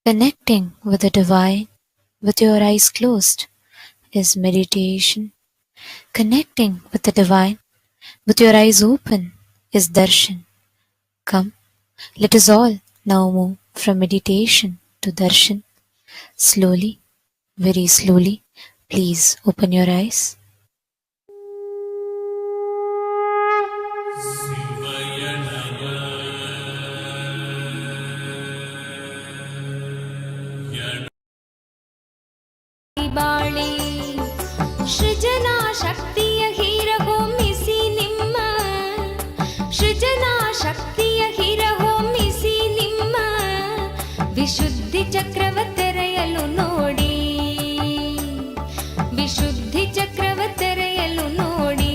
Connecting with the divine with your eyes closed is meditation. Connecting with the divine with your eyes open is darshan. Come, let us all now move from meditation to darshan. Slowly, very slowly, please open your eyes. ಬಾಳಿ ಸೃಜನಾ ಶಕ್ತಿಯ ಹೀರಹೊಮ್ಮಿಸಿ ನಿಮ್ಮ ಸೃಜನಾ ಶಕ್ತಿಯ ಹೀರಹೊಮ್ಮಿಸಿ ನಿಮ್ಮ ವಿಶುದ್ಧಿ ಚಕ್ರವ ತೆರೆಯಲು ನೋಡಿ, ವಿಶುದ್ಧಿ ಚಕ್ರವ ತೆರೆಯಲು ನೋಡಿ.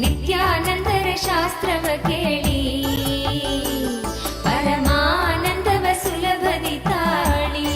ನಿತ್ಯಾನಂದರ ಶಾಸ್ತ್ರವ ಕೇಳಿ ಪರಮಾನಂದವ ಸುಲಭದಿ ತಾಳಿ.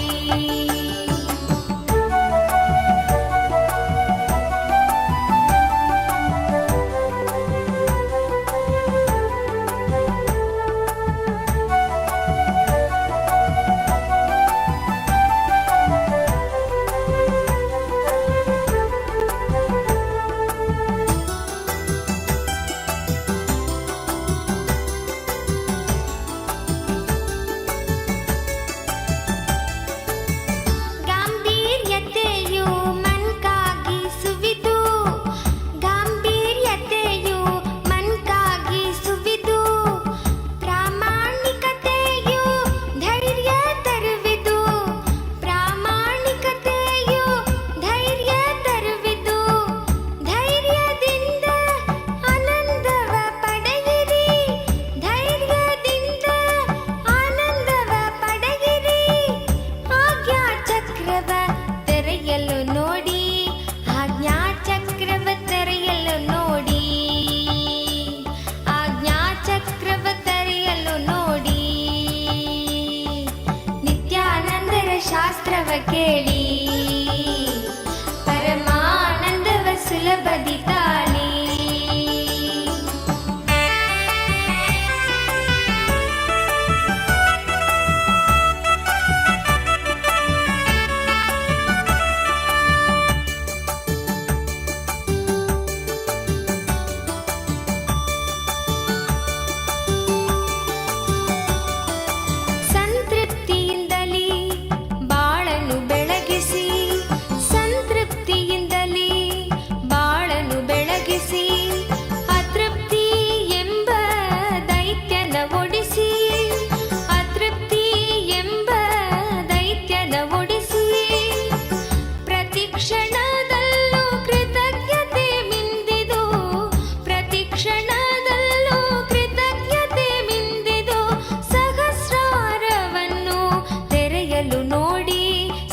ಶಾಸ್ತ್ರವ ಕೇಳಿ ಪರಮಾನಂದವ ಸುಲಭದಿ ತಾಳಿ.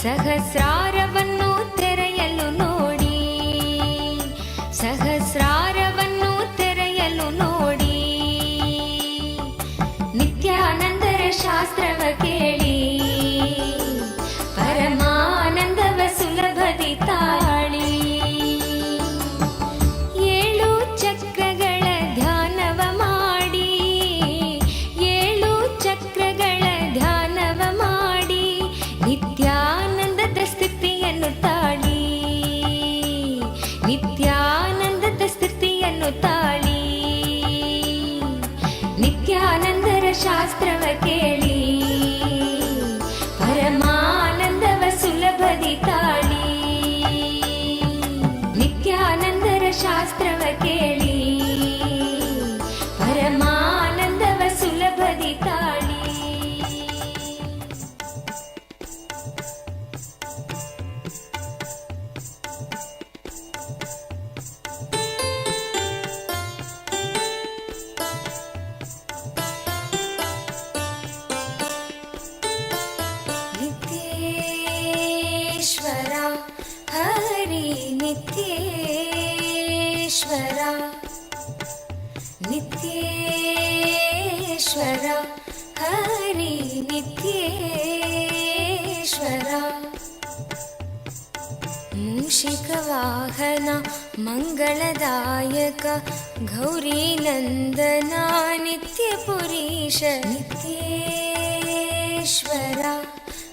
ಸಹಸ್ರಾರವನ್ನು ತೆರೆಯಲು ನೋಡಿ, ಸಹಸ್ರಾರವನ್ನು ತೆರೆಯಲು ನೋಡಿ. ನಿತ್ಯಾನಂದರ ಶಾಸ್ತ್ರವ ಕೇಳಿ ಪರಮಾನಂದವ ಸುಲಭದಿ ತಾಳಿ. ಏಳು ಚಕ್ರಗಳ ಧ್ಯಾನವ ಮಾಡಿ, ಏಳು ಚಕ್ರಗಳ ಧ್ಯಾನವ ಮಾಡಿ ನಿತ್ಯಾನಂದದ ಸ್ಥಿತಿಯನ್ನು ತಾಳಿ, ನಿತ್ಯಾನಂದದ ಸ್ಥಿತಿಯನ್ನು ತಾಳಿ. ನಿತ್ಯಾನಂದರ ಶಾಸ್ತ್ರವ ಕೇಳಿ ಪರಮಾನಂದವ ಸುಲಭದಿ ತಾಳಿ. ನಿತ್ಯಾನಂದರ ಶಾಸ್ತ್ರವ ಕೇಳಿ ಪರಮಾನಂದವ ಸುಲಭದಿ ತಾಳಿ. ನಿತ್ಯೇಶ್ವರ ಹರಿ ನಿತ್ಯೇಶ್ವರ, ನಿತ್ಯೇಶ್ವರ ಹರಿ ನಿತ್ಯೇಶ್ವರ. ಮೂಷಿಕ ವಾಹನ ಮಂಗಳದಾಯಕ ಗೌರಿ ನಂದನ ನಿತ್ಯ ಪುರೀಶ ನಿತ್ಯೇಶ್ವರ.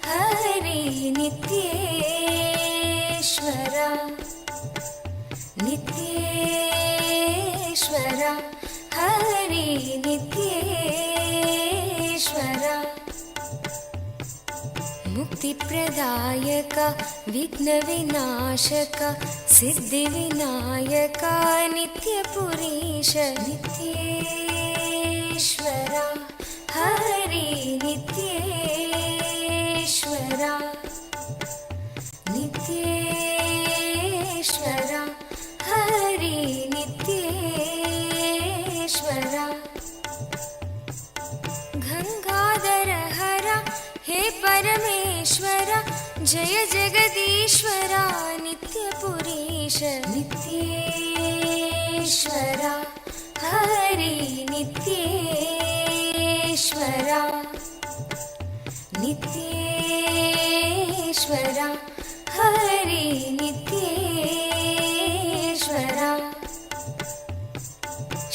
हरि नित्येश्वर नित्येश्वर हरि नित्येश्वर मुक्तिप्रदायक विघ्नविनाशक सिद्धिविनायक नित्यपुरीश नित्येश्वर हरि नित्येश्वर नित्येश्वर हरि नित्येश्वर गंगाधर हर हे परमेश्वर जय जगदीश्वर नित्यपुरीश नित्येश्वर हरि नित्येश्वर नित्येश्वर हरि नित्येश्वर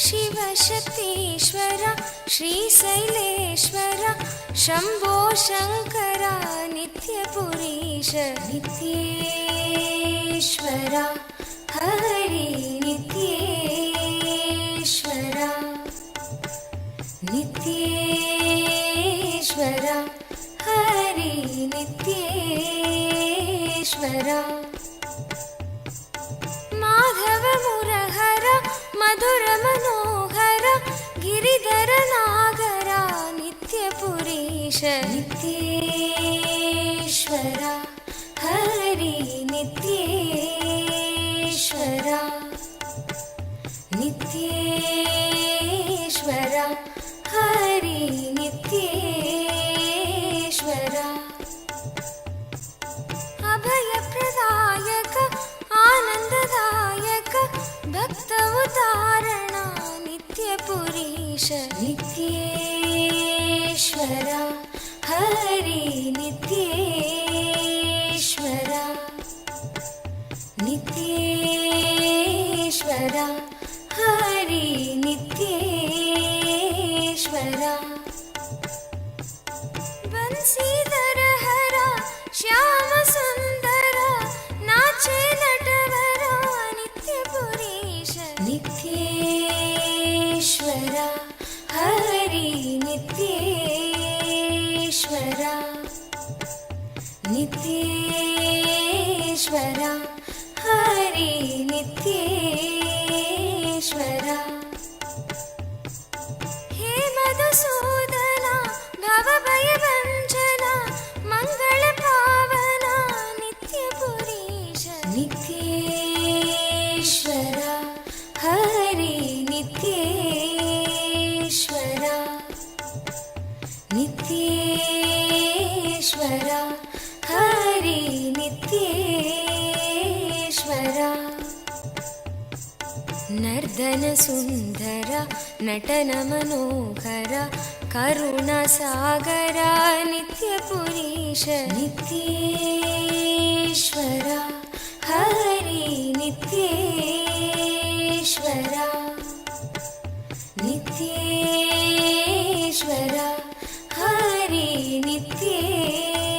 शिवशक्तीश्वर श्रीशैलेश्वर शम्भो शङ्कर नित्यपुरीश नित्येश्वर हरि नित्येश्वर नित्येश्वर हरि नित्येश्वर माधव मुरहर मधुर मनोहर गिरिधर नागर नित्यपुरीश नित्येश्वर हरि नित्येश्वर नित्येश्वर हरि नित्येश्वर अभयप्रदायक आनन्ददायक भक्त उदाहरण नित्यपुरीश नित्येश्वर हरि नित्येश्वर नित्येश्वर हरि नित्येश्वर बंसीधर हर श्याम सुंदर नाचे नटवर नित्यपुरीश नित्येश्वर हरि नित्येश्वर नित्येश्वर हरि नित्येश्वर हे मधुसूदन भवभयभञ्जन मंगल पावन नित्यपुरीश नित्येश्वर हरि नित्येश्वर नित्येश्वर हरि नित्येश्वर नर्दन सुंदर नटन मनोहर करुण सागर नित्यपुरीश नित्येश्वर हरि नित्येश्वर नित्येश्वर हरि नित्येश्वर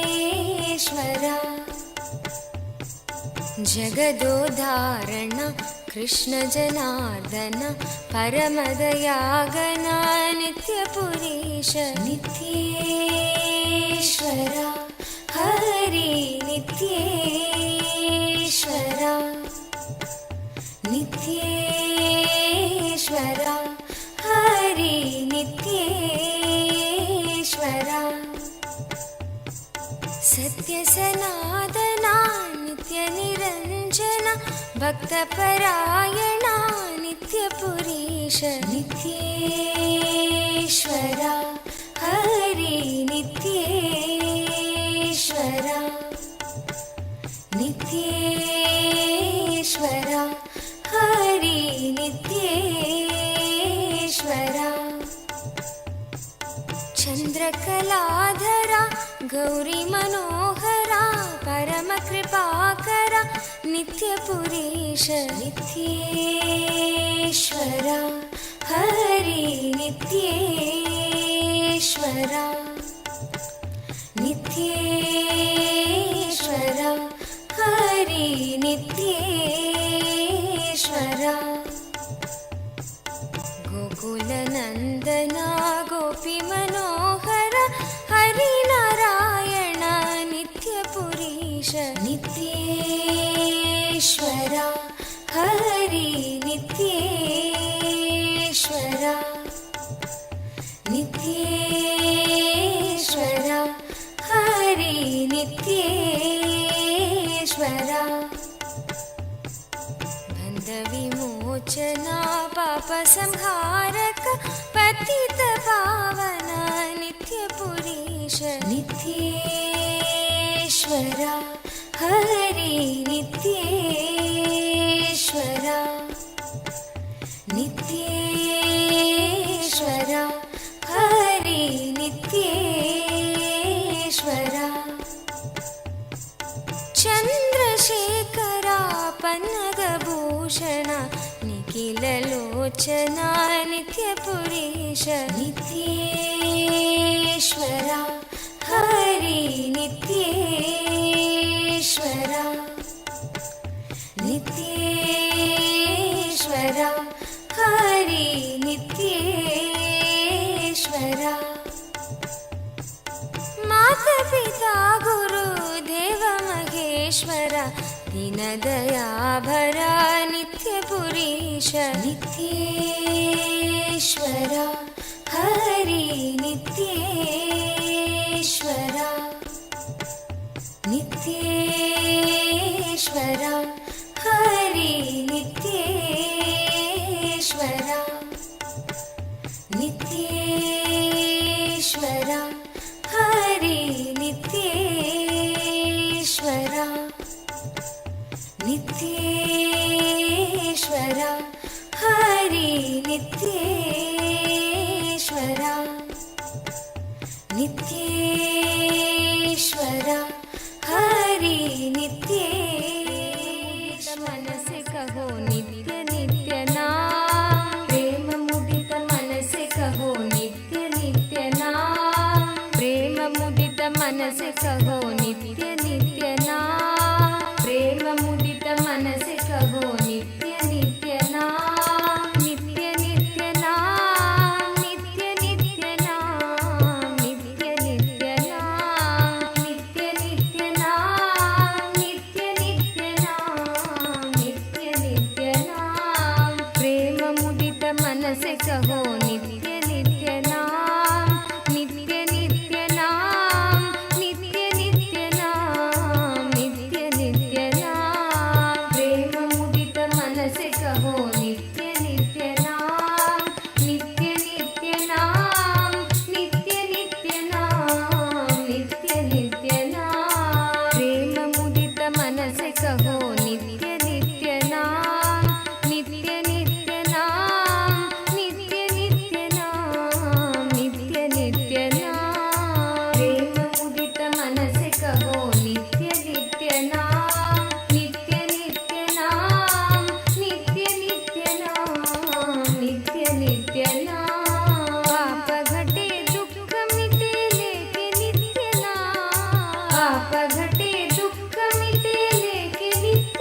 जगदोधारण कृष्ण जनार्दन परमदयागन नित्यपुरीश नित्येश्वर हरि नित्येश्वर नित्येश्वर हरि नित्येश्वर सत्य सनातन नित्य निरंजन भक्तपरायण नित्यपुरीश नित्येश्वर हरि नित्येश्वर नित्येश्वर हरि नित्येश्वर चंद्रकलाधर गौरी मनोहरा परम कृपाकर नित्यपुरीश नित्येश्वर हरि नित्येश्वर गोपी मनोहर हरिनारायण नित्यपुरीश नित्येश्वरा हरि नित्येश्वरा नित्येश्वरा हरि नित्येश्वरा बन्धविमोचना पापसंहारक पतित पावन नित्यपुरीश नित्येश्वरा हरि नित्येश्वरा नित्येश्वरा हरि नित्येश्वरा चन्द्रशेखरा पन्नगभूषण निखिललोचना नित्यपुरीश नित्येश्वरा हरि नित्येश्वरा नित्येश्वरा हरि नित्येश्वरा मातापिता गुरुदेव महेश्वर दीनदयाभर नित्यपुरीश नित्येश्वरा हरि नित्येश्वरा नित्येश्वरा हरि नित्येश्वरा नित्येश्वरा हरि नित्येश्वरा नित्येश्वरा हरि नित्येश्वरा नित्येश्वरा हरि नित्येश्वरा मन से कहो नित्य नित्य नाम प्रेम मुदित मन से कहो नित्य नित्य नाम प्रेम मुदित मन से कहो नित्य नित्य नाम प्रेम मुदित मन से कहो नित्य नित्य नाम नित्य नित्य नाम नित्य नित्य नाम नित्य नित्य नाम नित्य नित्य नाम नित्य नित्य नाम नित्य नित्य नाम प्रेम मुदित मन से कहो नित्य नित्य नाम नित्य नित्य नाम नित्य नित्य नाम नित्य नित्य नाम प्रेम मुदित मन से कहो नित्य नित्य नाम नित्य नित्य नाम नित्य नित्य नाम नित्य नित्य नाम प्रेम मुदित मन से कहो नित्य नित्य नाम नित्य नित्य नाम नित्य नित्य नाम नित्य नित्य नाम प्रेम मुदित मन से कहो नित्य नित्य नाम नित्य नित्य नाम नित्य नित्य नाम नित्य नित्य नाम पाप घटे दुख मिटे लेके नित्य नाम पाप घटे दुख मिटे लेके नित्य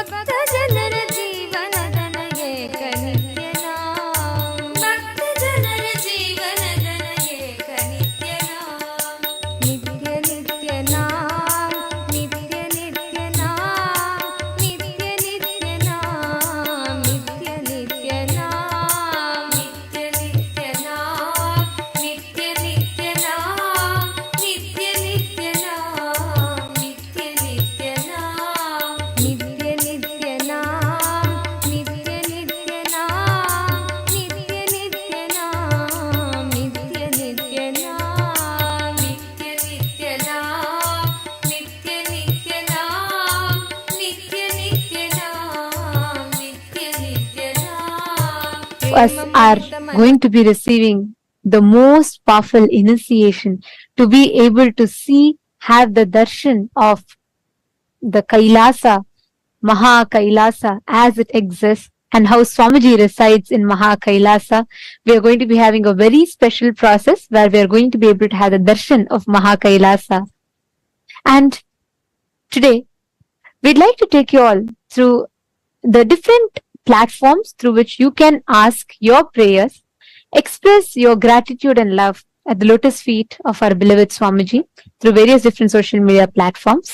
ಭಕ್ತ ಜನರ ಜೀವನದ ಏಕ ನಿತ್ಯನ ಭಕ್ತ ಜನರ ಜೀವನದ ಏಕ ನಿತ್ಯನ ನಿತ್ಯ ನಿತ್ಯನ ನಿತ್ಯ ನಿತ್ಯನ ನಿತ್ಯ ನಿತ್ಯನ ನಿತ್ಯ ನಿತ್ಯನ ನಿತ್ಯ ನಿತ್ಯನ ನಿತ್ಯ ನಿತ್ಯನ ನಿತ್ಯ ನಿತ್ಯನ ನಿತ್ಯ ನಿತ್ಯನ ನಿತ್ಯ ನಿತ್ಯನ ನಿತ್ಯ ನಿತ್ಯನ ನಿತ್ಯ ನಿತ್ಯನ ನಿತ್ಯ ನಿತ್ಯನ ನಿತ್ಯ ನಿತ್ಯನ ನಿತ್ಯ ನಿತ್ಯನ ನಿತ್ಯ ನಿತ್ಯನ ನಿತ್ಯ ನಿತ್ಯನ Us are going to be receiving the most powerful initiation to be able to see, have the darshan of the Kailasa, Maha Kailasa as it exists, and how Swamiji resides in Maha Kailasa. We are going to be having a very special process where we are going to be able to have the darshan of Maha Kailasa. And today, we'd like to take you all through the different platforms through which you can ask your prayers, express your gratitude and love at the lotus feet of our beloved Swamiji through various different social media platforms.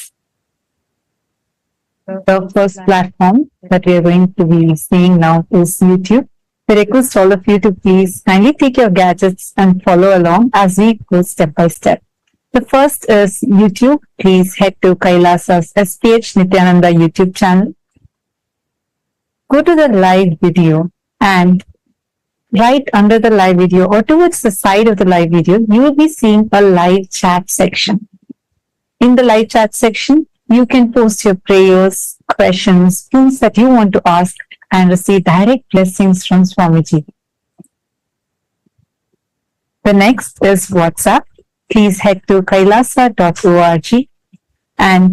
The first platform that we are going to be seeing now is YouTube. We request all of you to please kindly take your gadgets and follow along as we go step by step. The first is YouTube. Please head to Kailasa's SPH Nityananda YouTube channel. Go to the live video, and right under the live video or towards the side of the live video, you will be seeing a live chat section. In the live chat section, you can post your prayers, questions, things that you want to ask and receive direct blessings from Swamiji. The next is WhatsApp. Please head to kailasa.org and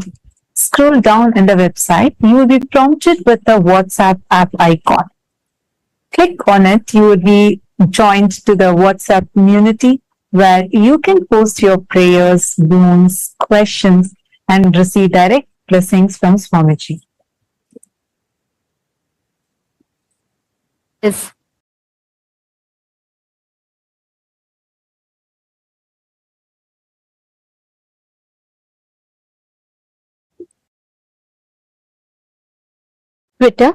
scroll down in the website. You will be prompted with the WhatsApp app icon. Click on it. You will be joined to the WhatsApp community where you can post your prayers, boons, questions, and receive direct blessings from Swamiji. Is Twitter.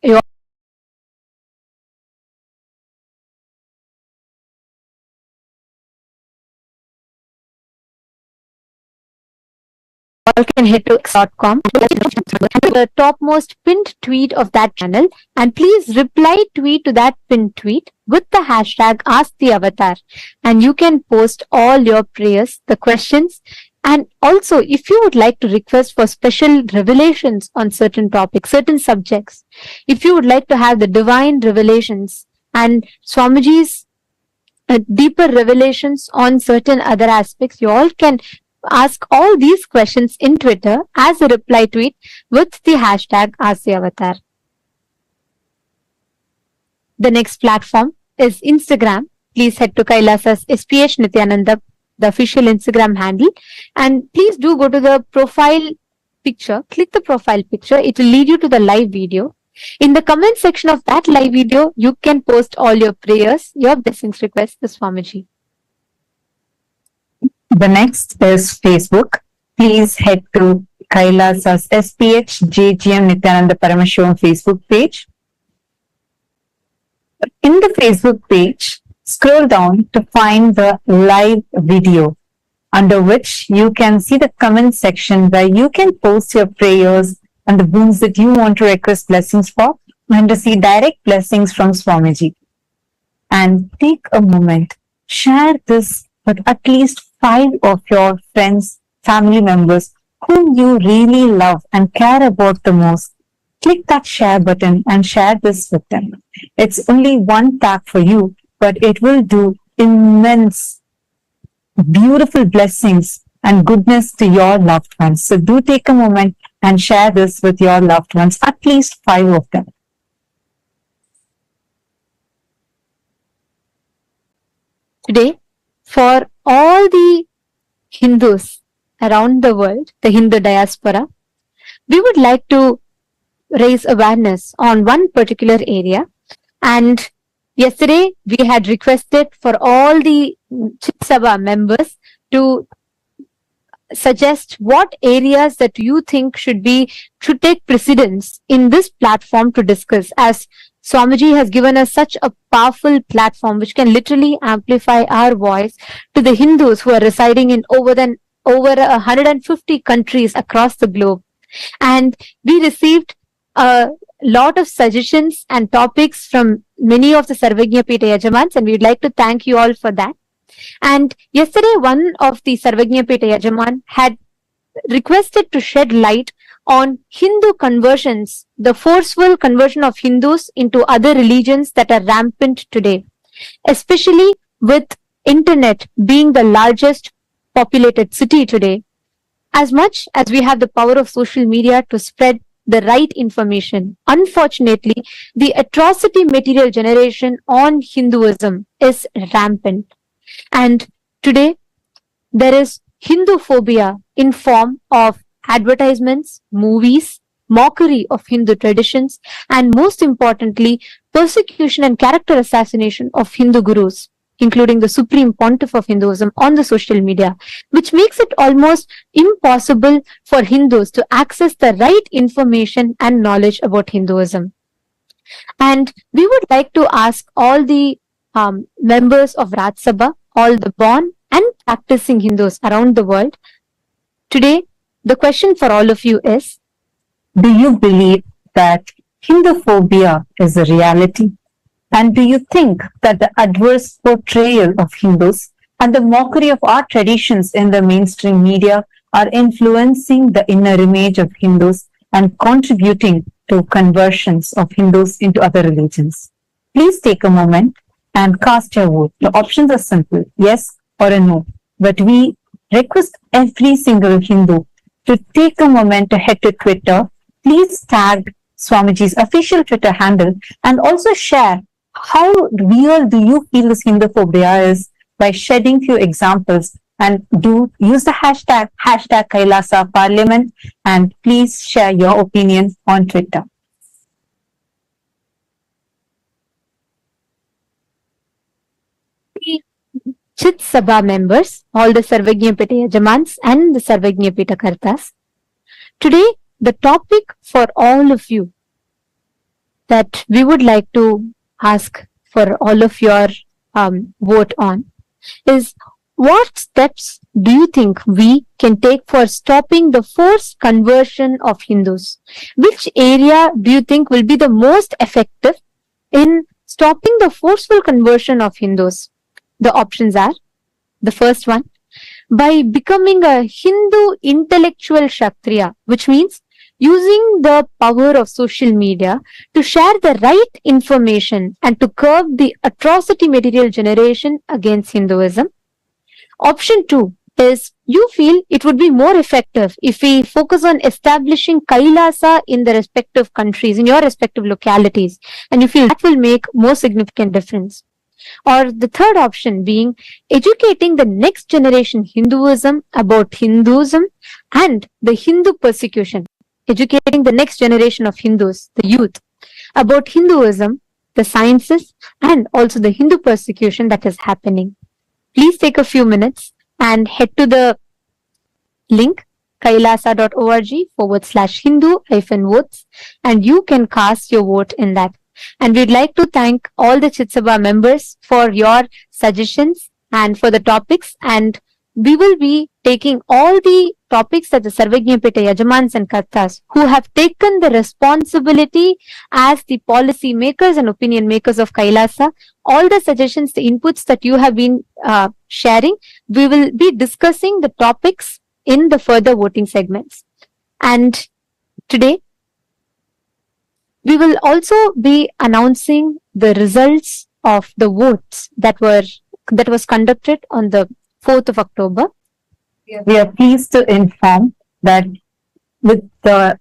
You all can head to x.com, the topmost pinned tweet of that channel, and please reply tweet to that pinned tweet with the hashtag #AskTheAvatar, and you can post all your prayers, the questions, and also if you would like to request for special revelations on certain topics, certain subjects, if you would like to have the divine revelations and Swamiji's deeper revelations on certain other aspects, you all can ask all these questions in Twitter as a reply tweet with the hashtag #AskTheAvatar. The next platform is Instagram. Please head to Kailasa's SPH Nityananda, the official Instagram handle, and please do go to the profile picture. Click the profile picture. It will lead you to the live video. In the comment section of that live video, you can post all your prayers, your blessings requests to Swamiji. The next is Facebook. Please head to Kailasa's SPH JGM Nityananda Paramashivam Facebook page. In the Facebook page, scroll down to find the live video, under which you can see the comment section where you can post your prayers and the boons that you want to request blessings for and receive direct blessings from Swamiji. And take a moment, share this with at least 5 of your friends, family members whom you really love and care about the most. Click that share button and share this with them. It's only one tap for you, but it will do immense, beautiful blessings and goodness to your loved ones. So do take a moment and share this with your loved ones, at least 5 of them. Today, for all the Hindus around the world, the Hindu diaspora, we would like to raise awareness on one particular area. And yesterday we had requested for all the Chit Sabha members to suggest what areas that you think should take precedence in this platform to discuss, as Swamiji has given us such a powerful platform which can literally amplify our voice to the Hindus who are residing in over 150 countries across the globe. And we received a lot of suggestions and topics from many of the Sarvagya Pita Yajamans, and we'd like to thank you all for that. And yesterday, one of the Sarvagya Pita Yajaman had requested to shed light on Hindu conversions, the forceful conversion of Hindus into other religions that are rampant today, especially with internet being the largest populated city today. As much as we have the power of social media to spread the right information, unfortunately, the atrocity material generation on Hinduism is rampant. And today, there is Hindu phobia in form of advertisements, movies, mockery of Hindu traditions, and most importantly, persecution and character assassination of Hindu gurus, including the supreme pontiff of Hinduism on the social media, which makes it almost impossible for Hindus to access the right information and knowledge about Hinduism. And we would like to ask all the members of Raj Sabha, all the born and practicing Hindus around the world. Today, the question for all of you is, Do you believe that Hinduphobia is a reality? And do you think that the adverse portrayal of Hindus and the mockery of our traditions in the mainstream media are influencing the inner image of Hindus and contributing to conversions of Hindus into other religions? Please take a moment and cast your vote. The options are simple, yes or a no. But we request every single Hindu to take a moment to head to Twitter. Please tag Swamiji's official Twitter handle and also share how real do you feel this Hinduphobia is by shedding few examples, and do use the hashtag Kailasa Parliament, and please share your opinion on Twitter. Chit Sabha members, all the Sarvagya Pita Yajamans and the Sarvagya Pita Kartas. Today, the topic for all of you that we would like to ask for all of your vote on is, what steps do you think we can take for stopping the forced conversion of Hindus? Which area do you think will be the most effective in stopping the forceful conversion of Hindus? The options are, the first one, by becoming a Hindu intellectual Kshatriya, which means using the power of social media to share the right information and to curb the atrocity material generation against Hinduism. Option 2 is, you feel it would be more effective if we focus on establishing Kailasa in the respective countries, in your respective localities, and you feel that will make more significant difference. Or the third option being educating the next generation Hinduism about Hinduism and the Hindu persecution, educating the next generation of Hindus, the youth, about Hinduism, the sciences, and also the Hindu persecution that is happening. Please take a few minutes and head to the link kailasa.org/Hindu-votes, and you can cast your vote in that. And we'd like to thank all the Chit Sabha members for your suggestions and for the topics. And we will be taking all the topics that the Sarvagya Pita Yajamans and Kartas, who have taken the responsibility as the policy makers and opinion makers of Kailasa, all the suggestions, the inputs that you have been sharing, we will be discussing the topics in the further voting segments. And today, we will also be announcing the results of the votes that was conducted on the 4th of October. We are pleased to inform that with the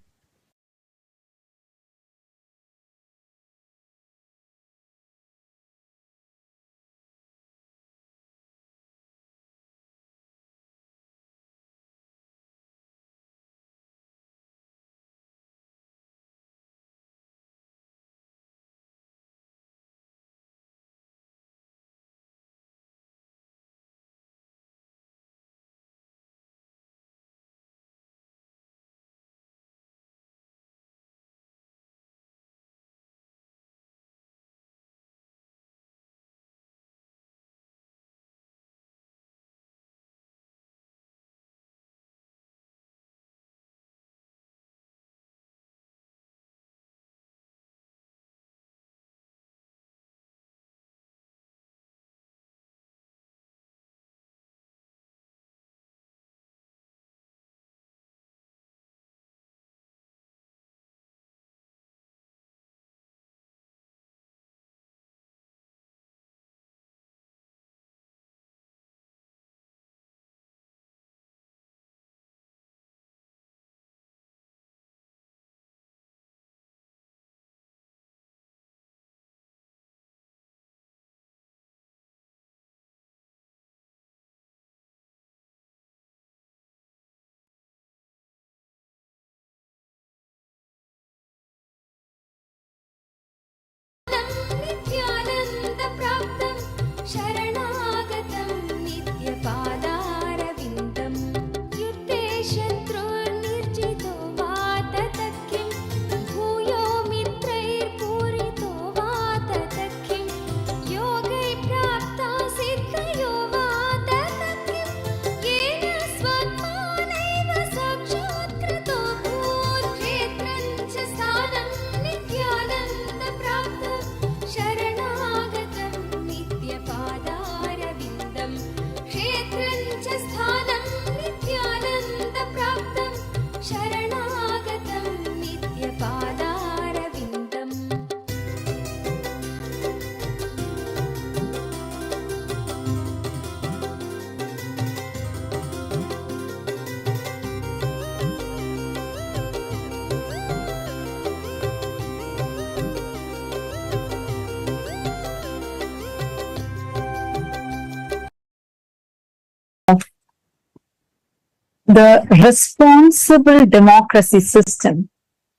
the responsible democracy system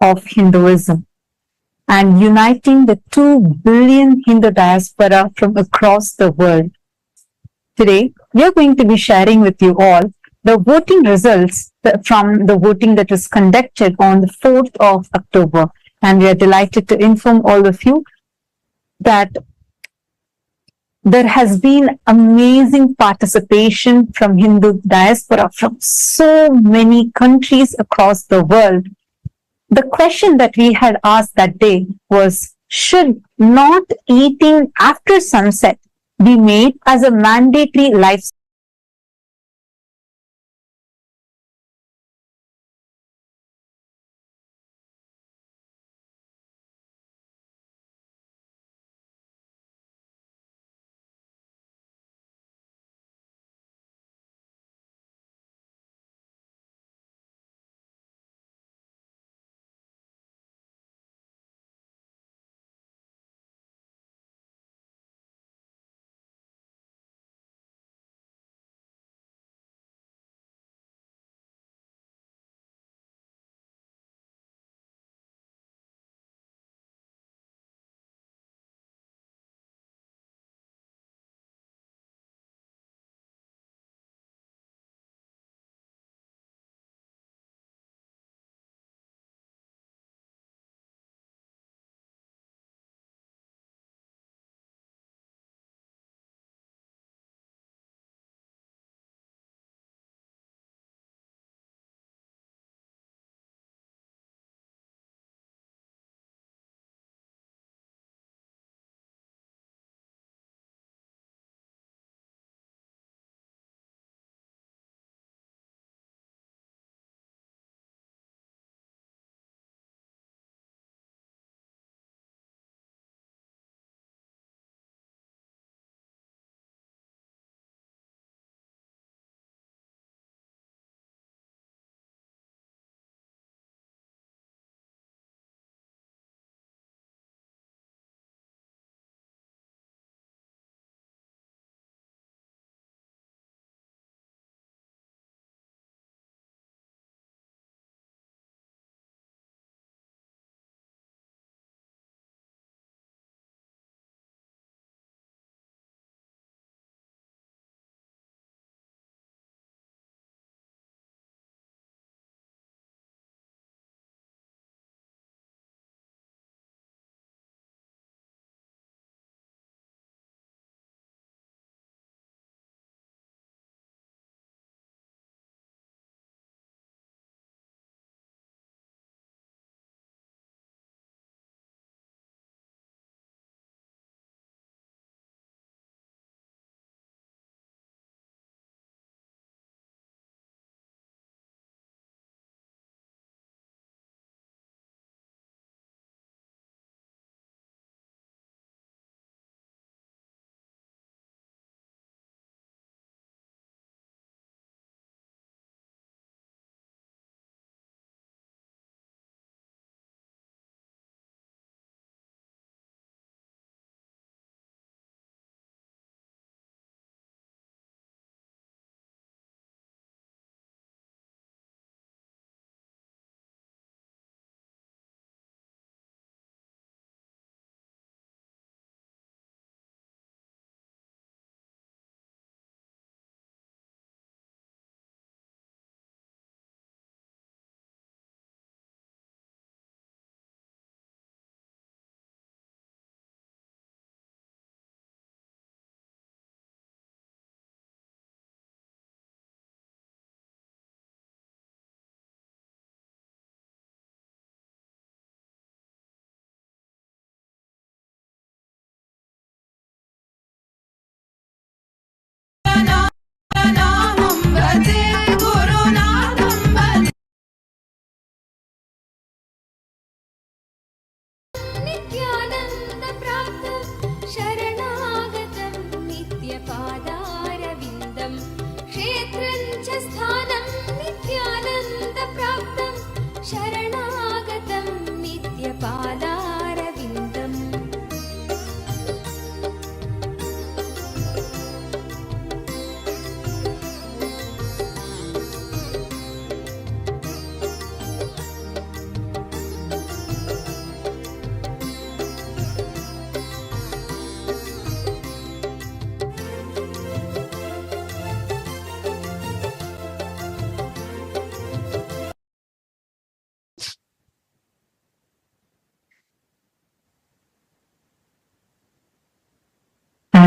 of Hinduism and uniting the 2 billion Hindu diaspora from across the world. Today, we are going to be sharing with you all the voting results from the voting that was conducted on the 4th of October. And we are delighted to inform all of you that there has been amazing participation from Hindu diaspora from so many countries across the world. The question that we had asked that day was, should not eating after sunset be made as a mandatory life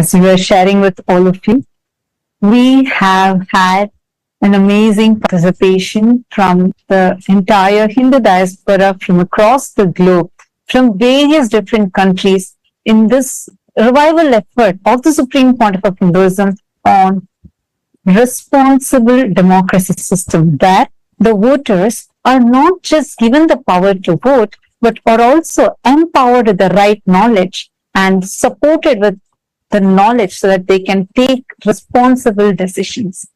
as we were sharing with all of you, we have had an amazing participation from the entire Hindu diaspora from across the globe, from various different countries in this revival effort of the Supreme Pontiff of Hinduism on responsible democracy system, where the voters are not just given the power to vote, but are also empowered with the right knowledge and supported with the knowledge so that they can take responsible decisions.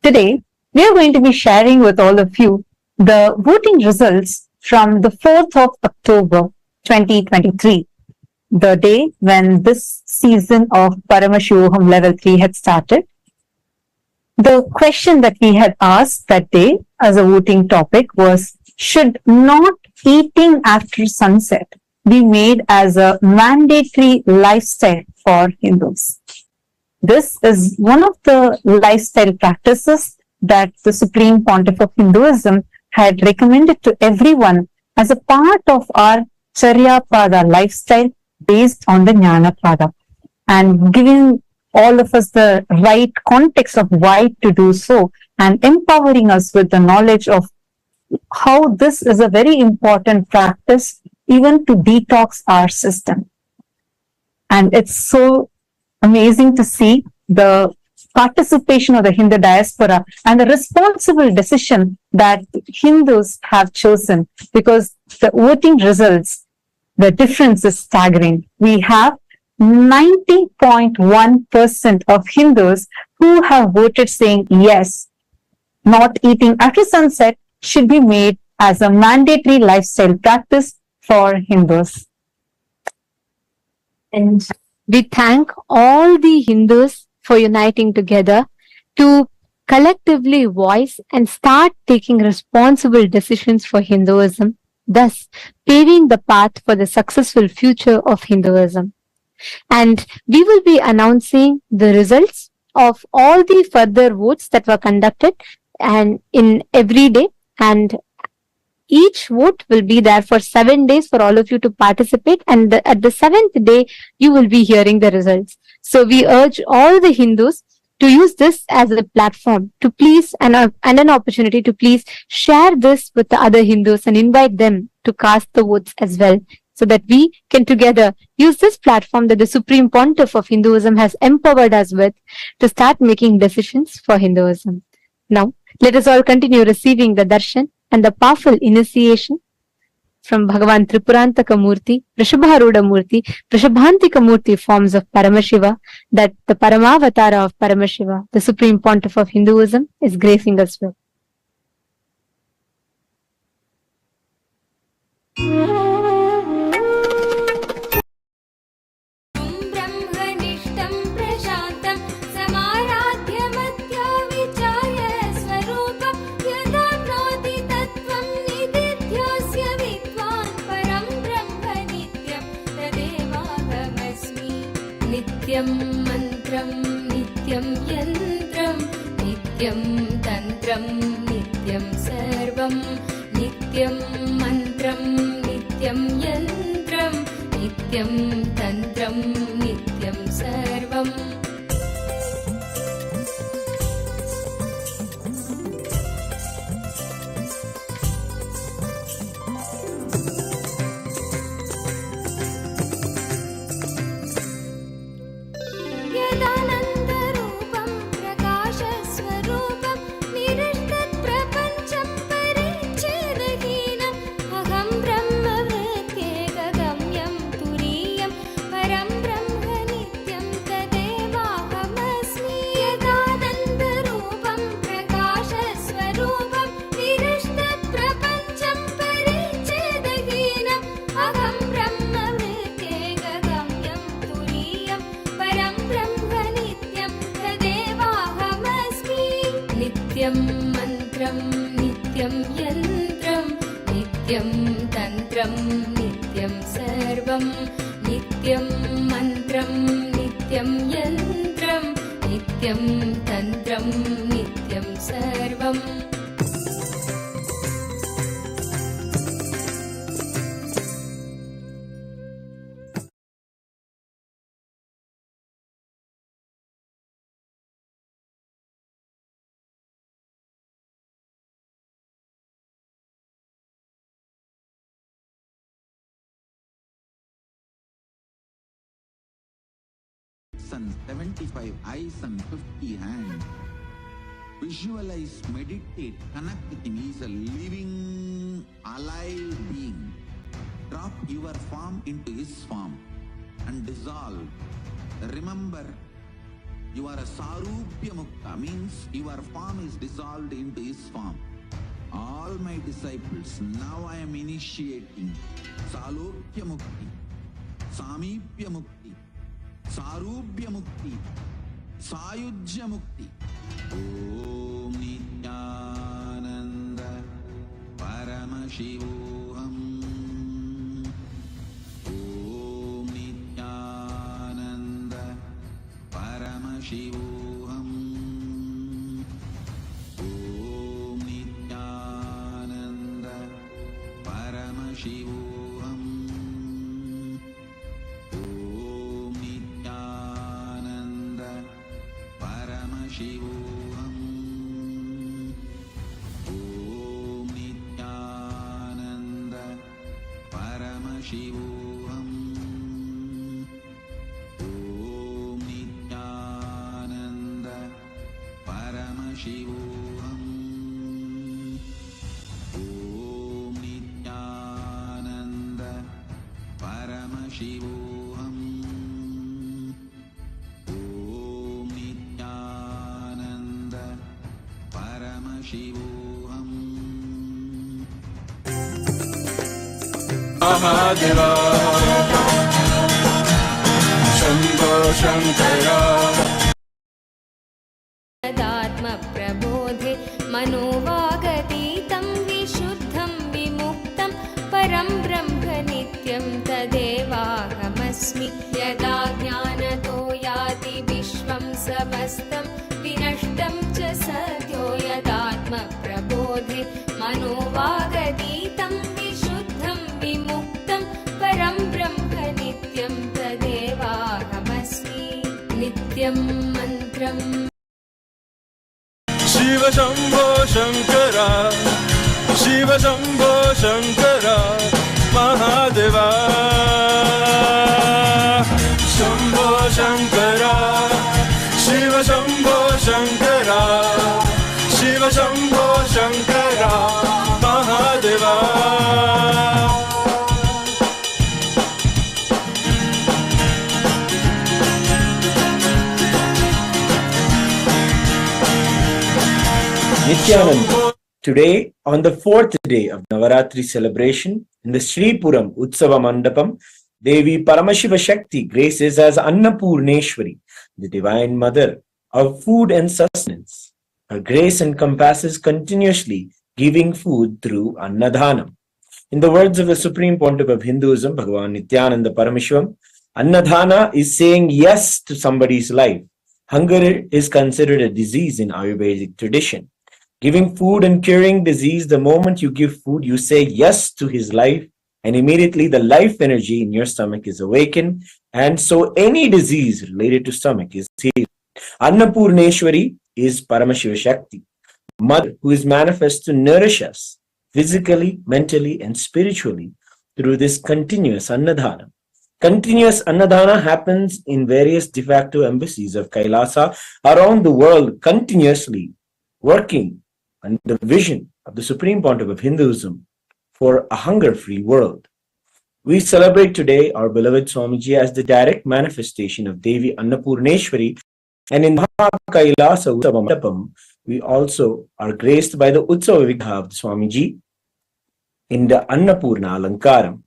Today, we are going to be sharing with all of you the voting results from the 4th of October 2023, the day when this season of Paramashivoham Level 3 had started. The question that we had asked that day as a voting topic was, should not eating after sunset be made as a mandatory lifestyle for Hindus? This is one of the lifestyle practices that the Supreme Pontiff of Hinduism had recommended to everyone as a part of our Charya Pada lifestyle based on the Jnana Pada, and giving all of us the right context of why to do so, and empowering us with the knowledge of how this is a very important practice even to detox our system. And it's so amazing to see the participation of the Hindu diaspora and the responsible decision that Hindus have chosen, because the voting results, the difference is staggering. We have 90.1% of Hindus who have voted saying yes, not eating after sunset should be made as a mandatory lifestyle practice for Hindus. And we thank all the Hindus for uniting together to collectively voice and start taking responsible decisions for Hinduism, thus paving the path for the successful future of Hinduism. And we will be announcing the results of all the further votes that were conducted and in every day, and each vote will be there for 7 days for all of you to participate, and at the 7th day you will be hearing the results. So we urge all the Hindus to use this as a platform to please and an opportunity to please share this with the other Hindus and invite them to cast the votes as well, so that we can together use this platform that the Supreme Pontiff of Hinduism has empowered us with to start making decisions for Hinduism. Now, let us all continue receiving the darshan and the powerful initiation from Bhagavan Tripurantaka Murthy, Vrishabharuda Murthy, Vrishabhantika Murthy forms of Paramashiva, that the Paramavatara of Paramashiva, the Supreme Pontiff of Hinduism, is gracing us with. ब्रह्मनिष्ठं प्रशान्तं समाराध्यमत्या विचार्य स्वरूपं यदाप्नोति तत्त्वं निदिध्योऽस्य विद्वान् परं ब्रह्म नित्यं तदेवाहमस्मि। नित्यं मन्त्रं नित्यं यन्त्रं नित्यं तन्त्रं नित्यं सर्वं नित्यं मन्त्रं नित्यं यन्त्रं नित्यं तन्त्रं नित्यं सर्वम्। यदानन्दरूपं प्रकाशस्वरूपं निरस्तप्रपञ्चं परिच्छेदहीनम् अहं ब्रह्मवृत्तेकगम्यं तुरीयं परं ब्रह्म नित्यं तदेवाहमस्मि। यदानन्दरूपं प्रकाशस्वरूपं निरस्तप्रपञ्चं परिच्छेदहीनम् अहं ब्रह्मवृत्तेकगम्यं तुरीयं परं ब्रह्म नित्यं तदेवाहमस्मि। नित्यं मन्त्रं नित्यं यन्त्रं नित्यं तन्त्रं नित्यं सर्वं नित्यं मन्त्रं नित्यं यन्त्रं नित्यं तन्त्रं नित्यं सर्वम्। and 75 eyes and 50 hands. Visualize, meditate, connect with him. He is a living, alive being. Drop your form into his form and dissolve. Remember, you are a Sarupya Mukta, means your form is dissolved into his form. All my disciples, now I am initiating Salokya Mukti, Samipya Mukti, Sarupya Mukti, Sayujya Mukti. Om Nityananda Paramashivoham. Om Nityananda Paramashivoham. Om Nityananda Paramashivoham. Om Nityananda Paramashivoham. Om Nityananda Paramashivoham. Om Nityananda Paramashivoham. Om Nityananda Paramashivoham. Om Nityananda Paramashivoham. Mahadeva Shambho Shankara तदात्मप्रबोधे मनोवागतीतं विशुद्धं विमुक्तं परं ब्रह्म नित्यं तदेवाहमस्मि यदा ज्ञानतो याति विश्वं समस्तं विनष्टं च सद्यो यदात्मप्रबोधे मनोवागतीतं विशुद्धं विमुक्तं परं ब्रह्म नित्यं तदेवाहमस्मि नित्यं मन्त्रम् Shiva Shambho Shankara Shiva Shambho Shankara Mahadeva Shambho Shankara Shiva Shambho Shankara Shiva Shambho Shankara Mahadeva Nityananda. Today, on the fourth day of Navaratri celebration, in the Sripuram Utsava Mandapam, Devi Paramashiva Shakti graces as Annapurneshwari, the Divine Mother of food and sustenance. Her grace encompasses continuously giving food through Annadhanam. In the words of the Supreme Pontiff of Hinduism, Bhagavan Nityananda Parameshwaram, Annadhana is saying yes to somebody's life. Hunger is considered a disease in Ayurvedic tradition. Giving food and curing disease, the moment you give food, you say yes to his life, and immediately the life energy in your stomach is awakened, and so any disease related to stomach is healed. Annapurneshwari is Paramashiva Shakti, Mother who is manifest to nourish us physically, mentally, and spiritually through this continuous Annadhana. Continuous Annadhana happens in various de facto embassies of Kailasa around the world, continuously working on the vision of the Supreme Pontiff of Hinduism for a hunger-free world. We celebrate today our beloved Swamiji as the direct manifestation of Devi Annapurneshwari, and in Kailasa Utsava Mandapam, we also are graced by the Utsava Vigha of the Swamiji in the Annapurna Alankaram.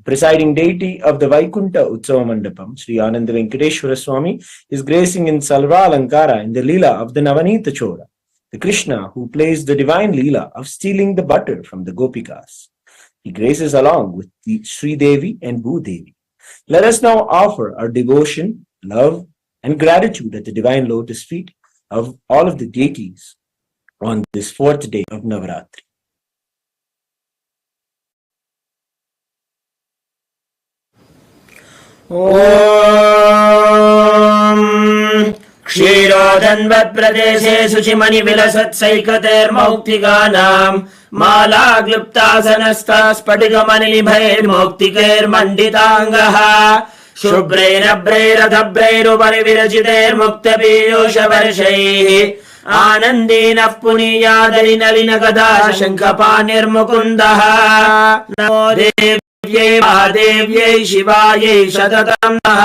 Presiding deity of the Vaikunta Utsava Mandapam, Sri Ananda Venkateshwara Swami, is gracing in Salva Alankara in the Leela of the Navanita Chora, the Krishna who plays the divine Leela of stealing the butter from the Gopikas. He graces along with the Sri Devi and Bhu Devi. Let us now offer our devotion, love, and gratitude at the divine lotus feet of all of the deities on this fourth day of Navaratri. ॐ क्षीरोदन्वत्प्रदेशे शुचिमणिविलसत्सैकतेर्मौक्तिकानाम् मालाक्लुप्तासनस्था स्फटिकमणिनिभैर्मौक्तिकैर्मण्डिताङ्गः शुभ्रैरभ्रैरधभ्रैरुपरि विरचितैर्मुक्तपीयूषवर्षैः आनन्दीनः पुनीयादलिनलिनगदा शङ्खपाणिर्मुकुन्दः नमो देव्यै महादेव्यै शिवायै सततं नः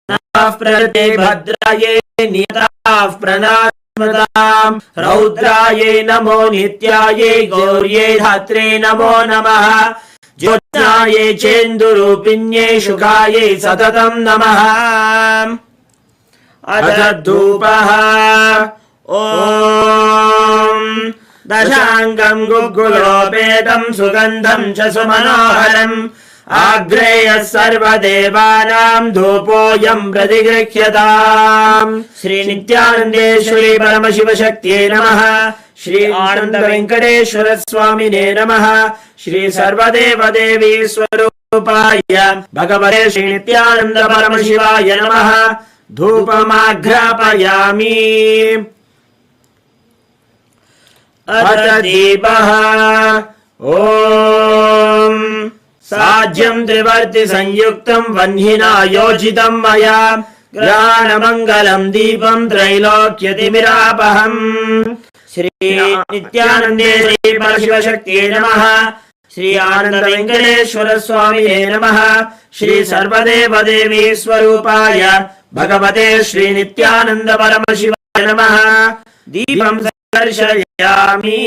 नमः प्रकृते भद्रायै नियताः प्रणामताम् रौद्रायै नमो नित्यायै गौर्यै धात्रे नमो नमः ज्योत्स्नायै चेन्दुरूपिण्यै शुकायै सततं नमः अथ धूपः ॐ दशाङ्गं गुग्गुलोपेतं सुगन्धं च सुमनोहरम् आग्रेयः सर्वदेवानां धूपोऽयं प्रतिगृह्यताम् श्री नित्यानन्देश्वरी परमशिवशक्त्यै नमः श्री आनन्द वेङ्कटेश्वर स्वामिने नमः श्री सर्वदेवदेवी स्वरूपाय भगवते श्री नित्यानन्द परमशिवाय नमः धूपमाघ्रापयामि अथ दीपः ॐ साज्यं त्रिवर्ति संयुक्तं वह्निना योजितं मया ग्रहाणमङ्गलं दीपं त्रैलोक्यतिमिरापहम् श्री नित्यानन्देश्वरी परमशिवशक्त्यै नमः श्री आनन्द वेङ्कटेश्वर स्वामिने नमः श्री सर्वदेवदेवी स्वरूपाय भगवते श्री नित्यानन्द परमशिवाय नमः दीपं दर्शयामि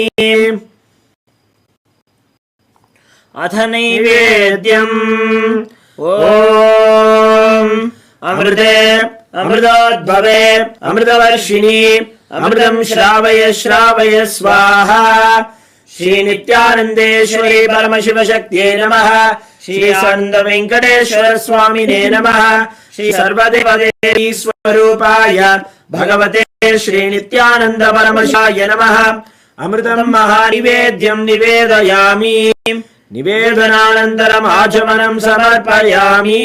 अथ नैवेद्यम् ॐ अमृते अमृतोद्भवे अमृतवर्षिणि अमृतं श्रावय श्रावय स्वाहा श्री नित्यानन्देश्वरी परमशिवशक्त्यै नमः श्री आनन्द वेङ्कटेश्वर स्वामिने नमः श्री सर्वदेवदेवी स्वरूपाय भगवते श्री नित्यानन्द परमशिवाय नमः अमृतं महानिवेद्यं निवेदयामि निवेदनानन्तरम् आचमनं समर्पयामि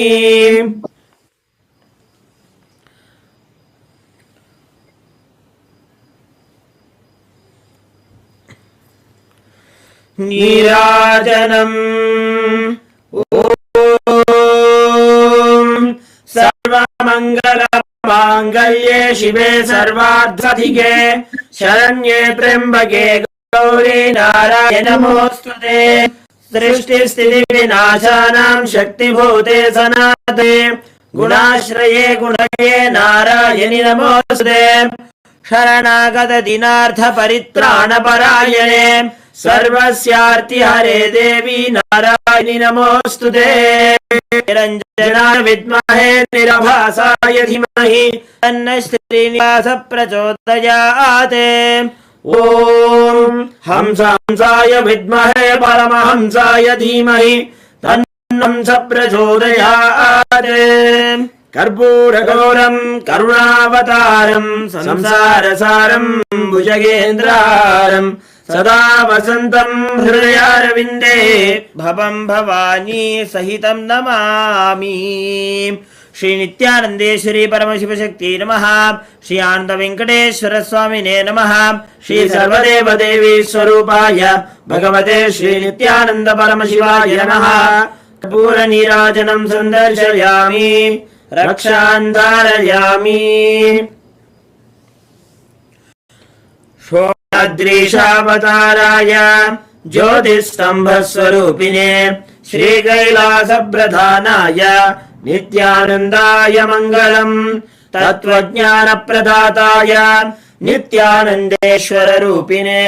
नीराजनम् ॐ सर्वमङ्गलमाङ्गल्ये शिवे सर्वार्थसाधिके शरण्ये त्र्यम्बके गौरी नारायणे नमोऽस्तुते सृष्टिस्थितिविनाशानां शक्तिभूते सनातने गुणाश्रये गुणये नारायणि नमोऽस्तुते शरणागत दिनार्थ परित्राणपरायणे सर्वस्यार्ति हरे देवी नारायणि नमोऽस्तुते निरञ्जनाय विद्महे निरभासाय धीमहि तन्नः श्रीनिवास प्रचोदयात् ॐ हंसाय विद्महे परमहंसाय धीमहि तन्नः हंस प्रचोदयात् कर्पूरगौरं करुणावतारं संसारसारं भुजगेन्द्रहारं सदा वसन्तं हृदयारविन्दे भवं भवानी सहितं नमामि श्री नित्यानन्देश्वरी परमशिवशक्त्यै नमः श्री आनन्द वेङ्कटेश्वर स्वामिने नमः श्री सर्वदेवदेवी स्वरूपाय भगवते श्री नित्यानन्द परमशिवाय नमः कर्पूरनीराजनं सन्दर्शयामि रक्षान् धारयामि षोडदृशावताराय ज्योतिस्तम्भस्वरूपिणे श्रीकैलासप्रधानाय नित्यानन्दाय मङ्गलम् तत्त्वज्ञानप्रदाताय नित्यानन्देश्वररूपिणे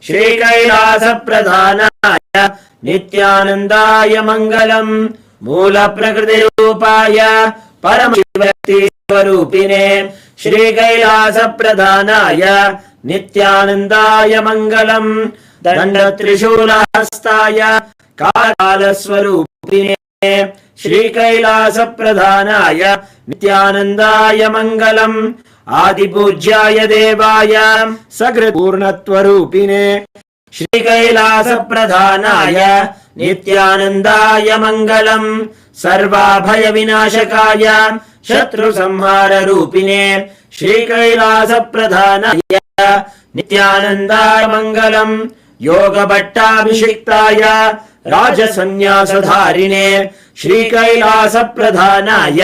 श्रीकैलासप्रधानाय नित्यानन्दाय मङ्गलम् मूलप्रकृतिरूपाय परमशिवशक्तिस्वरूपिणे श्रीकैलासप्रधानाय नित्यानन्दाय मङ्गलम् दण्डत्रिशूलहस्ताय कालस्वरूपिणे श्रीकैलासप्रधानाय नित्यानन्दाय मङ्गलम् आदिपूज्याय देवाय सकृत्पूर्णत्वरूपिणे श्रीकैलासप्रधानाय नित्यानन्दाय मङ्गलम् सर्वाभयविनाशकाय शत्रुसंहाररूपिणे श्रीकैलासप्रधानाय नित्यानन्दाय मङ्गलम् योगभट्टाभिषिक्ताय राजसन्न्यासधारिणे श्रीकैलासप्रधानाय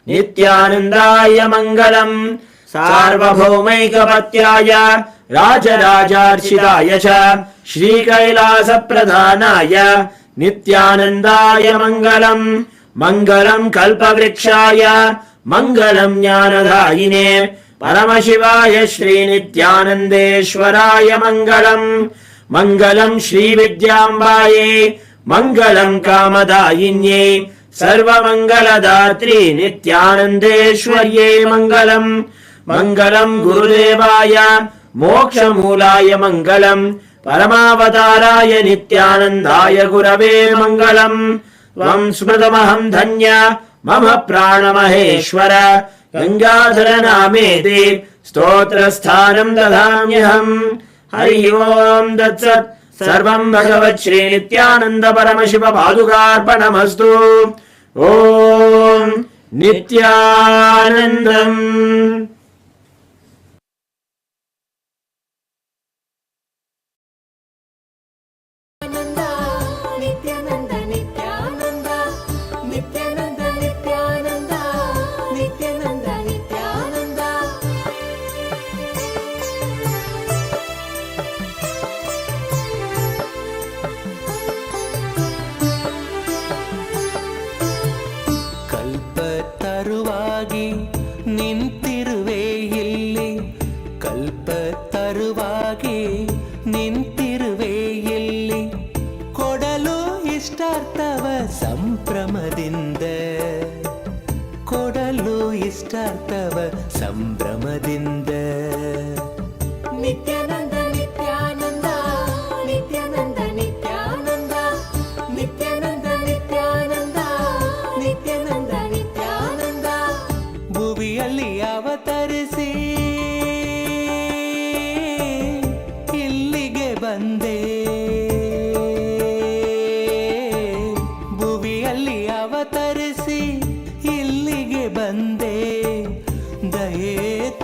नित्यानन्दाय मङ्गलम् सार्वभौमैकपत्याय राजराजार्चिताय च श्रीकैलासप्रधानाय नित्यानन्दाय मङ्गलम् मङ्गलम् कल्पवृक्षाय मङ्गलम् ज्ञानदायिने परमशिवाय श्रीनित्यानन्देश्वराय मङ्गलम् मङ्गलम् श्रीविद्याम्बायै मङ्गलम् कामदायिन्यै सर्वमङ्गलदात्री नित्यानन्देश्वर्यै मङ्गलम् मङ्गलम् गुरुदेवाय मोक्षमूलाय मङ्गलम् परमावताराय नित्यानन्दाय गुरवे मङ्गलम् त्वम् स्मृतमहम् धन्य मम प्राणमहेश्वर गङ्गाधर नामेति स्तोत्रस्थानम् ददाम्यहम् हरि ओम् तत्सत् सर्वम् भगवत् श्री नित्यानन्द परमशिव पादुकार्पणमस्तु ओम् नित्यानन्दम् नित्यानन्द नित्यानन्द नित्यानन्द नित्यानन्द नित्यानन्द नित्यानन्द ಕಲ್ಪತರುವಾಗಿ ನಿಂತಿರುವೆ ಇಲ್ಲಿ ಕಲ್ಪತರುವಾಗಿ ನಿಂತಿರುವೆ ಇಲ್ಲಿ ಕೊಡಲು ಇಷ್ಟಾರ್ಥವ ಸಂಭ್ರಮದಿಂದ ಕೊಡಲು ಇಷ್ಟಾರ್ಥವ ಸಂಭ್ರಮದಿಂದ ನಿತ್ಯಾನಂದ ನಿತ್ಯಾನಂದ ನಿತ್ಯಾನಂದ ನಿತ್ಯಾನಂದ ನಿತ್ಯಾನಂದ ನಿತ್ಯಾನಂದ ನಿತ್ಯಾನಂದ ನಿತ್ಯಾನಂದ ಭುವಿಯಲ್ಲಿ ಅವತರಿಸಿ ಇಲ್ಲಿಗೆ ಬಂದೆ ಭುವಿಯಲ್ಲಿ ಅವತರಿಸಿ ಇಲ್ಲಿಗೆ ಬಂದೆ ದಯೆ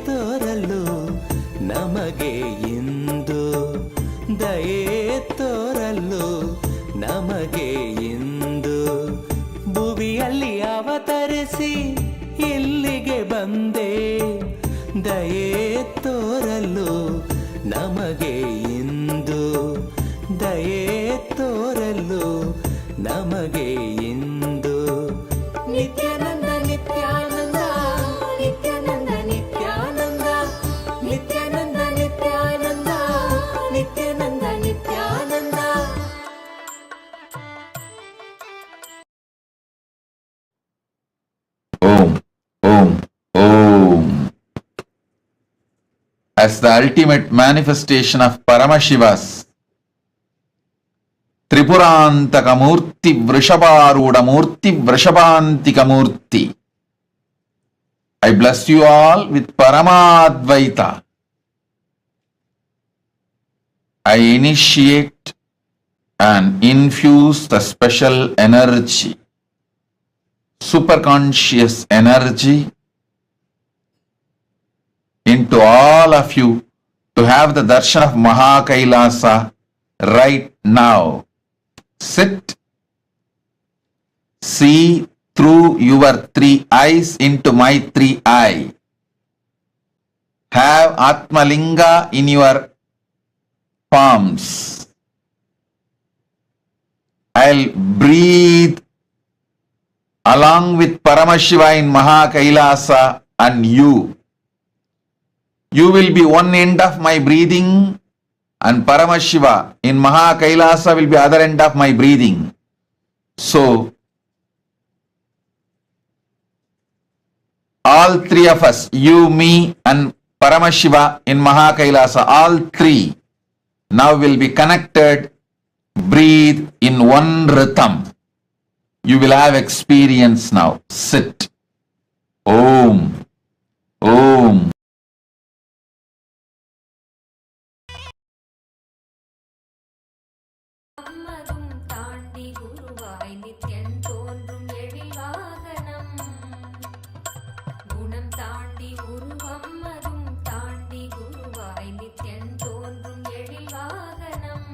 ತೋರಲು ನಮಗೆ ಇಂದು ದಯೆ ತೋರಲು ನಮಗೆ ಇಂದು ಭುವಿಯಲ್ಲಿ ಅವತರಿಸಿ ಇಲ್ಲಿಗೆ ಬಂದೆ ದಯೆ ತೋರಲು ನಮಗೆ ಇಂದು ದಯೆ ತೋರಲು ನಮಗೆ ಇಂದು Nithyananda Nithyananda Nithyananda Nithyananda Nithyananda Nithyananda Nithyananda Nithyananda Om, Om, Om. As the ultimate manifestation of Paramashiva's Tripurantaka Murthy Vrishabharuda Murthy Vrishabhantika Murthy, I bless you all with Paramadvaita. I initiate and infuse the special energy, superconscious energy, into all of you to have the darshan of Mahakailasa right now. Sit, see through your three eyes into my three eyes. Have Atmalinga in your palms. I'll breathe along with Paramashiva in Mahakailasa and you. You will be one end of my breathing and Paramashiva in Mahakailasa will be other end of my breathing. So, all three of us, you, me and Paramashiva in Mahakailasa, all three now will be connected, breathe in one rhythm. You will have experience now. Sit. Om. Om. அம்மதும் தாண்டி குருவாய் நித்யன் தோன்றும் எழில் வாகனம் குணம் தாண்டி உருவம்மதும் தாண்டி குருவாய் நித்யன் தோன்றும் எழில் வாகனம்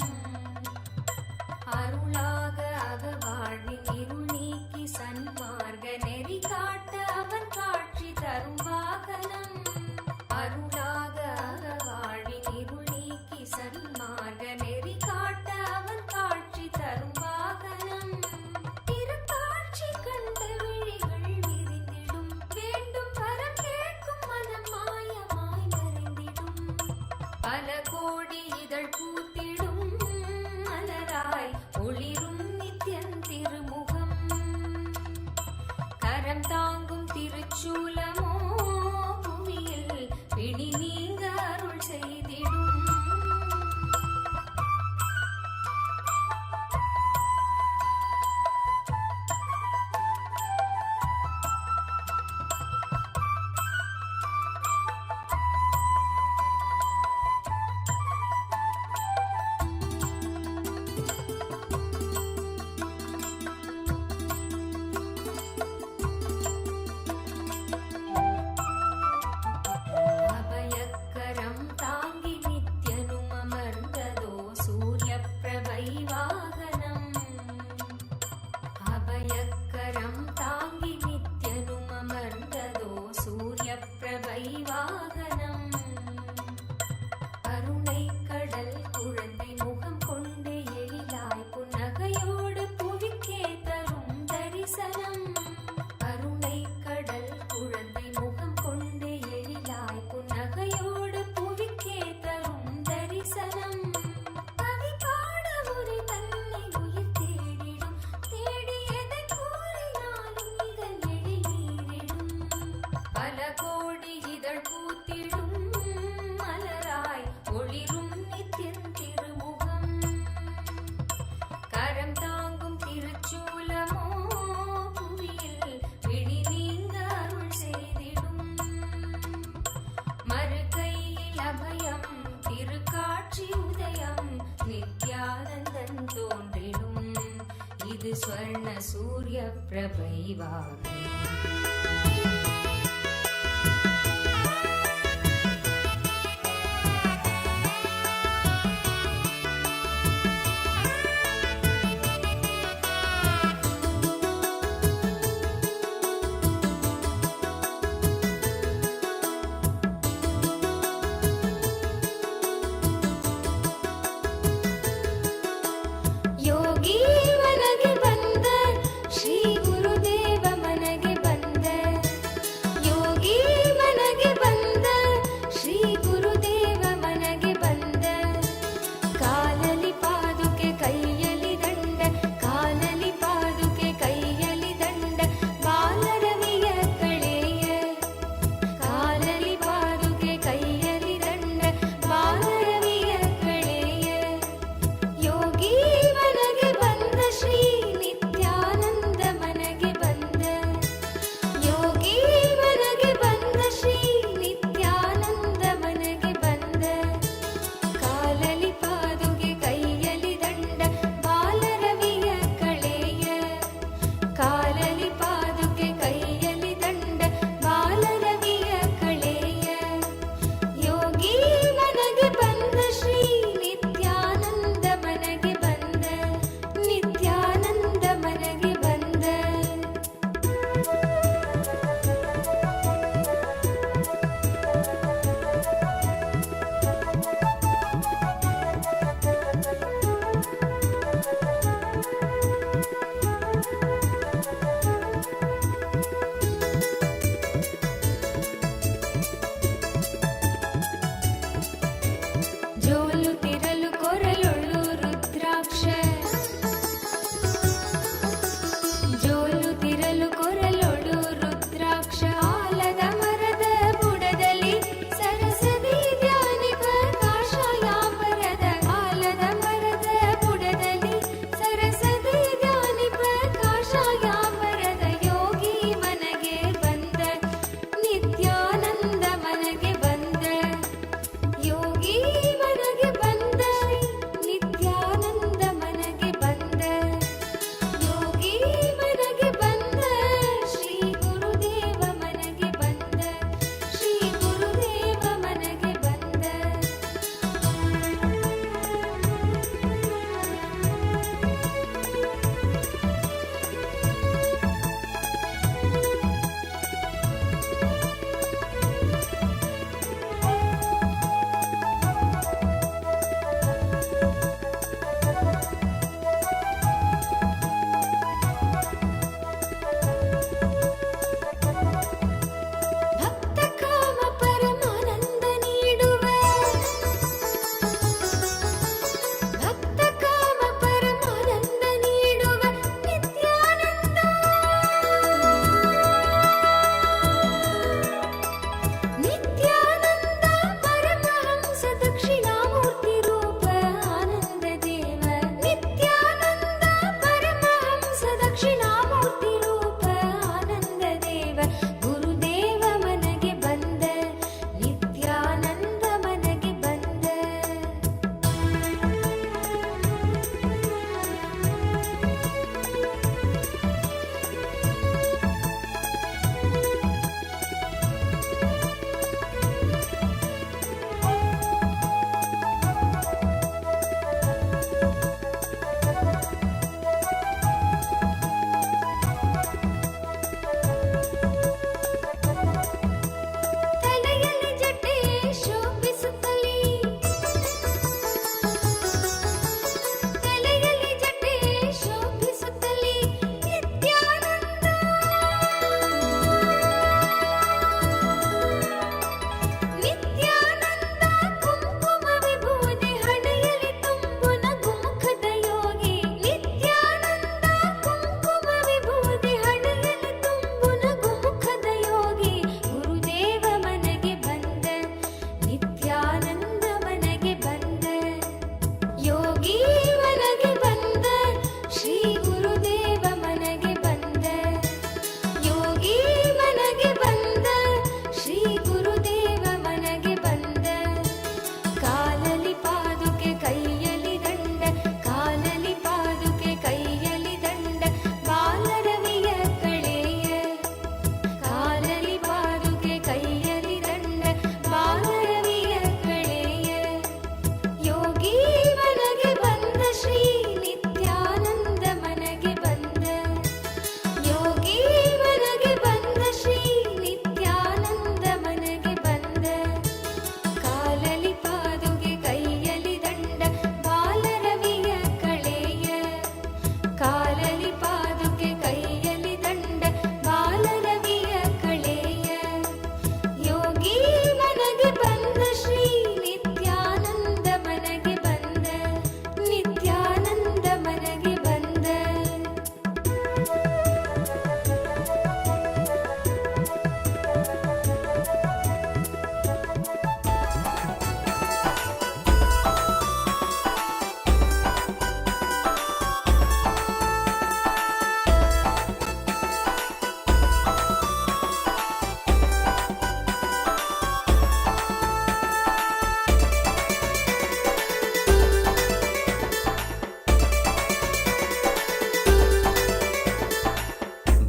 கரம் தாங்கும் திருச்சூலமோ புவியில் பிடி நீங்க அருள் செய்திடும். அபயக்கரம் தாங்கி நித்யனும் அமர்ந்ததோ சூரிய பிரபை வாகனம். அபயக்கரம் தாங்கி நித்யனும் அமர்ந்ததோ சூரிய பிரபை வாகனம். கருணை கடல் குழந்தை முகம் கொண்டு எழிலாய் புன்னகையோடு புவிக்கே தரும் தரிசனம். கருணை கடல் குழந்தை முகம் கொண்டு எழிலாய் புன்னகையோடு புவிக்கே தரும் தரிசனம். கவி பாட உரை தன்னை உயிர் தேடிடும், தேடியதை கூறினாலும் இதழ் எழிலீரிடும். பல கோடி இதழ் பூத்திடும் மலராய் ஒளிரும் நித்தியன் திருமுகம். கரம் தாங்கும் திருச்சூலமோ புவியில் பிடி நீங்க அருள் செய்திடும். மறுகையில் அபயம் திருக்காட்சி உதயம் நித்யானந்தன் தோன்றிடும். இது ஸ்வர்ண சூரிய பிரபை வாகனம். ಯೋಗಿ ಮನಗೆ ಬಂದ ಶ್ರೀ ಗುರುದೇವ ಮನಗೆ ಬಂದ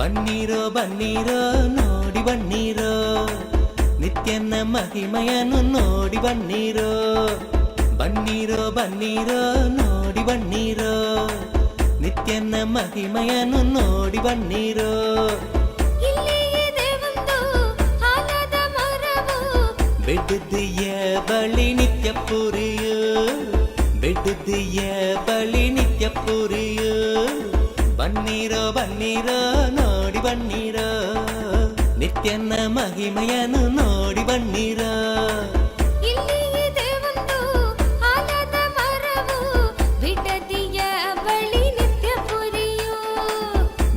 ಬನ್ನೀರೋ ಬನ್ನೀರೋ ನೋಡಿ ಬನ್ನೀರೋ, ನಿತ್ಯನ ಮಹಿಮೆಯನ್ನು ನೋಡಿ ಬನ್ನೀರೋ. ಬನ್ನೀರೋ ಬನ್ನೀರೋ ನೋಡಿ ಬನ್ನೀರೋ, ನಿತ್ಯನ ಮಹಿಮೆಯನ್ನು ನೋಡಿ ಬನ್ನೀರೋ. ಬಿಡದಿಯ ಬಳಿ ನಿತ್ಯ ಪುರಿಯು, ಬಿಡದಿಯ ಬಳಿ ನಿತ್ಯ ಪುರಿಯು. ಬನ್ನೀರೋ ಬನ್ನೀರೋ ನೋಡಿ ಬನ್ನೀರೋ, ನಿತ್ಯನ ಮಹಿಮೆಯನ್ನು ನೋಡಿ ಬನ್ನೀರೋ.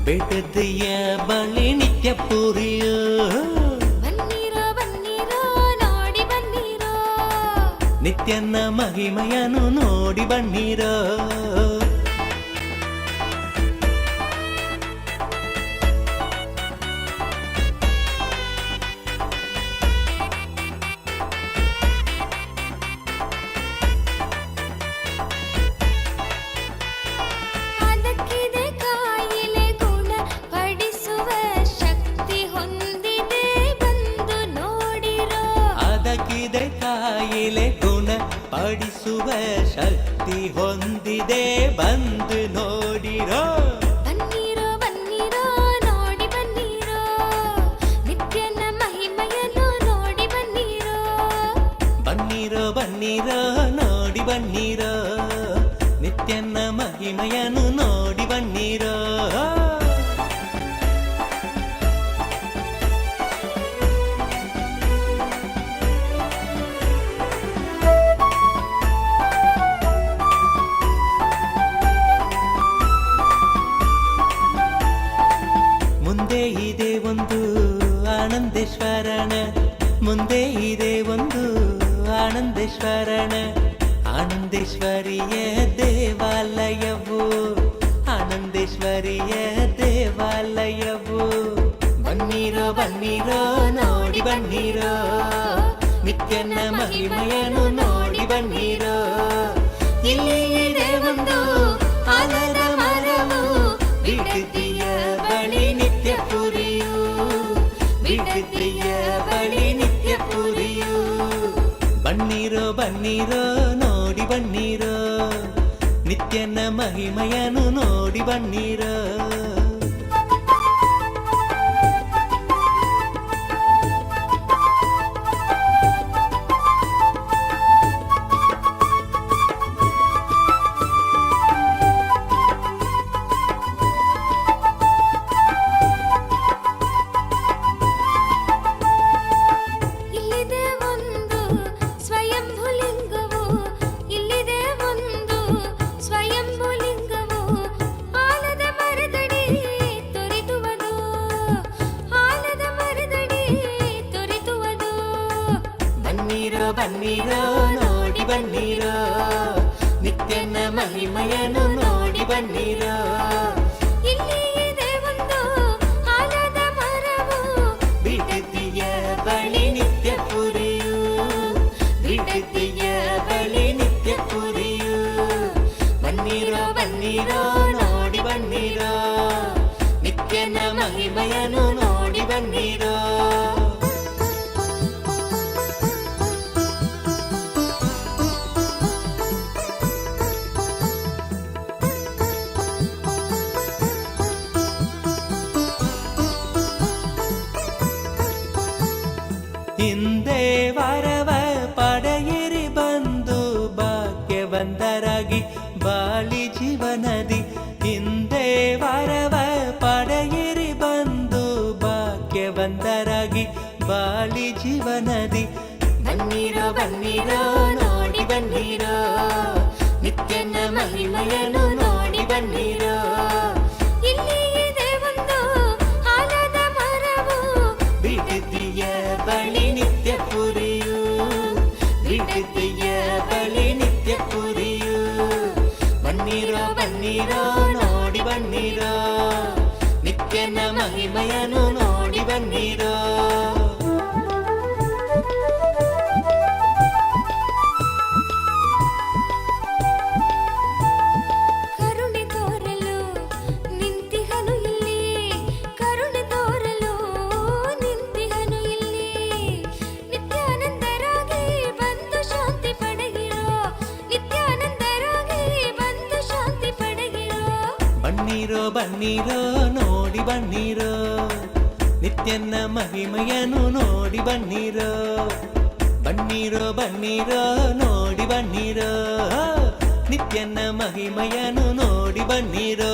ಬಿಡದಿಯ ಬಳಿ ನಿತ್ಯ ಪುರಿಯು. ನಿತ್ಯನ ಮಹಿಮೆಯನ್ನು ನೋಡಿ ಬನ್ನೀರೋ. ಕಾಯಿಲೆ ಗುಣ ಪಡಿಸುವ ಶಕ್ತಿ ಹೊಂದಿದೆ ಬಂದು ನೋಡಿರೋ. ಬನ್ನೀರೋ ಬನ್ನೀರೋ ನೋಡಿ ಬನ್ನೀರೋ, ನಿತ್ಯನ ಮಹಿಮೆಯನ್ನು ನೋಡಿ ಬನ್ನೀರೋ. ಬನ್ನೀರೋ ಬನ್ನೀರೋ ನೋಡಿ ಬನ್ನೀರೋ, ನಿತ್ಯನ ಮಹಿಮೆಯನ್ನು ನೋಡಿ ಬನ್ನೀರೋ. ಮುಂದೆ ಇದೆ ಒಂದು ಆನಂದೇಶ್ವರನ, ಮುಂದೆ ಇದೆ ಒಂದು ಆನಂದೇಶ್ವರನ. ಆನಂದೇಶ್ವರಿಯ ದೇವಾಲಯವು, ಆನಂದೇಶ್ವರಿಯ ದೇವಾಲಯವು. ಬನ್ನೀರೋ ಬನ್ನೀರೋ ನೋಡಿ ಬನ್ನೀರೋ, ನಿತ್ಯನ ಮಹಿಮೆಯನ್ನು ನೋಡಿ ಬನ್ನೀರೋ. ಇಲ್ಲಿ ಇದೆ ಒಂದು ಆಲದ ಮರವು, ಬಿಡದಿಯ ಬಳಿ ನಿತ್ಯ ಪುರಿಯು, ಬಿಡದಿಯ ಬಳಿ ನಿತ್ಯ ಪುರಿಯು. ಬನ್ನೀರೋ ಬನ್ನೀರೋ ನೋಡಿ ಬನ್ನೀರೋ, ನಿತ್ಯನ ಮಹಿಮೆಯನ್ನು ನೋಡಿ ಬನ್ನೀರೋ. ಬನ್ನೀರೋ ನೋಡಿ ಬನ್ನೀರೋ, ನಿತ್ಯನ ಮಹಿಮೆಯನ್ನು ನೋಡಿ ಬನ್ನೀರೋ. ಇಲ್ಲಿ ಇದೆ ಒಂದು ಆಲದ ಮರವು, ಬಿಡದಿಯ ಬಳಿ ನಿತ್ಯ ಪುರಿಯು, ಬಿಡದಿಯ ಬಳಿ ನಿತ್ಯ ಪುರಿಯು. ಬನ್ನೀರೋ ಬನ್ನೀರೋ ನೋಡಿ ಬನ್ನೀರೋ, ನಿತ್ಯನ ಮಹಿಮೆಯನ್ನು ನೋಡಿ ಬನ್ನೀರೋ. ಹಿಂದೆ ವರವ ಪಡೆಯಿರಿ ಬಂದು ಭಾಗ್ಯವಂತರಾಗಿ ಬಾಳಿ ಜೀವನದಿ. ಹಿಂದೆ ವರವ ಪಡೆಯಿರಿ ಬಂದು ಭಾಗ್ಯವಂತರಾಗಿ ಬಾಳಿ ಜೀವನದಿ. ಬನ್ನೀರೋ ಬನ್ನೀರೋ ನೋಡಿ ಬನ್ನೀರೋ, ನಿತ್ಯನ ಮಹಿಮೆಯನ್ನು ನೋಡಿ ಬನ್ನೀರೋ. ಇಲ್ಲಿ ಇದೆ ಒಂದು ಆಲದ ಮರವು, ಬಿಡದಿಯ ಬಳಿ ನಿತ್ಯ ಪುರಿಯು, ಬಿಡದಿಯ ಬಳಿ ನಿತ್ಯ ಪುರಿಯು. ಬನ್ನೀರೋ ಬನ್ನೀರೋ ನೋಡಿ ಬನ್ನೀರೋ, ನಿತ್ಯನ ಮಹಿಮೆಯನ್ನು ನೋಡಿ ಬನ್ನೀರೋ. ಕರುಣೆ ತೋರಲು ನಿಂತಿಹನು ಇಲ್ಲಿ, ಕರುಣೆ ಬನ್ನಿರೋ ನೋಡಿ ಬನ್ನಿರೋ ನಿತ್ಯನ ಮಹಿಮೆಯನ್ನು ನೋಡಿ ಬನ್ನಿರೋ ಬನ್ನಿರೋ ಬನ್ನಿರೋ ನೋಡಿ ಬನ್ನಿರೋ ನಿತ್ಯನ ಮಹಿಮೆಯನ್ನು ನೋಡಿ ಬನ್ನಿರೋ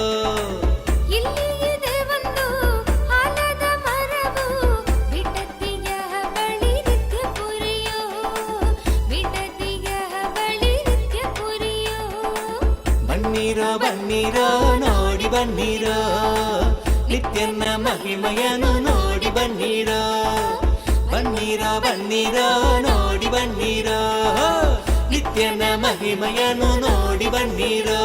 ಇಲ್ಲಿ ಇದೆ ಒಂದು ಆಲದ ಮರವು ಬಿಡದಿಯ ಬಳಿ ನಿತ್ಯ ಪುರಿಯೋ ಬಿಡದಿಯ ಬಳಿ ನಿತ್ಯ ಪುರಿಯೋ ಬನ್ನಿರೋ ಬನ್ನಿರೋ ನೋಡಿ ಬನ್ನಿರೋ ನಿತ್ಯನ ಮಹಿಮೆಯನ್ನು ನೋಡಿ ಬನ್ನಿರೋ ಬನ್ನಿರೋ ಬನ್ನಿರೋ ನೋಡಿ ಬನ್ನಿರೋ ನಿತ್ಯನ ಮಹಿಮೆಯನ್ನು ನೋಡಿ ಬನ್ನಿರೋ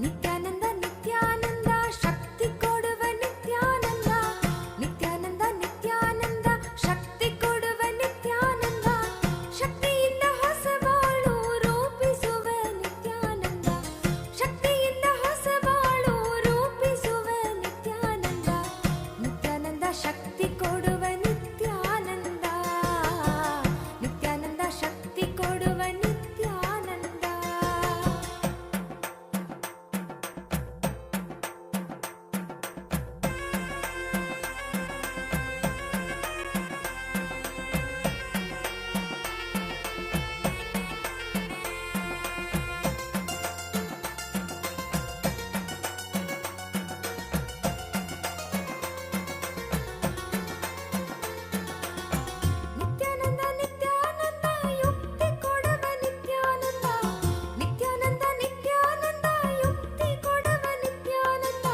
ನಿತ್ಯಾನಂದ ನಿತ್ಯಾನಂದ ಶಕ್ತಿ ಕೊಡುವ ನಿತ್ಯಾನಂದ ನಿತ್ಯಾನಂದ ನಿತ್ಯಾನಂದ ಶಕ್ತಿ ಕೊಡುವ ನಿತ್ಯಾನಂದ ಶಕ್ತಿಯಿಂದ ಹೊಸ ಬಾಳು ರೂಪಿಸುವ ನಿತ್ಯಾನಂದ ಶಕ್ತಿಯಿಂದ ಹೊಸ ಬಾಳು ರೂಪಿಸುವ ನಿತ್ಯಾನಂದ ನಿತ್ಯಾನಂದ ಶಕ್ತಿ ಕೊಡುವ ನಿತ್ಯಾನಂದ ನಿತ್ಯಾನಂದ ಶಕ್ತಿ ಕೊಡುವ ನಿತ್ಯಾನಂದ ನಿತ್ಯಾನಂದ ನಿತ್ಯಾನಂದ ಯುಕ್ತಿ ಕೊಡುವ ನಿತ್ಯಾನಂದ ನಿತ್ಯಾನಂದ ನಿತ್ಯಾನಂದ ಯುಕ್ತಿ ಕೊಡುವ ನಿತ್ಯಾನಂದ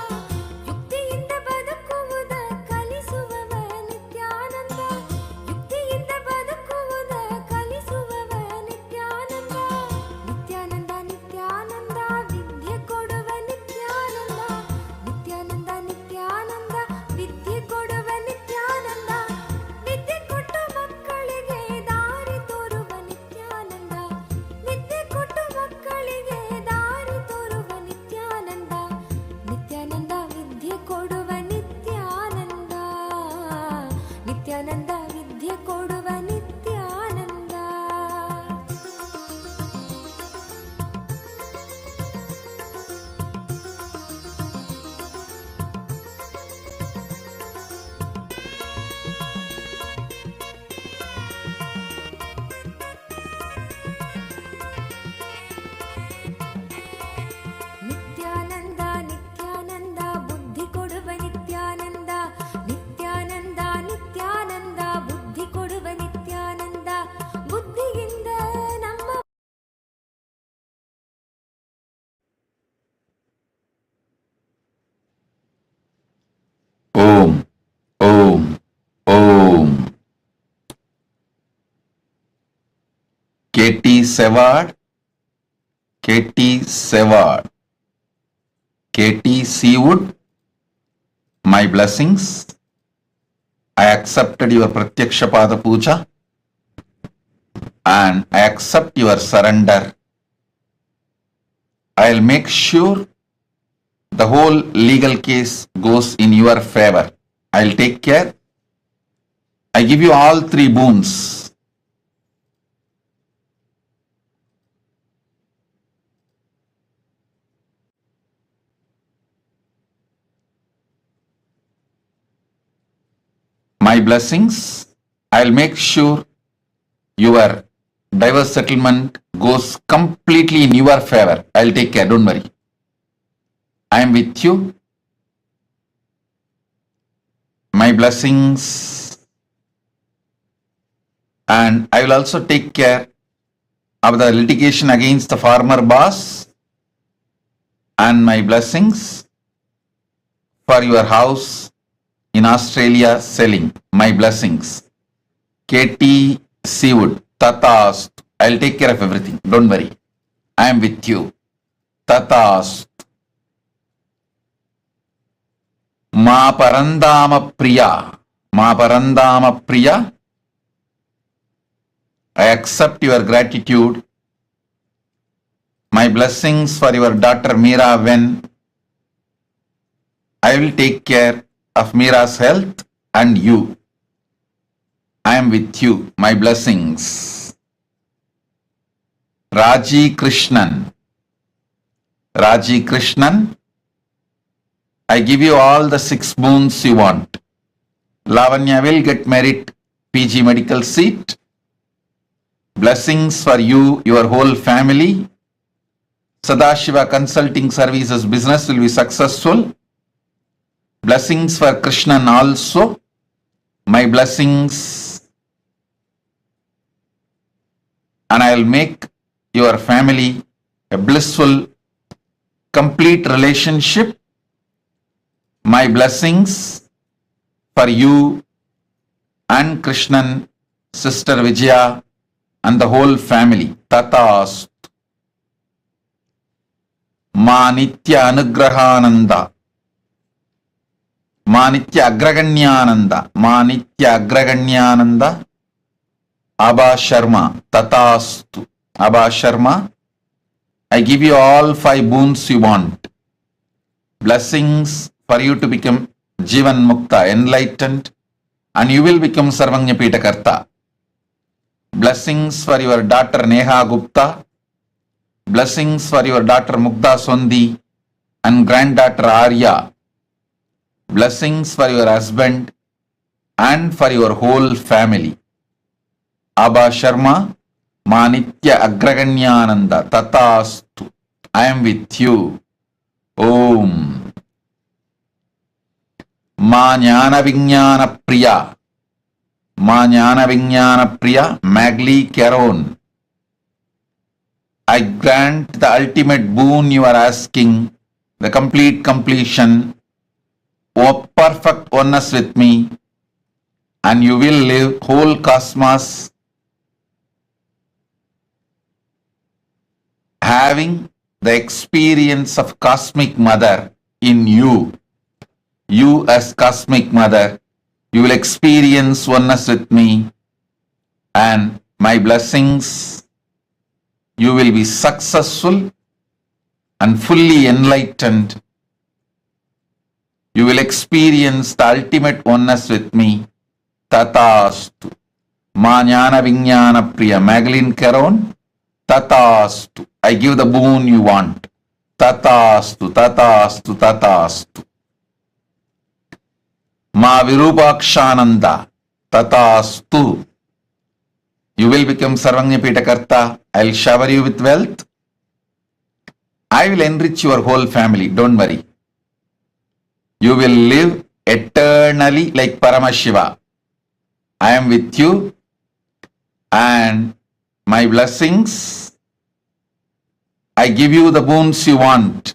ಯುಕ್ತಿಯಿಂದ ಬದುಕುವುದ ಕಲಿಸುವವ ನಿತ್ಯಾನಂದ ಯುಕ್ತಿಯಿಂದ ಬದುಕುವುದ ಕಲಿಸುವವ ನಿತ್ಯಾನಂದ ನಿತ್ಯಾನಂದ ನಿತ್ಯಾನಂದ ವಿದ್ಯೆ ಕೊಡುವ ನಿತ್ಯಾನಂದ ನಿತ್ಯಾನಂದ ನಿತ್ಯಾನಂದ ವಿದ್ಯೆ ಕೊಡುವ ನಿತ್ಯಾನಂದ ವಿದ್ಯೆ ಕೊಟ್ಟು ಮಕ್ಕಳಿಗೆ ದಾರಿ ತೋರುವ ನಿತ್ಯಾನಂದ ವಿದ್ಯೆ ಕೊಟ್ಟು ಮಕ್ಕಳಿಗೆ ದಾರಿ ತೋರುವ ನಿತ್ಯಾನಂದ ನಿತ್ಯಾನಂದ ವಿದ್ಯೆ ಕೊಡುವ ನಿತ್ಯಾನಂದ ನಿತ್ಯಾನಂದ ವಿದ್ಯೆ ಕೊಡುವ ನಿತ್ಯಾನಂದ ನಿತ್ಯಾನಂದ ನಿತ್ಯಾನಂದ ಬುದ್ಧಿ ಕೊಡುವ ನಿತ್ಯಾನಂದ ನಿತ್ಯಾನಂದ ನಿತ್ಯಾನಂದ ಬುದ್ಧಿ ಕೊಡುವ ನಿತ್ಯಾನಂದ ಬುದ್ಧಿಯಿಂದ ನಮ್ಮ ಓಂ ಓಂ ಓಂ KT Sevard, KT Sevard, KT Seawood, my blessings. I accepted your Pratyaksha Pada Puja and I accept your surrender. I'll make sure the whole legal case goes in your favor. I'll take care. I give you all three boons. My blessings, I'll make sure your divorce settlement goes completely in your favor. I'll take care, don't worry. I am with you. My blessings, and I will also take care of the litigation against the former boss, and my blessings for your house in Australia selling. My blessings. KT Seawood, Tatast. I'll take care of everything. Don't worry. I am with you. Tatast. Ma Parandama Priya. Ma Parandama Priya. I accept your gratitude. My blessings for your daughter Meera when I will take care of Meera's health and you. I am with you. My blessings. Raji Krishnan. Raji Krishnan, I give you all the 6 boons you want. Lavanya will get merit PG medical seat. Blessings for you, your whole family. Sadashiva Consulting Services business will be successful. Blessings for Krishnan also. My blessings. And I will make your family a blissful, complete relationship. My blessings for you and Krishnan, sister Vijaya, and the whole family. Tatast. Ma Nitya Anugrahananda. Ma Nitya Agraganyananda. Ma Nitya Agraganyananda. Abha Sharma. Tatastu. Abha Sharma, I give you all 5 boons you want. Blessings for you to become Jivan Mukta, enlightened, and you will become Sarvanya Pitakarta. Blessings for your daughter Neha Gupta. Blessings for your daughter Mukta Sondi and granddaughter Arya. Blessings for your husband and for your whole family. Abha Sharma, Manitya Agraganyananda Tatastu. I am with you. Om. Ma Jnana Vijnana Priya. Ma Jnana Vijnana Priya Magli Caron. I grant the ultimate boon you are asking, the complete completion, O perfect oneness with me, and you will live whole cosmos having the experience of Cosmic Mother in you. You as Cosmic Mother, you will experience oneness with me, and my blessings, you will be successful and fully enlightened. You will experience the ultimate oneness with me. Tatastu. Ma Jnana Vijnana Priya Magdalene Caron. Tatastu. I give the boon you want. Tatastu, Tatastu, Tatastu. Ma Virupakshananda. Tatastu. You will become Sarvanya Pitakarta. I will shower you with wealth. I will enrich your whole family. Don't worry. You will live eternally like Paramashiva. I am with you, and my blessings, I give you the boons you want,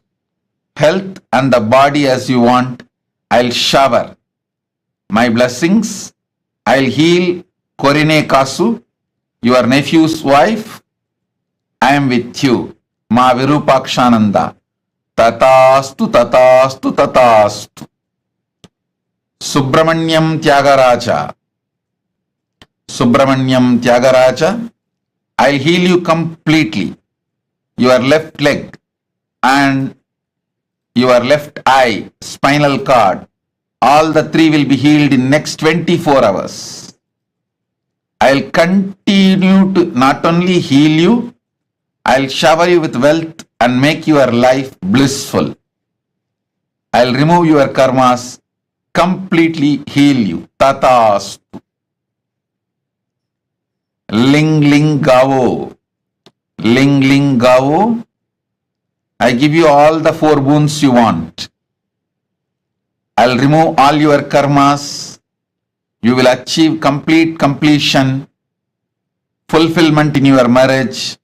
health and the body as you want. I'll shower my blessings. I'll heal Korine Kasu, your nephew's wife. I am with you. Ma Virupakshananda. Tatastu, Tatastu, Tatastu. Subramanyam Tyagaraja. Subramanyam Tyagaraja. I'll heal you completely. Your left leg and your left eye, spinal cord, all the 3 will be healed in next 24 hours. I'll continue to not only heal you, I'll shower you with wealth and make your life blissful. I'll remove your karmas, completely heal you. Tatastu. Ling Ling Gavo. Ling Ling Gavo. I give you all the 4 boons you want. I'll remove all your karmas. You will achieve complete completion, fulfillment in your marriage.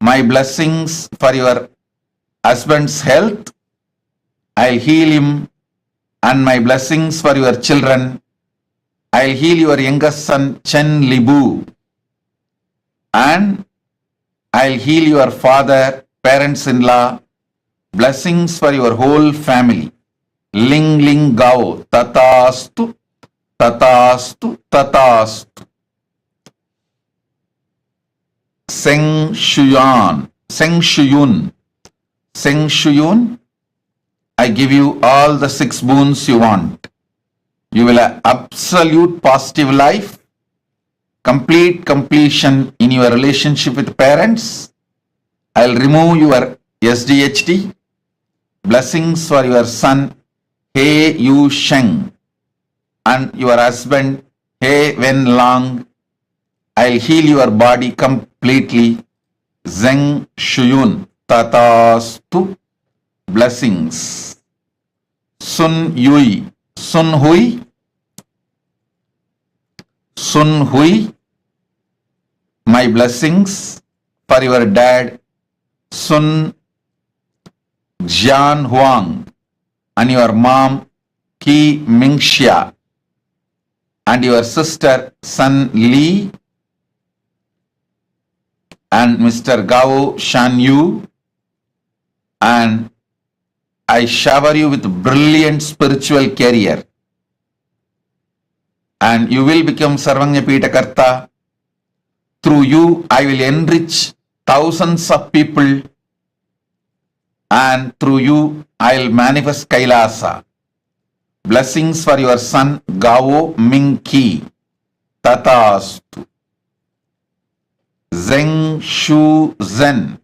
My blessings for your husband's health. I'll heal him, and my blessings for your children. I'll heal your youngest son Chen Libu, and I'll heal your father, parents-in-law. Blessings for your whole family. Ling Ling Gao. Tatastu, Tatastu, Tatastu. Seng Shuyun. Seng Shuyun. Seng Shuyun. I give you all the 6 boons you want. You will have absolute positive life, complete completion in your relationship with parents. I'll remove your SDHD. Blessings for your son, He Yu Sheng, and your husband, He Wen Lang. I'll heal your body completely. Zeng Shuyun. Tatastu. Blessings. Sun Yui. Sun Hui. Sun Hui. My blessings for your dad, Sun Jian Huang, and your mom, Ki Mingxia, and your sister, Sun Li, and Mr. Gao Shan Yu, and I shower you with brilliant spiritual career, and you will become Sarvanya Karta. Through you, I will enrich thousands of people, and through you, I'll manifest Kailasa. Blessings for your son, Gao Mingki. Tatastu. Zeng Shu Zen.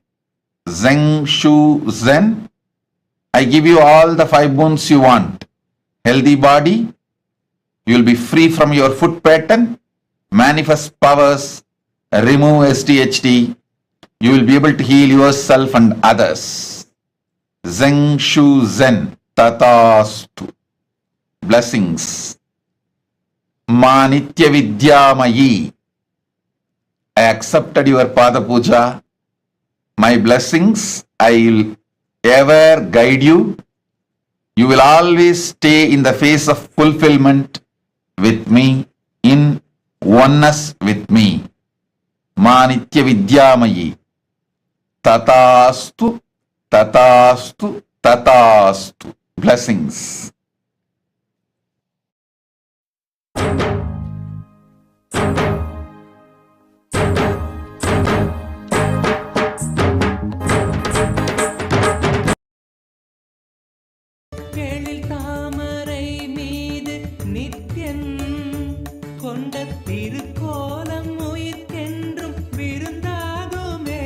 Zeng Shu Zen. I give you all the 5 boons you want. Healthy body. You will be free from your foot pattern. Manifest powers. Remove SDHD. You will be able to heal yourself and others. Zeng Shu Zen. Tatastu. Blessings. Ma Nitya Vidyamayi. I accepted your Pada Puja. My blessings, I will ever guide you. You will always stay in the phase of fulfillment with me, in oneness with me. Ma Nitya Vidyamayi. Tatastu, Tatastu, Tatastu. Blessings. எழில் தாமரை மீது நித்யன் கொண்ட திருக்கோலம் உயிர்க்கென்றும் விருந்தாகுமே.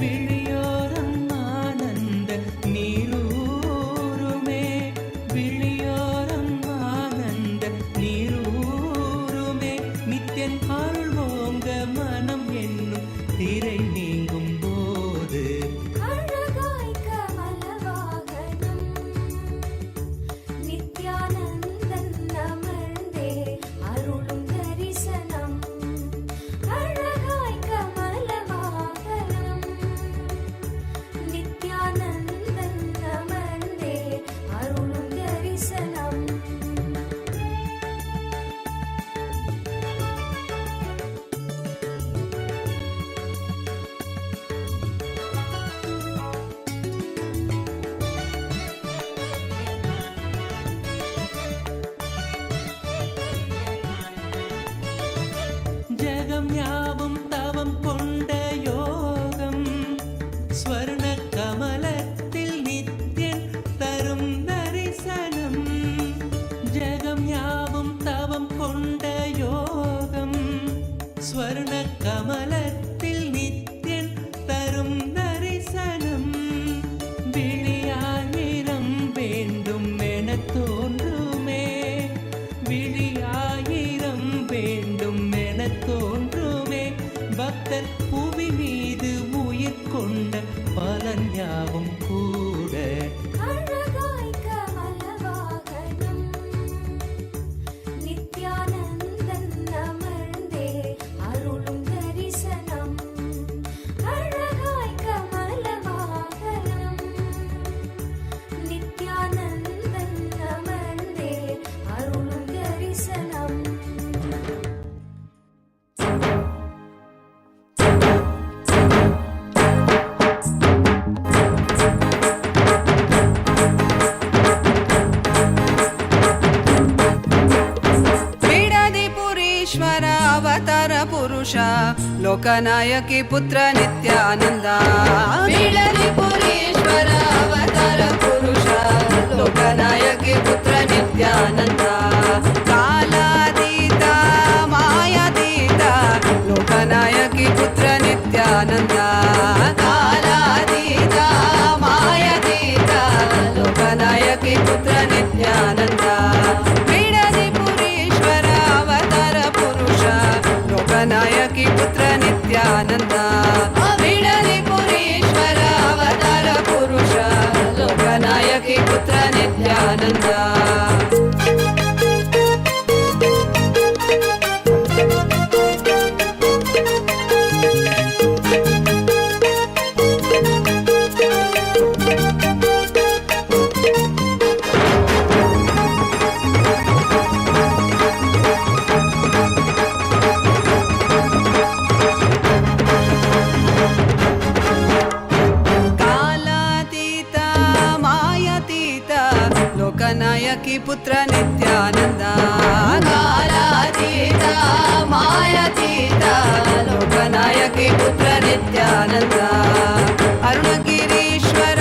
விழியோரம் ஆனந்த நீரூருமே. விழியோரம் ஆனந்த நீரூருமே. நித்யன் அருள் ஓங்க மனம் என்னும் திரை நீங்கும் போது அழகாய் கமலவாகனம் நித்யானந்தன் அமர்ந்தே அருளும் தரிசனம். அழகாய் கமலவாகனம் நித்யானந்தன் அமர்ந்தே அருளும் தரிசனம். ஜகம் யாவும் தவம் கொண்ட யோகம் ஸ்வர்ண கமலத்தில் நித்யன் தரும் தரிசனம். ஜகம் யாவும் தவம் கொண்ட யோகம் ஸ்வர்ண கமலத்தில் நித்யன் தரும் தரிசனம். விழியாயிரம் வேண்டும் என தோன்றுமே. விழியாயிரம் வேண்டும் என தோன்றுமே. பக்தர் புவி மீது உயிர் கொண்ட பலன் யாவும் கூட அழகாய் கமலவாகனம் நித்யானந்தன் அமர்ந்தே அருளும் தரிசனம். அழகாய் கமலவாகனம் நித்யானந்தன் அமர்ந்தே அருளும் தரிசனம். ಲೋಕನಾಯಕಿ ಪುತ್ರ ನಿತ್ಯಾನಂದ ಬೀಳಲಿ ಪುರೀಶ್ವರ ಅವತಾರ ಪುರುಷ ಲೋಕನಾಯಕಿ ಪುತ್ರ ನಿತ್ಯಾನಂದ ಕಾಲಾತೀತ ಮಾಯಾತೀತ ಲೋಕನಾಯಕಿ ಪುತ್ರ ನಿತ್ಯಾನಂದ ಕಾಲಾತೀತ ಮಾಯಾತೀತ ಲೋಕನಾಯಕಿ ಪುತ್ರ ನಿತ್ಯಾನಂದ ಬೀಳಲಿ ಪುರೀಶ್ವರ ಅವತಾರ ಪುರುಷ ಲೋಕನಾಯಕಿ ಪುತ್ರ ನಿತ್ಯಾನಂದ ಬೀಳಲಿ ಪುರೀಶ್ವರ ಅವತಾರ ಪುರುಷ ಲೋಕನಾಯಕಿ ಪುತ್ರ ನಿತ್ಯಾನಂದ ಲೋಕನಾಯಕಿ ಪುತ್ರ ನಿತ್ಯಾನಂದ ಕಾಲಾತೀತ ಮಾಯಾತೀತ ಲೋಕನಾಯಕಿ ಪುತ್ರ ನಿತ್ಯಾನಂದ ಅರುಣಗಿರೀಶ್ವರ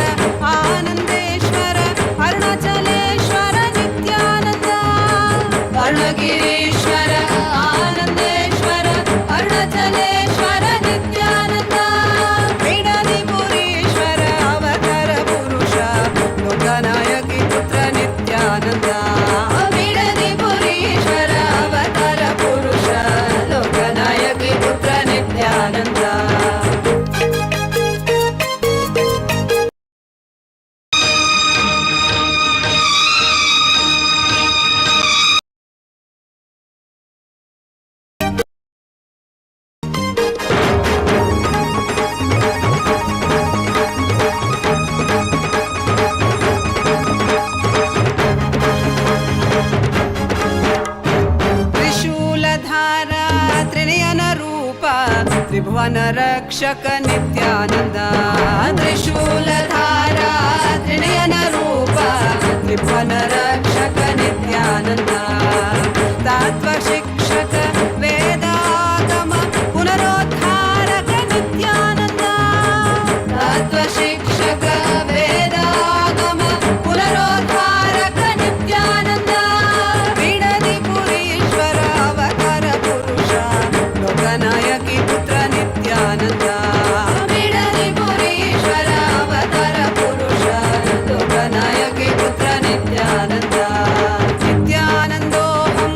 ಆನಂದೇಶ್ವರ ಅರುಣಾಚಲೇಶ್ವರ ನಿತ್ಯಾನಂದ ಅರುಣಗಿರೀಶ್ವರ ಆನಂದೇಶ್ವರ ಅರುಣಾಚಲೇಶ್ವರ ನಿತ್ಯಾನಂದ ಬಿಡದಿ ಪುರೀಶ್ವರ ಅವತಾರ ಪುರುಷ ಲೋಕನಾಯಕಿ ಪುತ್ರ ನಿತ್ಯಾನಂದ ಬಿಡದಿ ಪುರೀಶ್ವರ ಅವತಾರ ಪುರುಷ ಲೋಕನಾಯಕಿ ಪುತ್ರ ನಿತ್ಯಾನಂದ ತ್ರಿಭುವನ ರಕ್ಷಕ ನಿತ್ಯಾನಂದ ತ್ರಿಶೂಲಧಾರ ತ್ರಿನಯನ ರೂಪ ತ್ರಿಭುವನ ರಕ್ಷಕ ನಿತ್ಯಾನಂದ ತತ್ವ ಶಿಕ್ಷಕ ವೇದಾಗಮ ಪುನರೋದ್ಧಾರಕ ನಿತ್ಯಾನಂದ ತತ್ವ ಶಿಕ್ಷಕ ವೇದಾಗಮ ಪುನರೋದ್ಧಾರಕ ನಿತ್ಯಾನಂದ ಬಿಡದಿ ಪುರೀಶ್ವರ ಅವತಾರ ಪುರುಷ ಲೋಕನಾಯಕಿ ಪುತ್ರ ನಿತ್ಯಾನಂದ ಬಿಡದಿ ಪುರೀಶ್ವರ ಅವತಾರ ಪುರುಷ ಲೋಕನಾಯಕಿ ಪುತ್ರ ನಿತ್ಯಾನಂದ ನಿತ್ಯಾನಂದೋಹಂ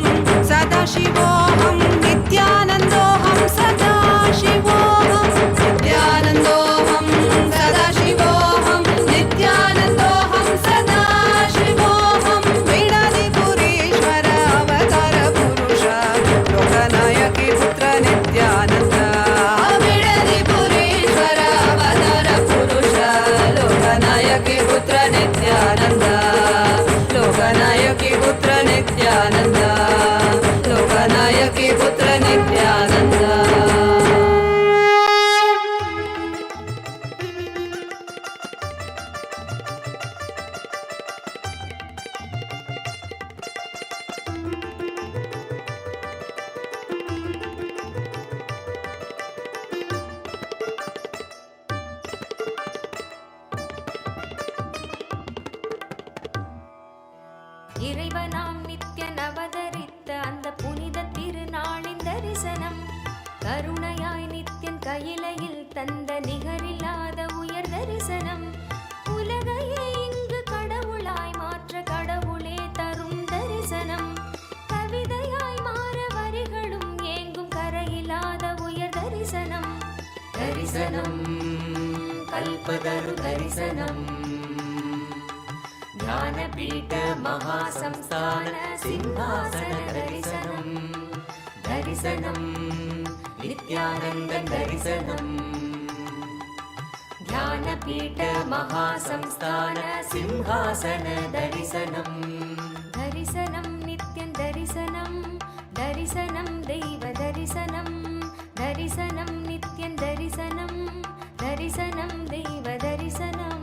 ಸದಾಶಿವೋಹಂ ನಿತ್ಯಾನಂದೋಹಂ ಸದಾಶಿವೋಹಂ ನಿತ್ಯಾನಂದೋಹಂ ಸದಾಶಿವೋಹಂ ನಿತ್ಯಾನಂದೋಹಂ ಸದಾಶಿವೋಹಂ ಬಿಡದಿ ಪುರೀಶ್ವರ ಅವತಾರ ಪುರುಷ ಲೋಕನಾಯಕಿ ಪುತ್ರ ನಿತ್ಯಾನಂದ ಬಿಡದಿ ಪುರೀಶ್ವರ ಅವತಾರ ಪುರುಷ ಲೋಕನಾಯಕಿ ಪುತ್ರ ನಿತ್ಯಾನಂದ ಲೋಕನಾಯಕಿ ಪುತ್ರ ನಿತ್ಯಾನಂದ ಲೋಕನಾಯಕಿ ಪುತ್ರ ನಿತ್ಯಾನಂದ இறைவனாம் நித்யன் அவதரித்த அந்த புனித திருநாளின் தரிசனம் கருணையாய் நித்யன் கையிலையில் தந்த நிகரில்லாத உயர் தரிசனம் உலகையே இங்கு கடவுளாய் மாற்ற கடவுளே தரும் தரிசனம் கவிதையாய் மாற வரிகளும் ஏங்கும் கரையில்லாத உயர் தரிசனம் தரிசனம் கல்பதரு தரிசனம் ಜ್ಞಾನಪೀಠ ಮಹಾಸಂಸ್ಥಾನ ಸಿಂಹಾಸನ ದರ್ಶನಂ ದರ್ಶನಂ ನಿತ್ಯಾನಂದ ದರ್ಶನಂ ಜ್ಞಾನಪೀಠ ಮಹಾಸಂಸ್ಥಾನ ಸಿಂಹಾಸನ ದರ್ಶನಂ ದರ್ಶನಂ ನಿತ್ಯಂ ದರ್ಶನಂ ದರ್ಶನಂ ದೈವ ದರ್ಶನಂ ದರ್ಶನಂ ನಿತ್ಯಂ ದರ್ಶನಂ ದರ್ಶನಂ ದೈವ ದರ್ಶನಂ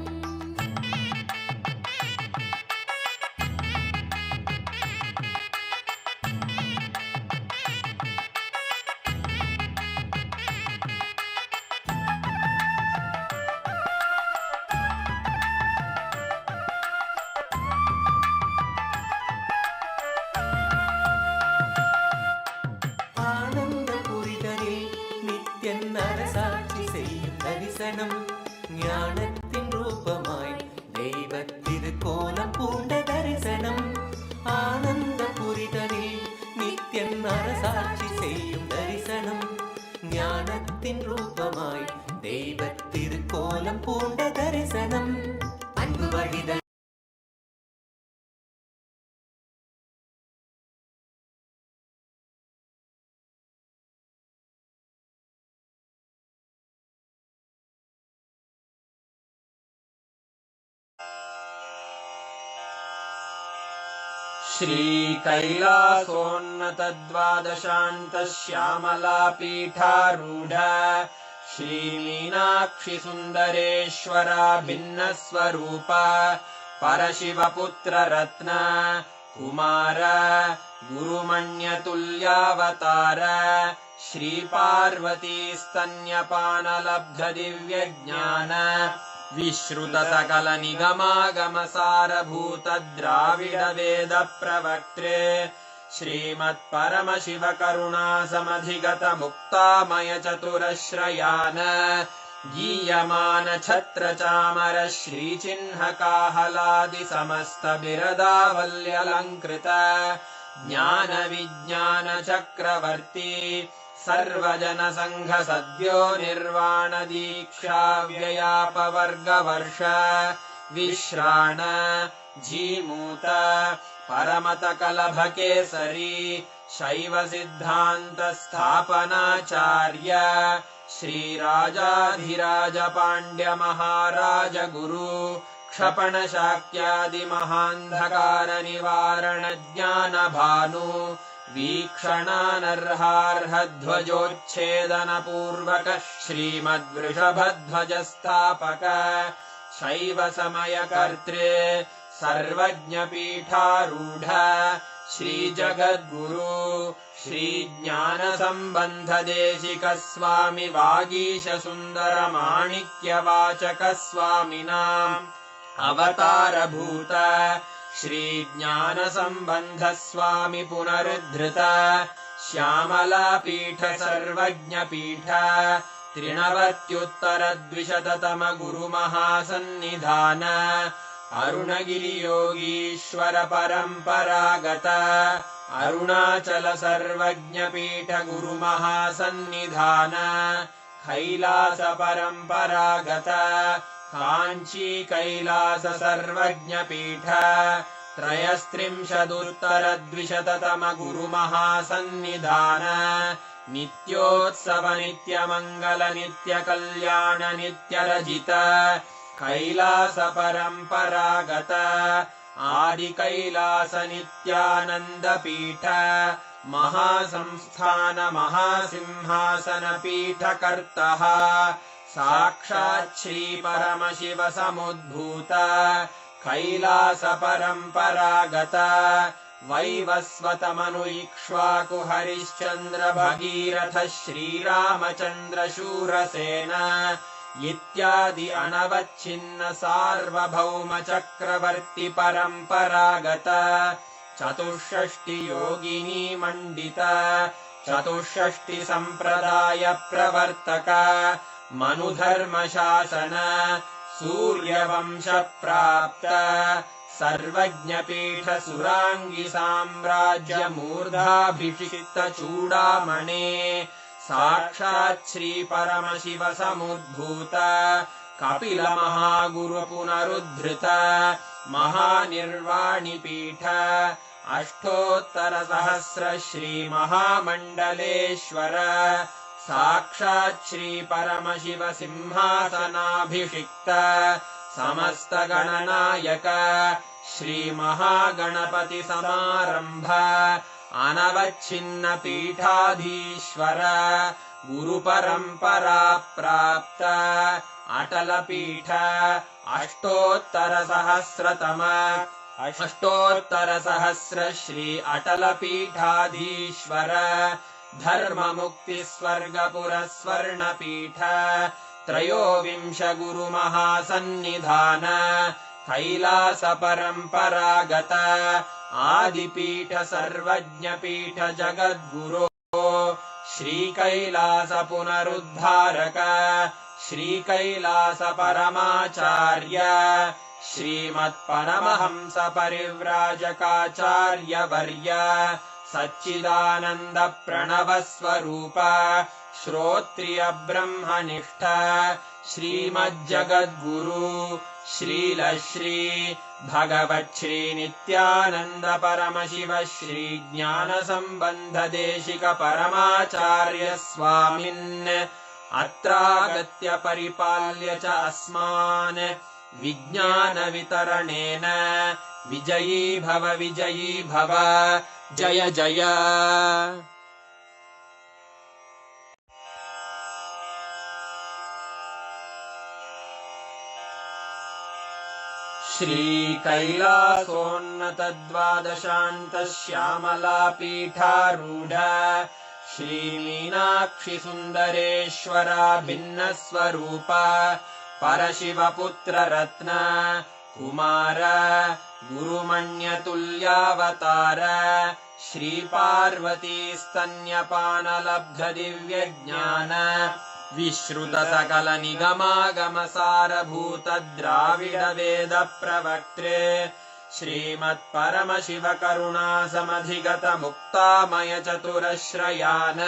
அரசாட்சி செய்யும் தரிசனம் ஞானத்தின் ரூபமாய் தெய்வத்திருக்கோலம் பூண்ட தரிசனம் ஆனந்த புரிதலில் நித்யன் அரசாட்சி செய்யும் தரிசனம் ஞானத்தின் ரூபமாய் தெய்வத்திருக்கோலம் பூண்ட தரிசனம் அன்பு வழிதல் श्रीकैलासोन्नतद्वादशान्तः श्यामलापीठारूढ श्रीमीनाक्षि सुन्दरेश्वरा भिन्नस्वरूप परशिवपुत्ररत्न कुमार गुरुमण्यतुल्यावतार श्रीपार्वतीस्तन्यपानलब्धदिव्यज्ञान विश्रुत सकल निगमागमसारभूत द्राविड वेद प्रवक्त्रे श्रीमत्परमशिव करुणा समधिगत मुक्तामय चतुरश्रयान गीयमान छत्र चामर श्रीचिह्न काहलादि समस्त बिरदावल्यलङ्कृत ज्ञान विज्ञान चक्रवर्ती सर्वजन संघ सद्यो निर्वाण दीक्षा व्ययापवर्गवर्ष विश्राण जीमूत परमत कलभ केसरी शैव सिद्धांत स्थापनाचार्य श्रीराजाधिराज पांड्य महाराज गुरु क्षपण शाक्यादि महान्धकार निवारण ज्ञान भानु वीक्षणानर्हार्हध्वजोच्छेदन पूर्वक श्रीमद्वृषभध्वज स्थापक शैव समय कर्त्रे सर्वज्ञ पीठारूढ़ श्री जगद्गुरु श्री ज्ञान संबंध देशिक स्वामी वागीश सुंदर माणिक्य वाचक स्वामिनाम् अवतार भूत श्री ज्ञान संबंध स्वामी पुनरुद्धृत श्यामला पीठ सर्वज्ञ पीठ त्रिनवत्युत्तर द्विशततम गुरु महासन्निधान अरुणगिरि योगीश्वर परंपरागत अरुणाचल सर्वज्ञ पीठ गुरु महासन्निधान कैलास परंपरागत कांची कैलास सर्वज्ञ पीठ त्रयस्त्रिंशदुत्तर द्विशततम गुरु महासन्निधान नित्योत्सव नित्य मंगल नित्य कल्याण नित्य रजित कैलास परंपरागत आदि कैलास नित्यानंद पीठ महासंस्थान महासिंहासन पीठ कर्तः साक्षात् श्री परमशिव समुद्भूत कैलास परंपरागत वैवस्वत मनु इक्ष्वाकु हरिश्चंद्र भगीरथ श्रीरामचंद्र शूरसेन इत्यादि अनवच्छिन्न सार्वभौम चक्रवर्ती परंपरागत चतुष्षष्टि योगिनी मंडित चतुष्षष्टि संप्रदाय प्रवर्तक मनुधर्म शासन सूर्यवंश प्राप्त सर्वज्ञ पीठ सुरांगी साम्राज्य मूर्धाभिषिक्त चूड़ामणे साक्षात् श्री परमशिव समुद्भूत कपिल महागुरु पुनरुद्धृत महानिर्वाणि पीठ अष्टोत्तर सहस्र श्री महामंडलेश्वर साक्षात् श्री परमशिव सिंहासनाभिषिक्त समस्त गणनायक श्री महागणपति समारंभ अनवच्छिन्न पीठाधीश्वर गुरु परंपरा प्राप्त अटल पीठ अष्टोत्तर सहस्र श्री अटल पीठाधीश्वर धर्म मुक्ति स्वर्गपुर स्वर्ण पीठ त्रयोविंश गुरु महासन्निधान कैलास श्रीकैलासपुनरुद्धारक श्रीकैलासपरमाचार्य श्रीमत्परमहंसपरिव्राजकाचार्यवर्य सच्चिदानन्दप्रणवस्वरूप श्रोत्रियब्रह्मनिष्ठ श्रीमज्जगद्गुरु श्रीलश्री भगवच्छ्री नित्यानन्द परमशिव श्री ज्ञानसम्बन्धदेशिक परमाचार्य स्वामिन् अत्रागत्य परिपाल्य च अस्मान् विज्ञानवितरणेन विजयी भव जय जय। श्रीकैलासोन्नतद्वादशान्तश्यामलापीठारूढ श्रीमीनाक्षिसुन्दरेश्वरा भिन्नस्वरूप परशिवपुत्ररत्न Kumar गुरुमण्यतुल्यावतार श्रीपार्वतीस्तन्यपानलब्धदिव्यज्ञान विश्रुतसकलनिगमागमसारभूत द्राविडवेदप्रवक्त्रे श्रीमत्परमशिवकरुणासमधिगतमुक्तामयचतुरश्रयान्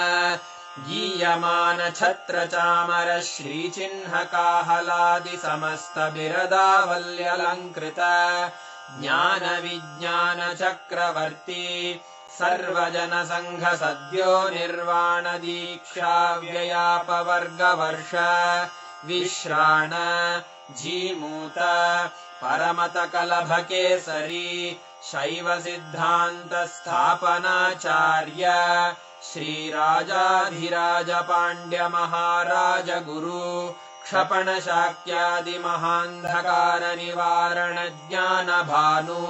गीयमान छत्रचामर श्रीचिह्नकाहलादिसमस्तबिरदावल्यलङ्कृत ज्ञानविज्ञानचक्रवर्ती सर्वजनसङ्घसद्यो निर्वाणदीक्षाव्ययापवर्गवर्ष विश्राण Jimuta परमतकलभकेसरी शैवसिद्धान्तस्थापनाचार्य श्रीराजाधिराजपाण्ड्यमहाराजगुरु क्षपणशाक्यादिमहान्धकारनिवारणज्ञानभानु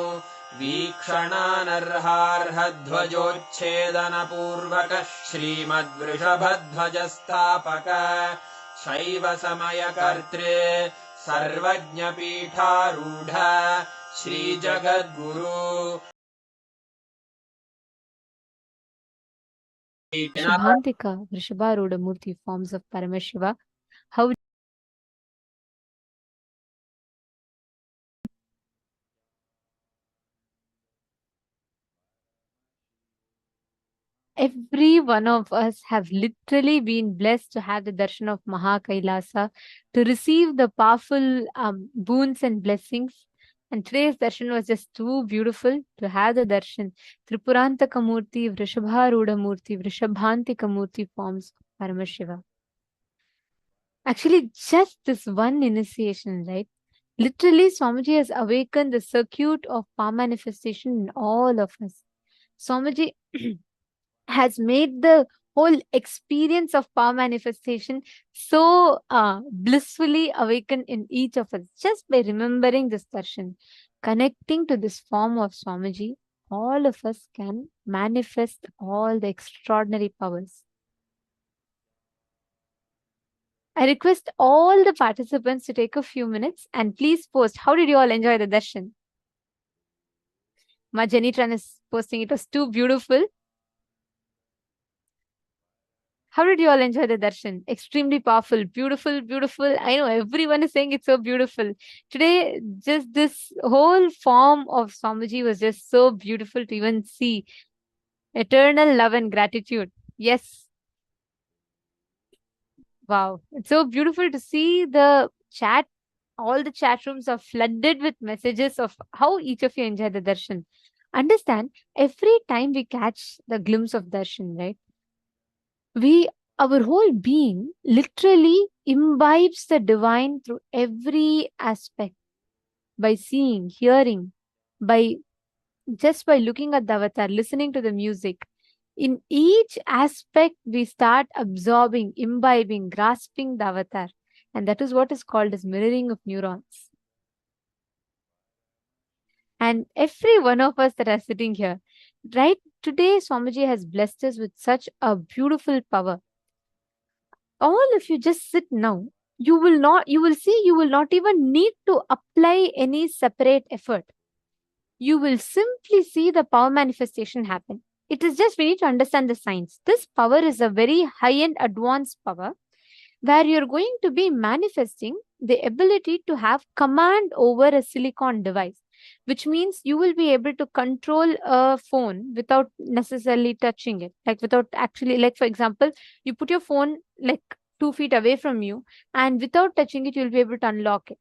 वीक्षणानर्हार्हध्वजोच्छेदनपूर्वक श्रीमद्वृषभध्वजस्थापक शैवसमयकर्त्रे सर्वज्ञपीठारूढ श्रीजगद्गुरु Shubhantika, Vrishabharuda Murthy, forms of Paramashiva. How every one of us have literally been blessed to have the darshan of Mahakailasa, to receive the powerful boons and blessings. And today's darshan was just too beautiful to have the darshan. Tripurantaka Murthy, Vrishabharuda Murthy, Vrishabhantika Murthy forms of Paramashiva. Actually, just this one initiation, right? Literally, Swamiji has awakened the circuit of power manifestation in all of us. Swamiji has made the whole experience of power manifestation so blissfully awakened in each of us just by remembering this darshan. Connecting to this form of Swamiji, all of us can manifest all the extraordinary powers. I request all the participants to take a few minutes and please post, how did you all enjoy the darshan? Ma Jenitran is posting, it was too beautiful. How did you all enjoy the darshan? Extremely powerful, beautiful, beautiful. I know everyone is saying it's so beautiful. Today, just this whole form of Swamiji was just so beautiful to even see. Eternal love and gratitude. Yes. Wow. It's so beautiful to see the chat. All the chat rooms are flooded with messages of how each of you enjoyed the darshan. Understand, every time we catch the glimpse of darshan, right? Our whole being literally imbibes the divine through every aspect, by seeing, hearing, just by looking at the avatar, listening to the music. In each aspect, we start absorbing, imbibing, grasping the avatar. And that is what is called as mirroring of neurons. And every one of us that are sitting here, right today, Swamiji has blessed us with such a beautiful power. All of you just sit now. You will see, you will not even need to apply any separate effort. You will simply see the power manifestation happen. It is just we need to understand the science. This power is a very high-end advanced power where you're going to be manifesting the ability to have command over a silicon device, which means you will be able to control a phone without necessarily touching it. Like without actually, like for example, you put your phone like 2 feet away from you, and without touching it, you'll be able to unlock it.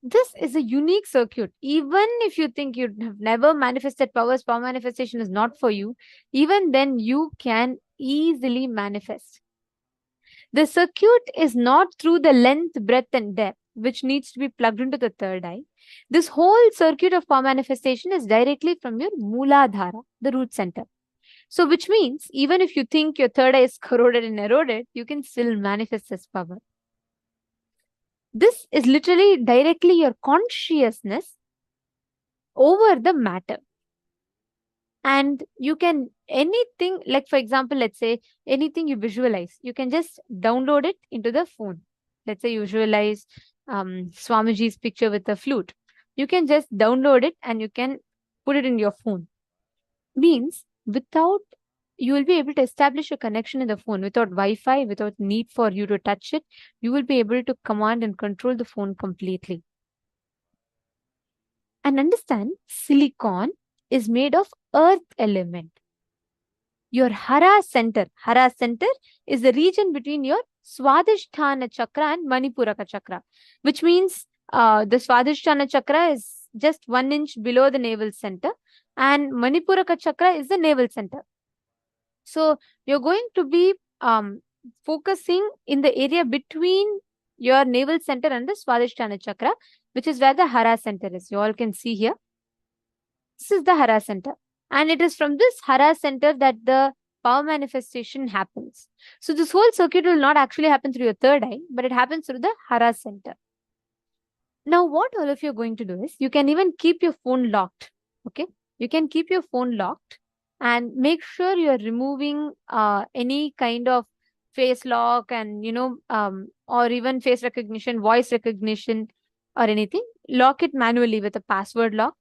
This is a unique circuit. Even if you think you have never manifested powers, power manifestation is not for you, even then you can easily manifest. The circuit is not through the length, breadth, and depth, which needs to be plugged into the third eye. This whole circuit of power manifestation is directly from your Mooladhara, the root center. So, which means even if you think your third eye is corroded and eroded, you can still manifest this power. This is literally directly your consciousness over the matter. And you can anything, like for example, let's say anything you visualize, you can just download it into the phone. Let's say you visualize Swamiji's picture with the flute. You can just download it and you can put it in your phone. Means without, you will be able to establish a connection in the phone without Wi-Fi, without need for you to touch it. You will be able to command and control the phone completely. And understand, silicon is made of earth element. Your Hara center is the region between your Swadhisthana chakra and Manipuraka chakra, which means the Swadhisthana chakra is just 1 inch below the navel center, and Manipuraka chakra is the navel center. So you're going to be focusing in the area between your navel center and the Swadhisthana chakra, which is where the Hara center is. You all can see here. This is the Hara center. And it is from this Hara center that the power manifestation happens. So this whole circuit will not actually happen through your third eye, but it happens through the Hara center. Now, what all of you are going to do is, you can even keep your phone locked. Okay. You can keep your phone locked and make sure you're removing any kind of face lock and, or even face recognition, voice recognition or anything. Lock it manually with a password lock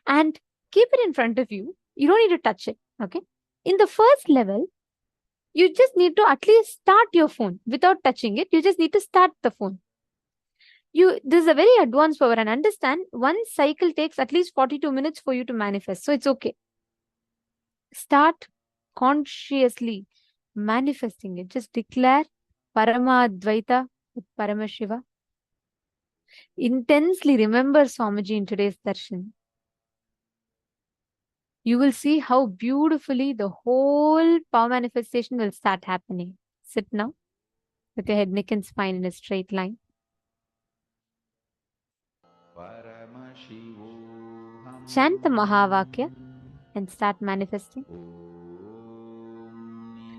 and keep it in front of you. You don't need to touch it. Okay. In the first level, you just need to at least start your phone without touching it. You just need to start the phone. This is a very advanced power, and understand, one cycle takes at least 42 minutes for you to manifest. So it's okay. Start consciously manifesting it. Just declare Parama Advaita with Paramashiva. Intensely remember Swamiji in today's darshan. You will see how beautifully the whole power manifestation will start happening. Sit now with your head, neck and spine in a straight line. Chant the Mahavakya and start manifesting.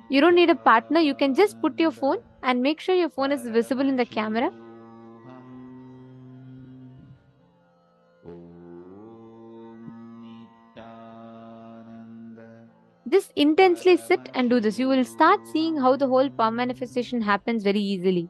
You don't need a partner. You can just put your phone and make sure your phone is visible in the camera. Just intensely sit and do this. You will start seeing how the whole power manifestation happens very easily.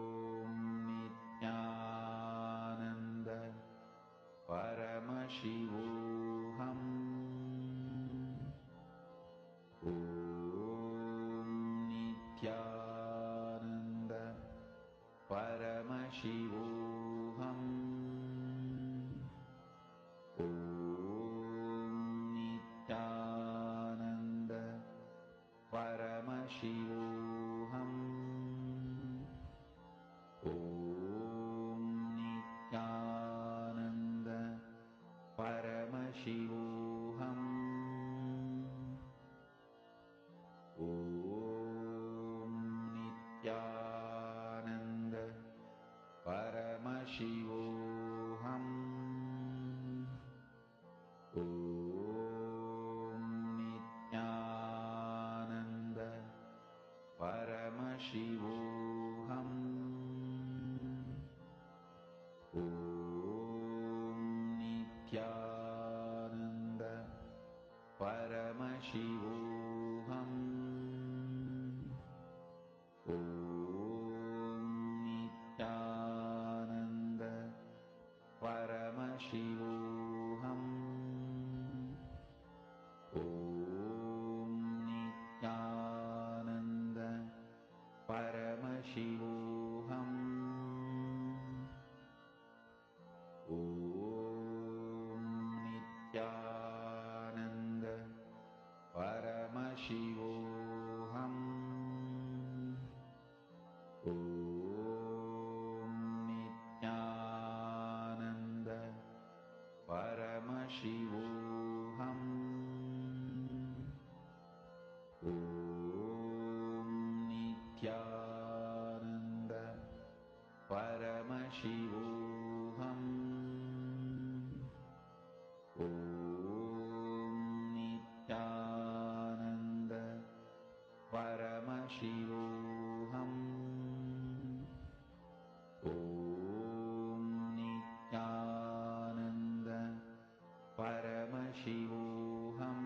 Nityananda Paramashivoham. Om Nityananda Paramashivoham. Om Nityananda Paramashivoham. Om Nityananda Paramashivoham. Om Nityananda Paramashivoham. Om Nityananda Paramashivoham. Om Nityananda Paramashivoham. Om Nityananda Paramashivoham. Om Nityananda Paramashivoham. Om Nityananda Paramashivoham. Om Nityananda Paramashivoham. Om Nityananda Paramashivoham.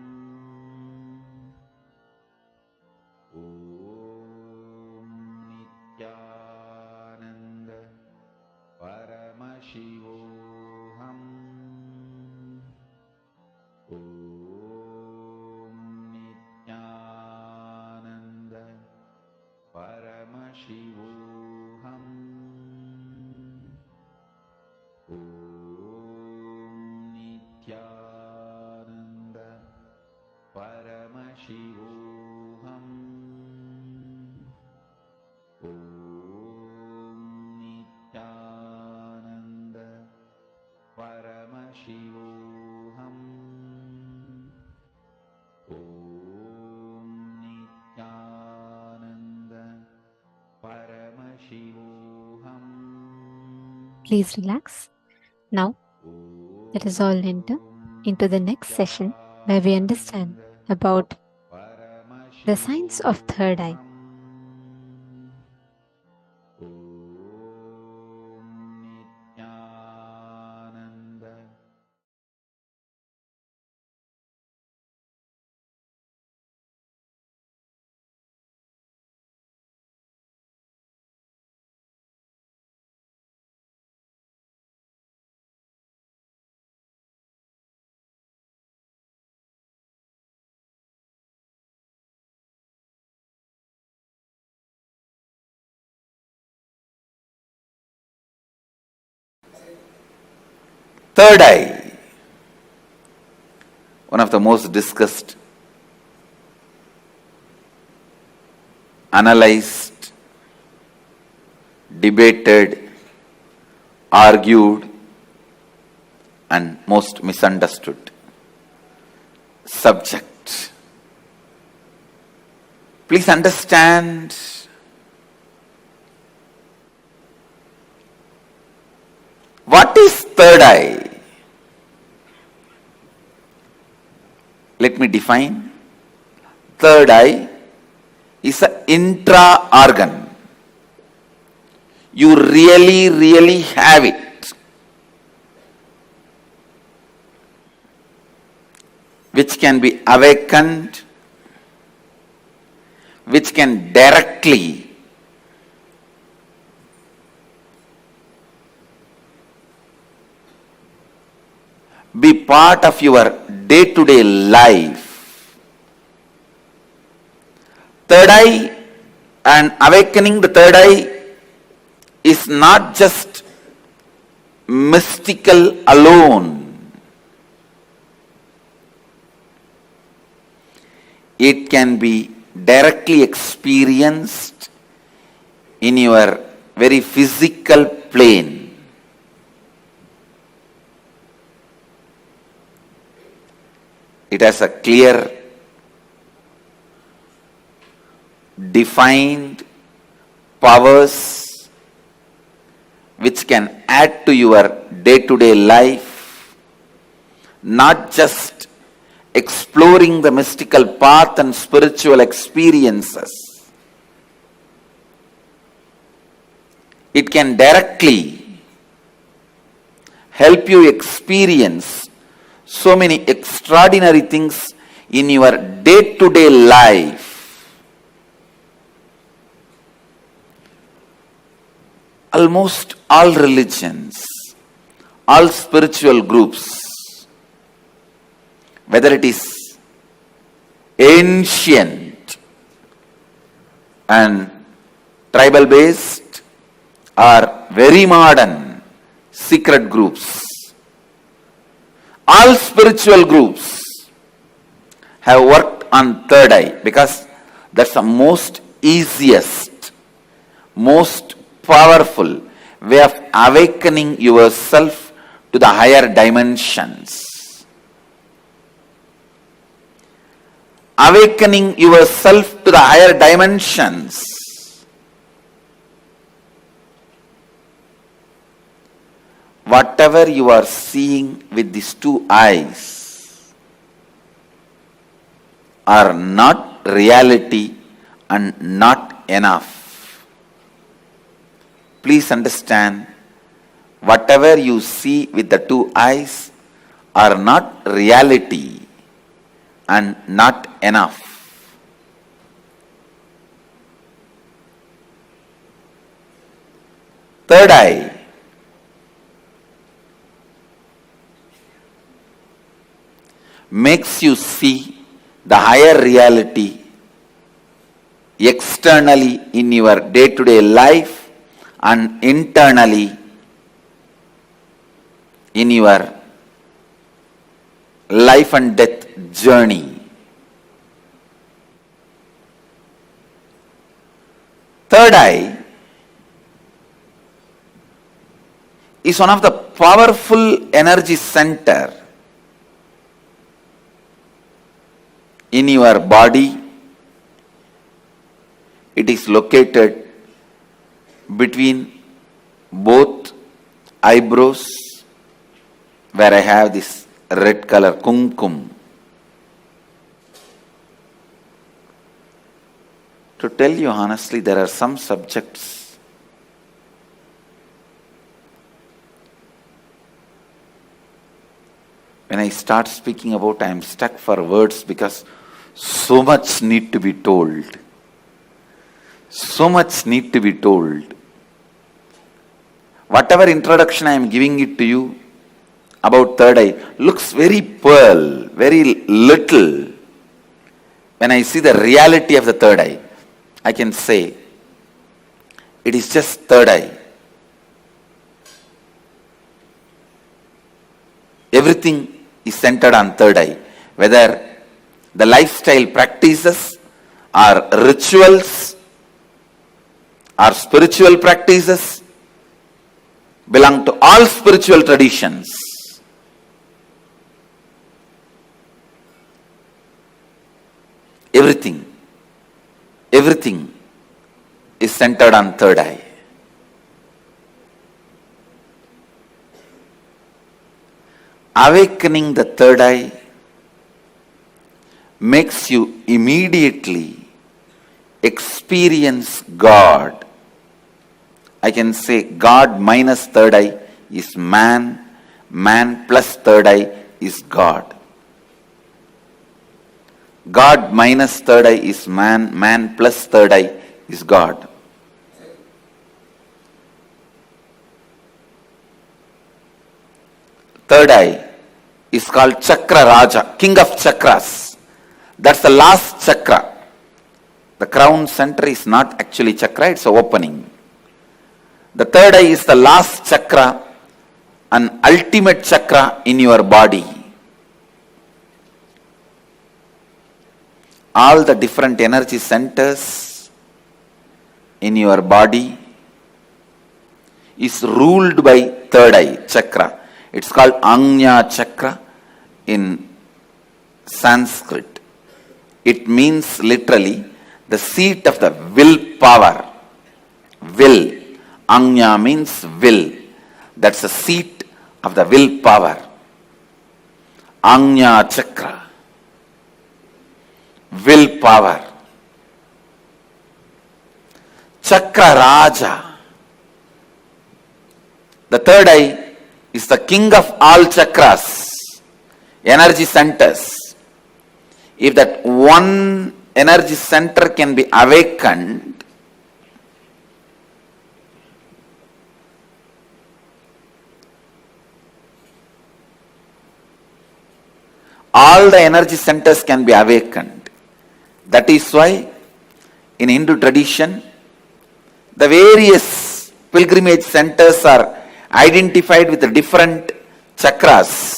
Om Nityananda Paramashivoham. Om Nityananda Paramashivoham. Om Nityananda Paramashivoham. Om Nityananda Paramashivoham. Om Nityananda Paramashivoham. Om Nityananda Paramashivoham. Please relax. Now, let us all enter into the next session where we understand about the science of third eye. Third eye, one of the most discussed, analyzed, debated, argued, and most misunderstood subject. Please understand, what is third eye? Let me define. Third eye is an intra-organ. You really have it, which can be awakened, which can directly be part of your day-to-day life. Third eye And awakening the third eye is not just mystical alone. It can be directly experienced in your very physical plane. It has a clear, defined powers which can add to your day-to-day life, not just exploring the mystical path and spiritual experiences. It can directly help you experience so many extraordinary things in your day-to-day life. Almost all religions, all spiritual groups, whether it is ancient and tribal based or very modern secret groups, all spiritual groups have worked on third eye because that's the most easiest, most powerful way of awakening yourself to the higher dimensions. Awakening yourself to the higher dimensions whatever you are seeing with these two eyes are not reality and not enough. Please understand, whatever you see with the two eyes are not reality and not enough. Third eye makes you see the higher reality externally in your day-to-day life and internally in your life and death journey. Third eye is one of the powerful energy center in your body. It is located between both eyebrows, where I have this red color kumkum. To tell you honestly, there are some subjects when I start speaking about, I am stuck for words because so much need to be told. So much need to be told. Whatever introduction I am giving it to you about third eye looks very pearl, very little. When I see the reality of the third eye, I can say it is just third eye. Everything is centered on third eye. Whether the lifestyle practices or rituals or spiritual practices belong to all spiritual traditions. Everything is centered on third eye. Awakening the third eye makes you immediately experience God. I can say God minus third eye is man, man plus third eye is God. God minus third eye is man, man plus third eye is God. Third eye is called Chakra Raja, King of Chakras. That's the last chakra. The crown center is not actually chakra, it's an opening. The third eye is the last chakra, an ultimate chakra in your body. All the different energy centers in your body is ruled by third eye chakra. It's called Ajna chakra in Sanskrit. It means literally the seat of the will power. Will. Ajna means will. That's the seat of the will power. Ajna chakra. Will power. Chakra Raja. The third eye is the king of all chakras, energy centers. If that one energy center can be awakened, all the energy centers can be awakened. That is why in Hindu tradition, the various pilgrimage centers are identified with the different chakras.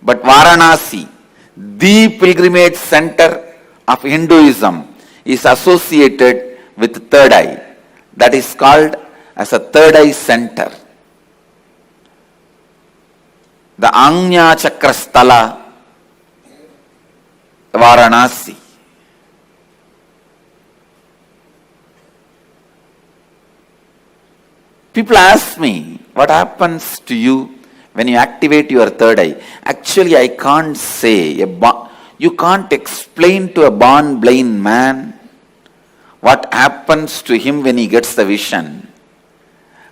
But Varanasi, the pilgrimage center of Hinduism, is associated with third eye. That is called as a third eye center. The Ajna Chakra Sthala, Varanasi. People ask me, what happens to you when you activate your third eye? Actually, I can't say. You can't explain to a born blind man what happens to him when he gets the vision.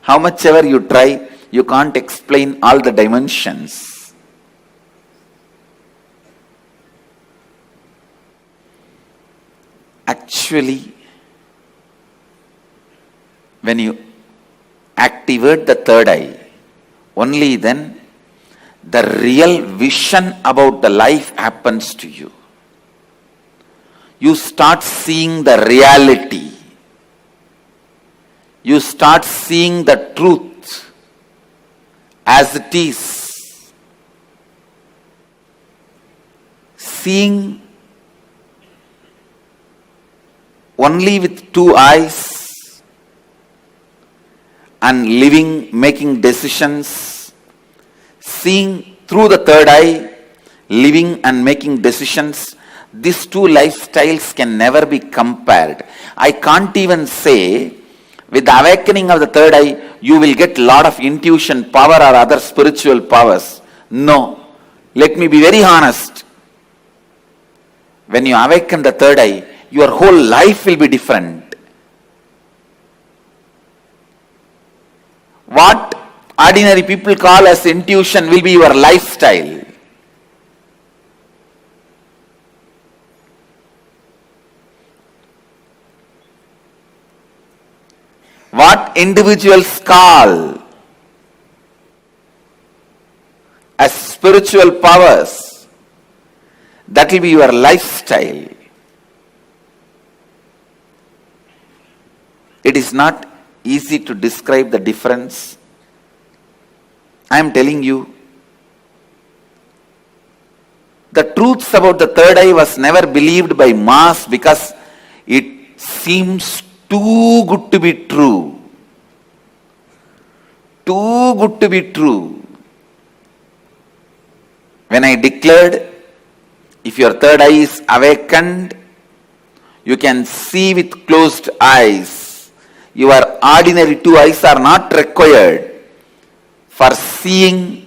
How much ever you try, you can't explain all the dimensions. Actually, when you activate the third eye, only then the real vision about the life happens to you. You start seeing the reality. You start seeing the truth as it is. Seeing only with two eyes and living, making decisions, seeing through the third eye, living and making decisions, these two lifestyles can never be compared. I can't even say with the awakening of the third eye, you will get lot of intuition power or other spiritual powers. No. Let me be very honest. When you awaken the third eye, your whole life will be different. What ordinary people call as intuition will be your lifestyle. What individuals call as spiritual powers, that will be your lifestyle. It is not easy to describe the difference. I am telling you, the truths about the third eye was never believed by mass because it seems too good to be true. Too good to be true. When I declared, if your third eye is awakened, you can see with closed eyes. Your ordinary two eyes are not required for seeing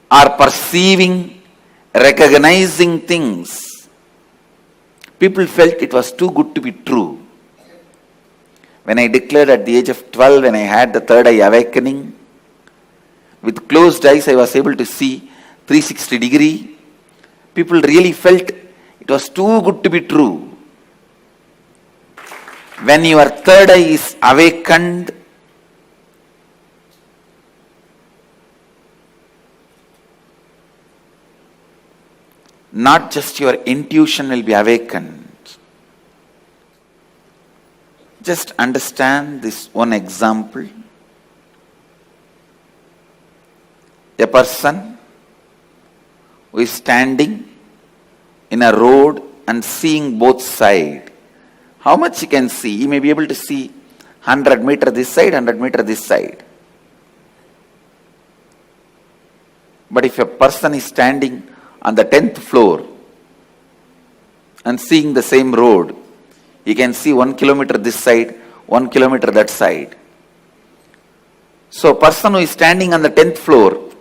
or perceiving, recognizing things. People felt it was too good to be true. When I declared at the age of 12, when I had the third eye awakening, with closed eyes I was able to see 360 degree. People really felt it was too good to be true. When your third eye is awakened, not just your intuition will be awakened. Just understand this one example. A person who is standing in a road and seeing both sides. How much he can see? He may be able to see 100 meter this side, 100 meter this side. But if a person is standing on the 10th floor and seeing the same road, he can see 1 kilometer this side, 1 kilometer that side. So a person who is standing on the 10th floor,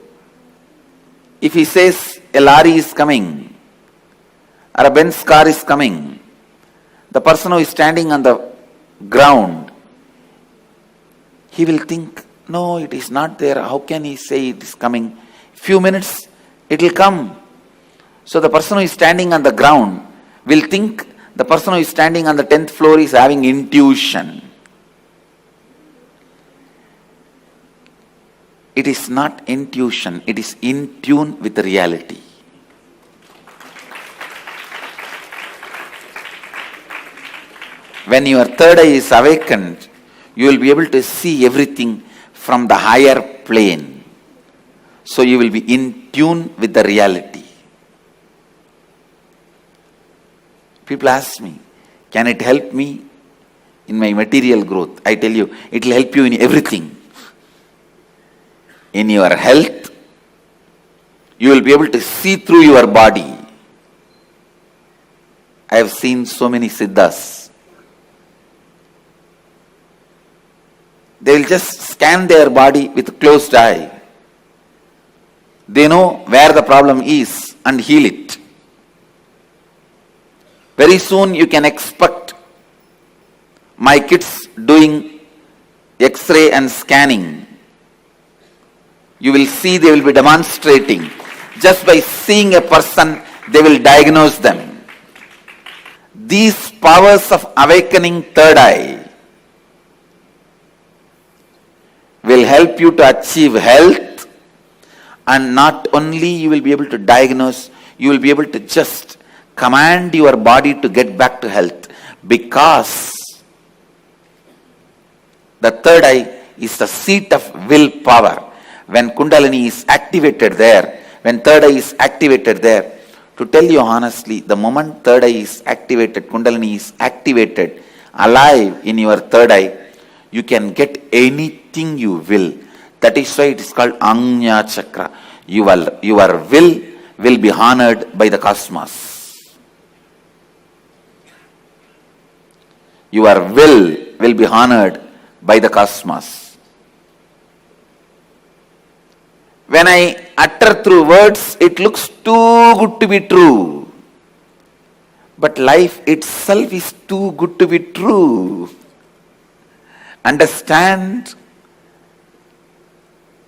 if he says a lorry is coming or a Benz car is coming, the person who is standing on the ground, he will think, no, it is not there. How can he say it is coming? Few minutes, it will come. So the person who is standing on the ground will think the person who is standing on the 10th floor is having intuition. It is not intuition, it is in tune with the reality. When your third eye is awakened, you will be able to see everything from the higher plane. So you will be in tune with the reality. People ask me, can it help me in my material growth? I tell you, it will help you in everything. In your health, you will be able to see through your body. I have seen so many siddhas. They will just scan their body with closed eye. They know where the problem is and heal it. Very soon you can expect my kids doing X-ray and scanning. You will see they will be demonstrating. Just by seeing a person, they will diagnose them. These powers of awakening third eye will help you to achieve health, and not only you will be able to diagnose, you will be able to just command your body to get back to health, because the third eye is the seat of willpower. When Kundalini is activated there, when third eye is activated there, to tell you honestly, the moment third eye is activated, Kundalini is activated, alive in your third eye, you can get anything you will. That is why it is called Anya Chakra. Your will be honored by the cosmos. Your will be honored by the cosmos. When I utter through words, it looks too good to be true. But life itself is too good to be true. Understand,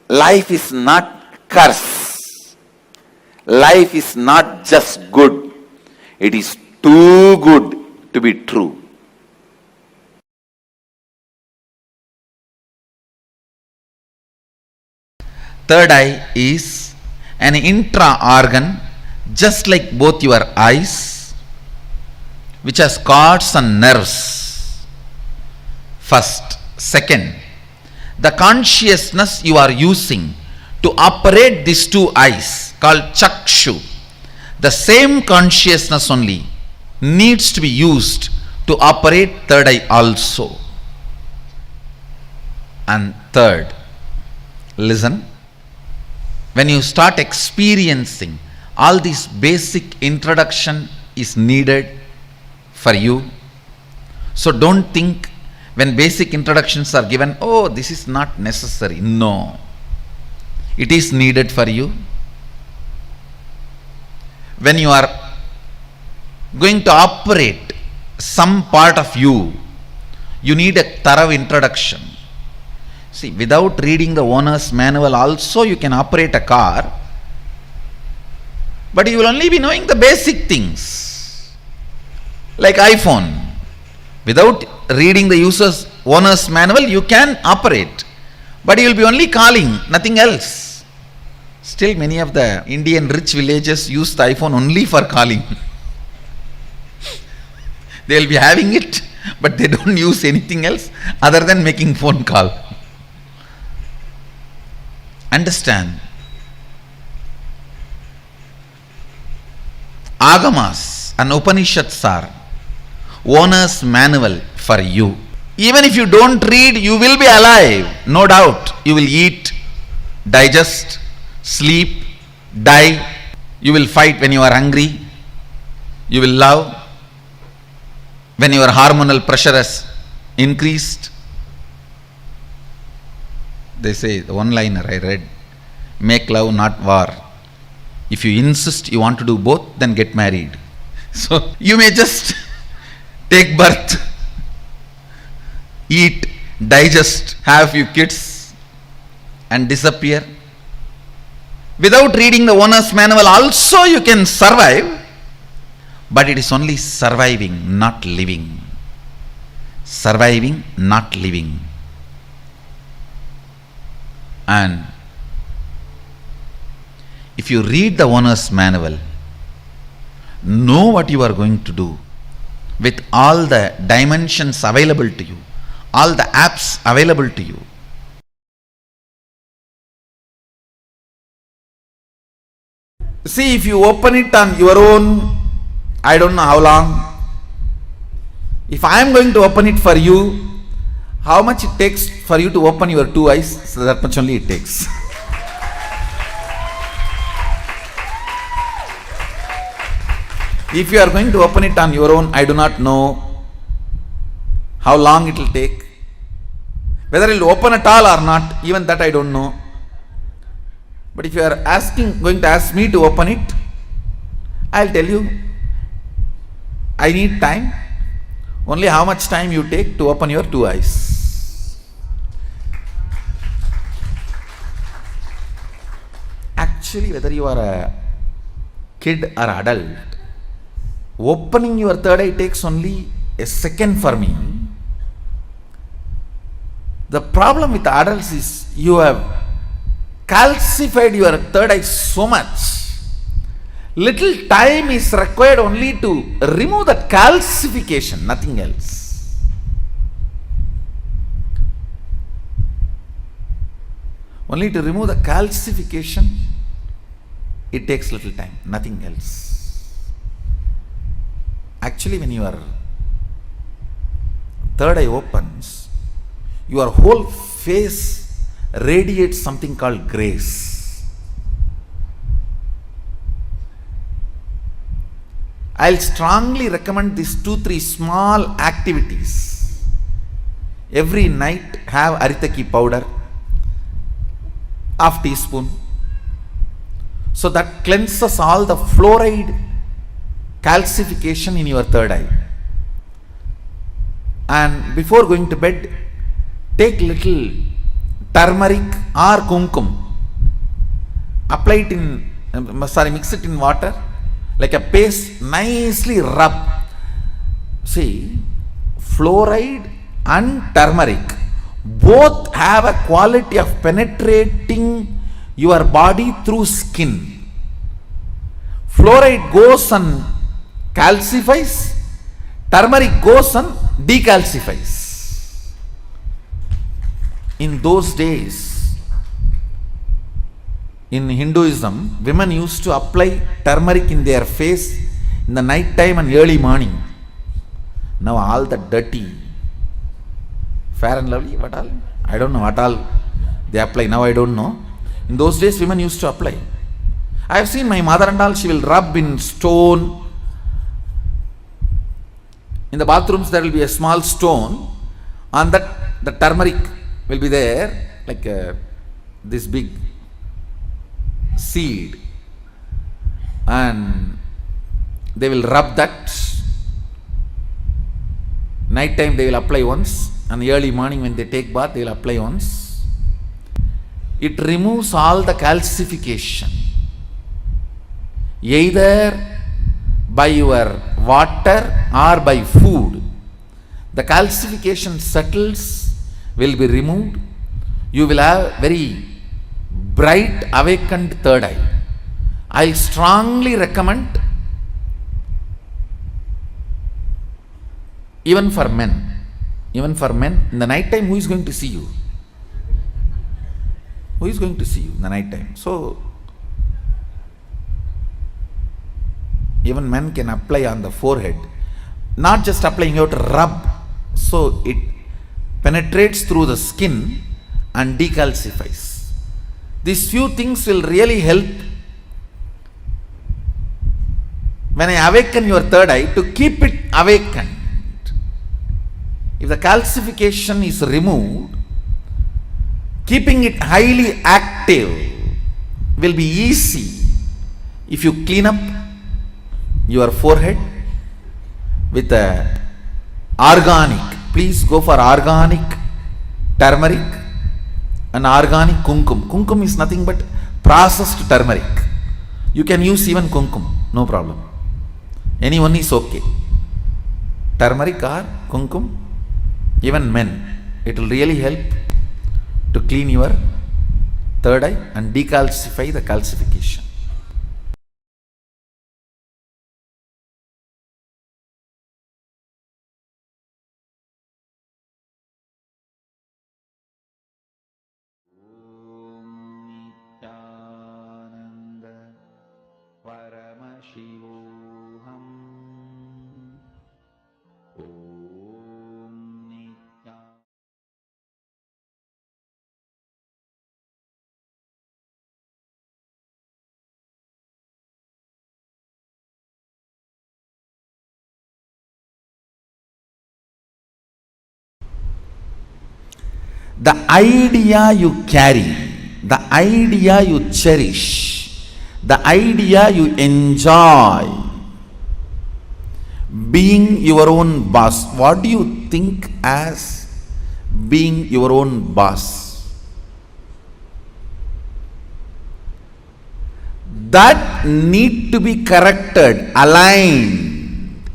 life is not curse. Life is not just good. It is too good to be true. Third eye is an intra-organ, just like both your eyes, which has cords and nerves. First. Second, the consciousness you are using to operate these two eyes, called chakshu, the same consciousness only needs to be used to operate third eye also. And third, listen, when you start experiencing, all this basic introduction is needed for you. So don't think when basic introductions are given, oh, this is not necessary. No, it is needed for you. When you are going to operate some part of you, you need a thorough introduction. See, without reading the owner's manual also you can operate a car, but you will only be knowing the basic things. Like iPhone. Without reading the owner's manual, you can operate, but you will be only calling, nothing else. Still, many of the Indian rich villages use the iPhone only for calling. They will be having it, but they don't use anything else other than making phone call. Understand. Agamas and Upanishads are owner's manual for you. Even if you don't read, you will be alive, no doubt. You will eat, digest, sleep, die. You will fight when you are hungry. You will love when your hormonal pressure has increased. They say, the one-liner I read, make love, not war. If you insist you want to do both, then get married. So you may just take birth, eat, digest, have a few kids and disappear. Without reading the owner's manual also you can survive, but it is only surviving, not living. Surviving, not living. And if you read the owner's manual, know what you are going to do with all the dimensions available to you, all the apps available to you. See, if you open it on your own, I don't know how long. If I am going to open it for you, how much it takes for you to open your two eyes? So that much only it takes. If you are going to open it on your own, I do not know how long it will take. Whether it will open at all or not, even that I don't know. But if you are going to ask me to open it, I will tell you, I need time. Only how much time you take to open your two eyes. Actually, whether you are a kid or adult, opening your third eye takes only a second for me. The problem with adults is you have calcified your third eye so much. Little time is required only to remove that calcification, nothing else. Only to remove the calcification, it takes little time, nothing else. Actually, when your third eye opens, your whole face radiates something called grace. I'll strongly recommend these 2-3 small activities. Every night have aritaki powder, half teaspoon. So that cleanses all the fluoride calcification in your third eye. And before going to bed, take little turmeric or kumkum. Apply it mix it in water. Like a paste, nicely rub. See, fluoride and turmeric both have a quality of penetrating your body through skin. Fluoride goes and calcifies, turmeric goes and decalcifies. In those days, in Hinduism, women used to apply turmeric in their face in the night time and early morning. Now all the dirty, Fair and Lovely, what all? I don't know what all they apply. Now I don't know. In those days, women used to apply. I have seen my mother and all, she will rub in stone. In the bathrooms, there will be a small stone. On that, the turmeric will be there, like this big seed, and they will rub that. Night time they will apply once, and early morning when they take bath they will apply once. It removes all the calcification, either by your water or by food. The calcification settles, will be removed. You will have very bright awakened third eye. I strongly recommend, even for men, in the night time, who is going to see you? Who is going to see you in the night time? So, even men can apply on the forehead. Not just applying, you have to rub. So, it penetrates through the skin and decalcifies. These few things will really help when I awaken your third eye to keep it awakened. If the calcification is removed, keeping it highly active will be easy if you clean up your forehead with a organic. Please go for organic turmeric and organic kumkum. Kumkum is nothing but processed turmeric. You can use even kumkum, no problem. Anyone is okay. Turmeric or kumkum, even men, it will really help to clean your third eye and decalcify the calcification. The idea you carry, the idea you cherish, the idea you enjoy, being your own boss. What do you think as being your own boss? That need to be corrected, aligned.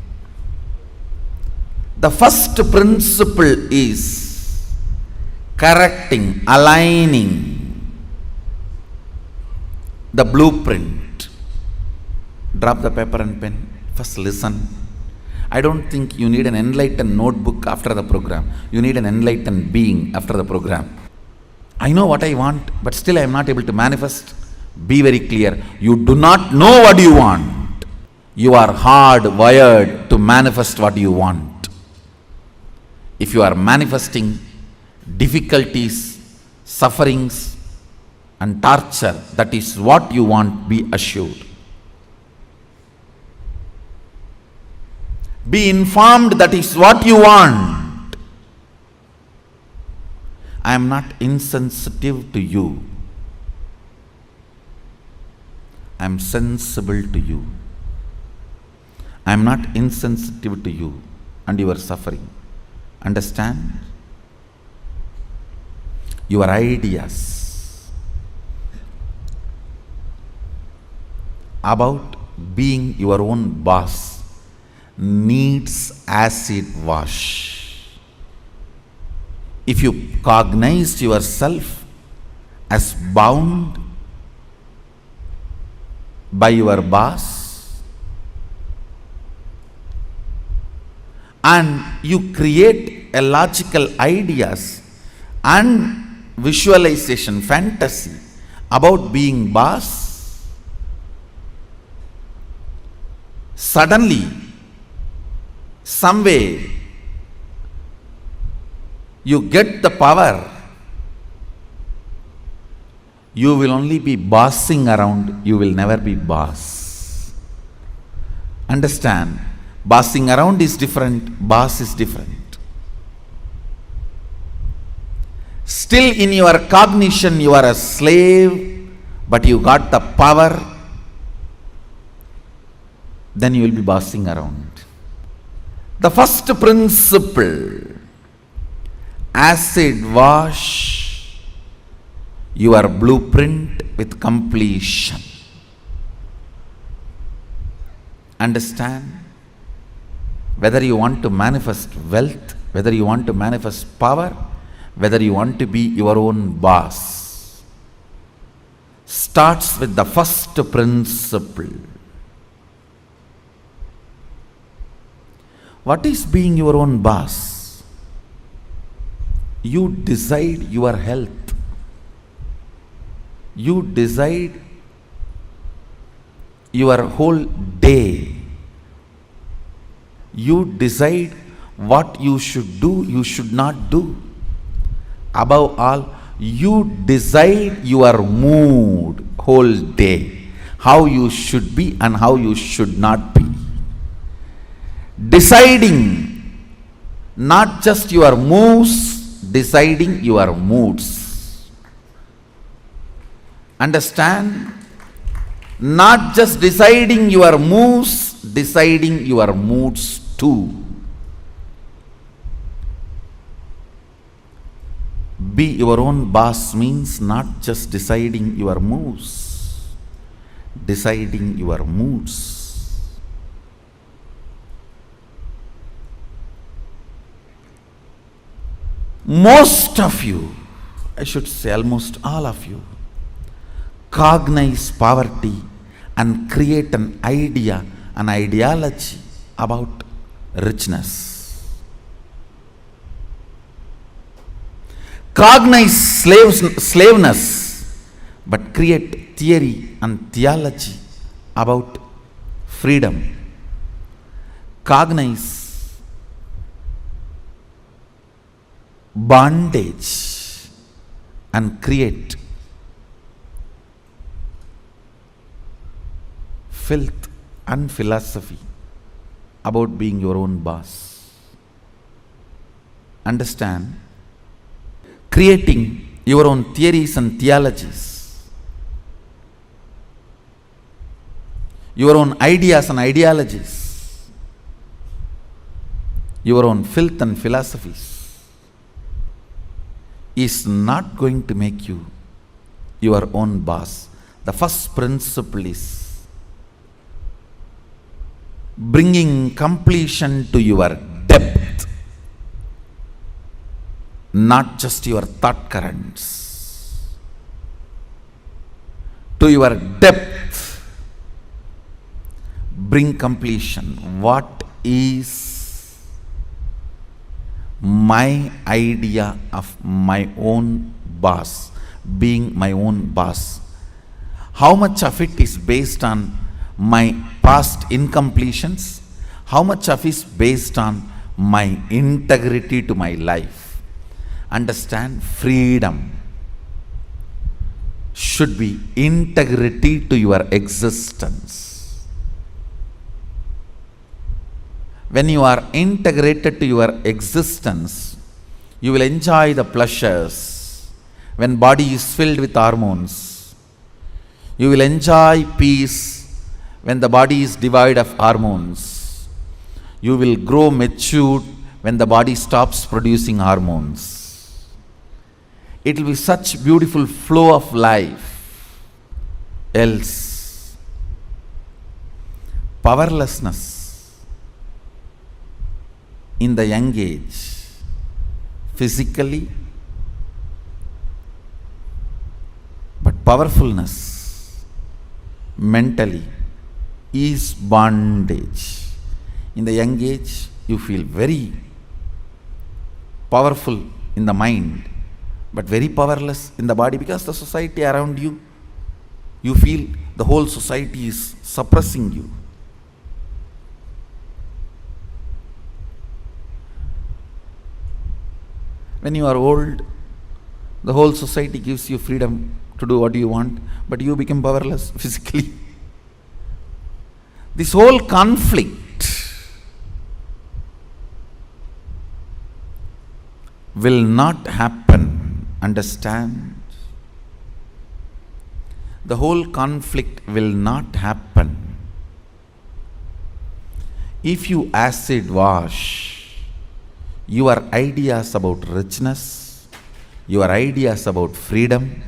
The first principle is correcting, aligning the blueprint. Drop the paper and pen. First listen. I don't think you need an enlightened notebook after the program. You need an enlightened being after the program. I know what I want, but still I am not able to manifest. Be very clear. You do not know what you want. You are hardwired to manifest what you want. If you are manifesting difficulties, sufferings and torture, that is what you want, be assured. Be informed that is what you want. I am not insensitive to you. I am sensible to you. I am not insensitive to you and your suffering. Understand? Your ideas about being your own boss needs acid wash. If you cognize yourself as bound by your boss and you create a logical ideas and visualization, fantasy about being boss, suddenly, some way, you get the power, you will only be bossing around, you will never be boss. Understand? Bossing around is different, boss is different. Still in your cognition you are a slave, but you got the power, then you will be bossing around. The first principle, acid wash your blueprint with completion. Understand? Whether you want to manifest wealth, whether you want to manifest power, whether you want to be your own boss, starts with the first principle. What is being your own boss? You decide your health. You decide your whole day. You decide what you should do, you should not do. Above all, you decide your mood whole day, how you should be and how you should not be. Deciding not just your moves, deciding your moods. Understand? Not just deciding your moves, deciding your moods too. Be your own boss means not just deciding your moves, deciding your moods. Most of you, I should say almost all of you, cognize poverty and create an idea, an ideology about richness. Cognize slaveness, but create theory and theology about freedom. Cognize bondage and create filth and philosophy about being your own boss. Understand? Creating your own theories and theologies, your own ideas and ideologies, your own filth and philosophies is not going to make you your own boss. The first principle is bringing completion to your depth, not just your thought currents. To your depth, bring completion. What is my idea of my own boss, being my own boss? How much of it is based on my past incompletions? How much of it is based on my integrity to my life? Understand, freedom should be integrity to your existence. When you are integrated to your existence, you will enjoy the pleasures. When body is filled with hormones, you will enjoy peace. When the body is devoid of hormones, you will grow matured when the body stops producing hormones. It will be such beautiful flow of life. Else, powerlessness in the young age, physically, but powerfulness mentally is bondage. In the young age, you feel very powerful in the mind, but very powerless in the body because the society around you, you feel the whole society is suppressing you. When you are old, the whole society gives you freedom to do what you want, but you become powerless physically. This whole conflict will not happen. Understand? The whole conflict will not happen if you acid wash your ideas about richness, your ideas about freedom,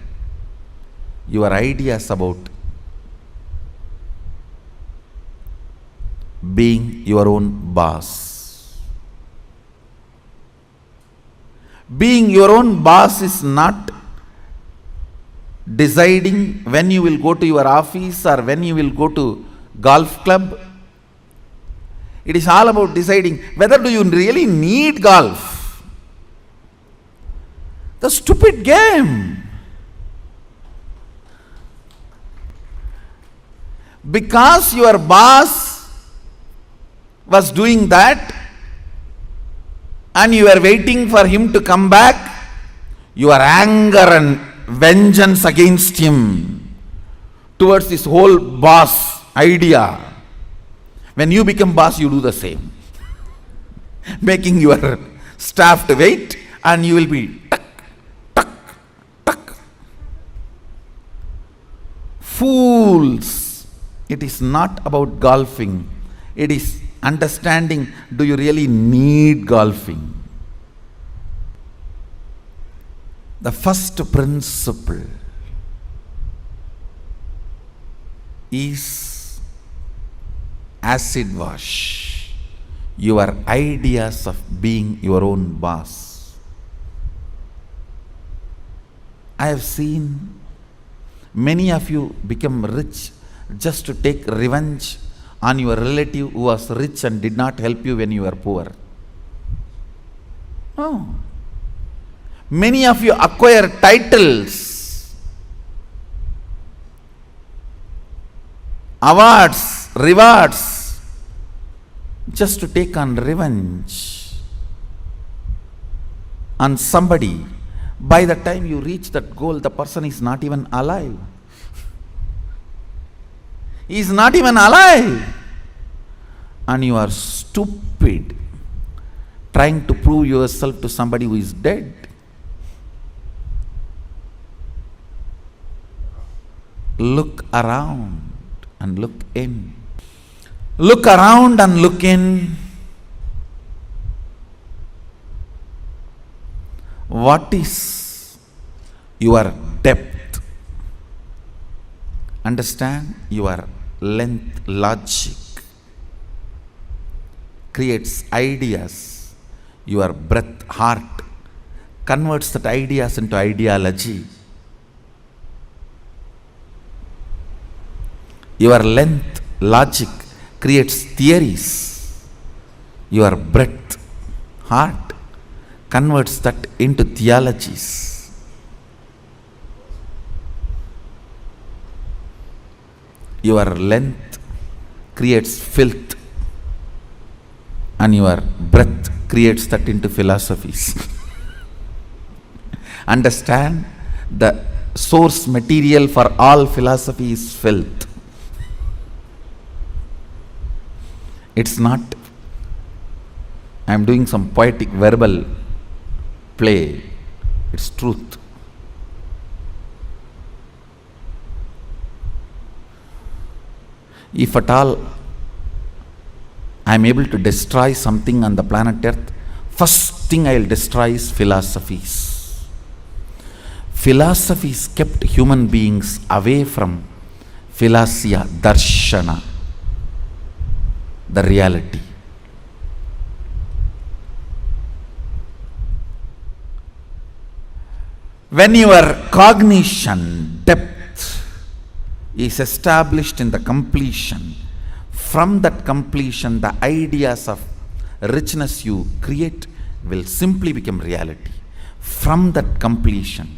your ideas about being your own boss. Being your own boss is not deciding when you will go to your office or when you will go to golf club. It is all about deciding whether do you really need golf. The stupid game. Because your boss was doing that and you were waiting for him to come back, your anger and vengeance against him towards this whole boss idea. When you become boss, you do the same. Making your staff to wait and you will be tuck, tuck, tuck. Fools. It is not about golfing. It is understanding, do you really need golfing? The first principle is acid wash your ideas of being your own boss. I have seen many of you become rich just to take revenge on your relative who was rich and did not help you when you were poor. No. Many of you acquire titles, awards, rewards, just to take on revenge on somebody. By the time you reach that goal, the person is not even alive. He is not even alive. And you are stupid, trying to prove yourself to somebody who is dead. Look around and look in. Look around and look in. What is your depth? Understand, your length, logic creates ideas. Your breath, heart converts that ideas into ideology. Your length, logic creates theories. Your breath, heart converts that into theologies. Your length creates filth and your breath creates that into philosophies. Understand, the source material for all philosophy is filth. It's not, I am doing some poetic verbal play. It's truth. If at all I am able to destroy something on the planet Earth, first thing I will destroy is philosophies. Philosophies kept human beings away from philosia, darshana, the reality. When your cognition depth is established in the completion, from that completion, the ideas of richness you create will simply become reality. From that completion,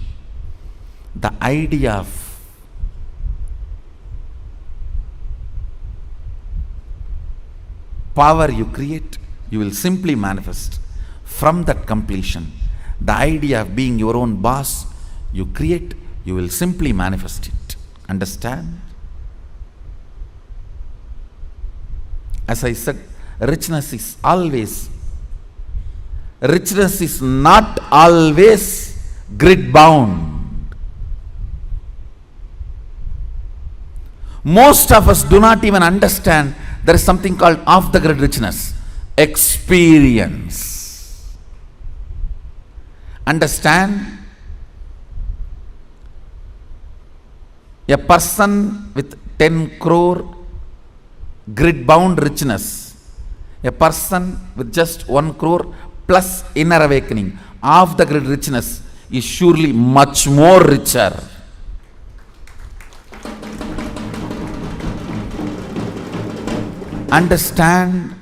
the idea of power you create, you will simply manifest. From that completion, the idea of being your own boss you create, you will simply manifest it. Understand? As I said, richness is not always grid bound. Most of us do not even understand there is something called off the grid richness. Experience. Understand? A person with 10 crore grid bound richness, a person with just 1 crore plus inner awakening, off the grid richness is surely much more richer. Understand,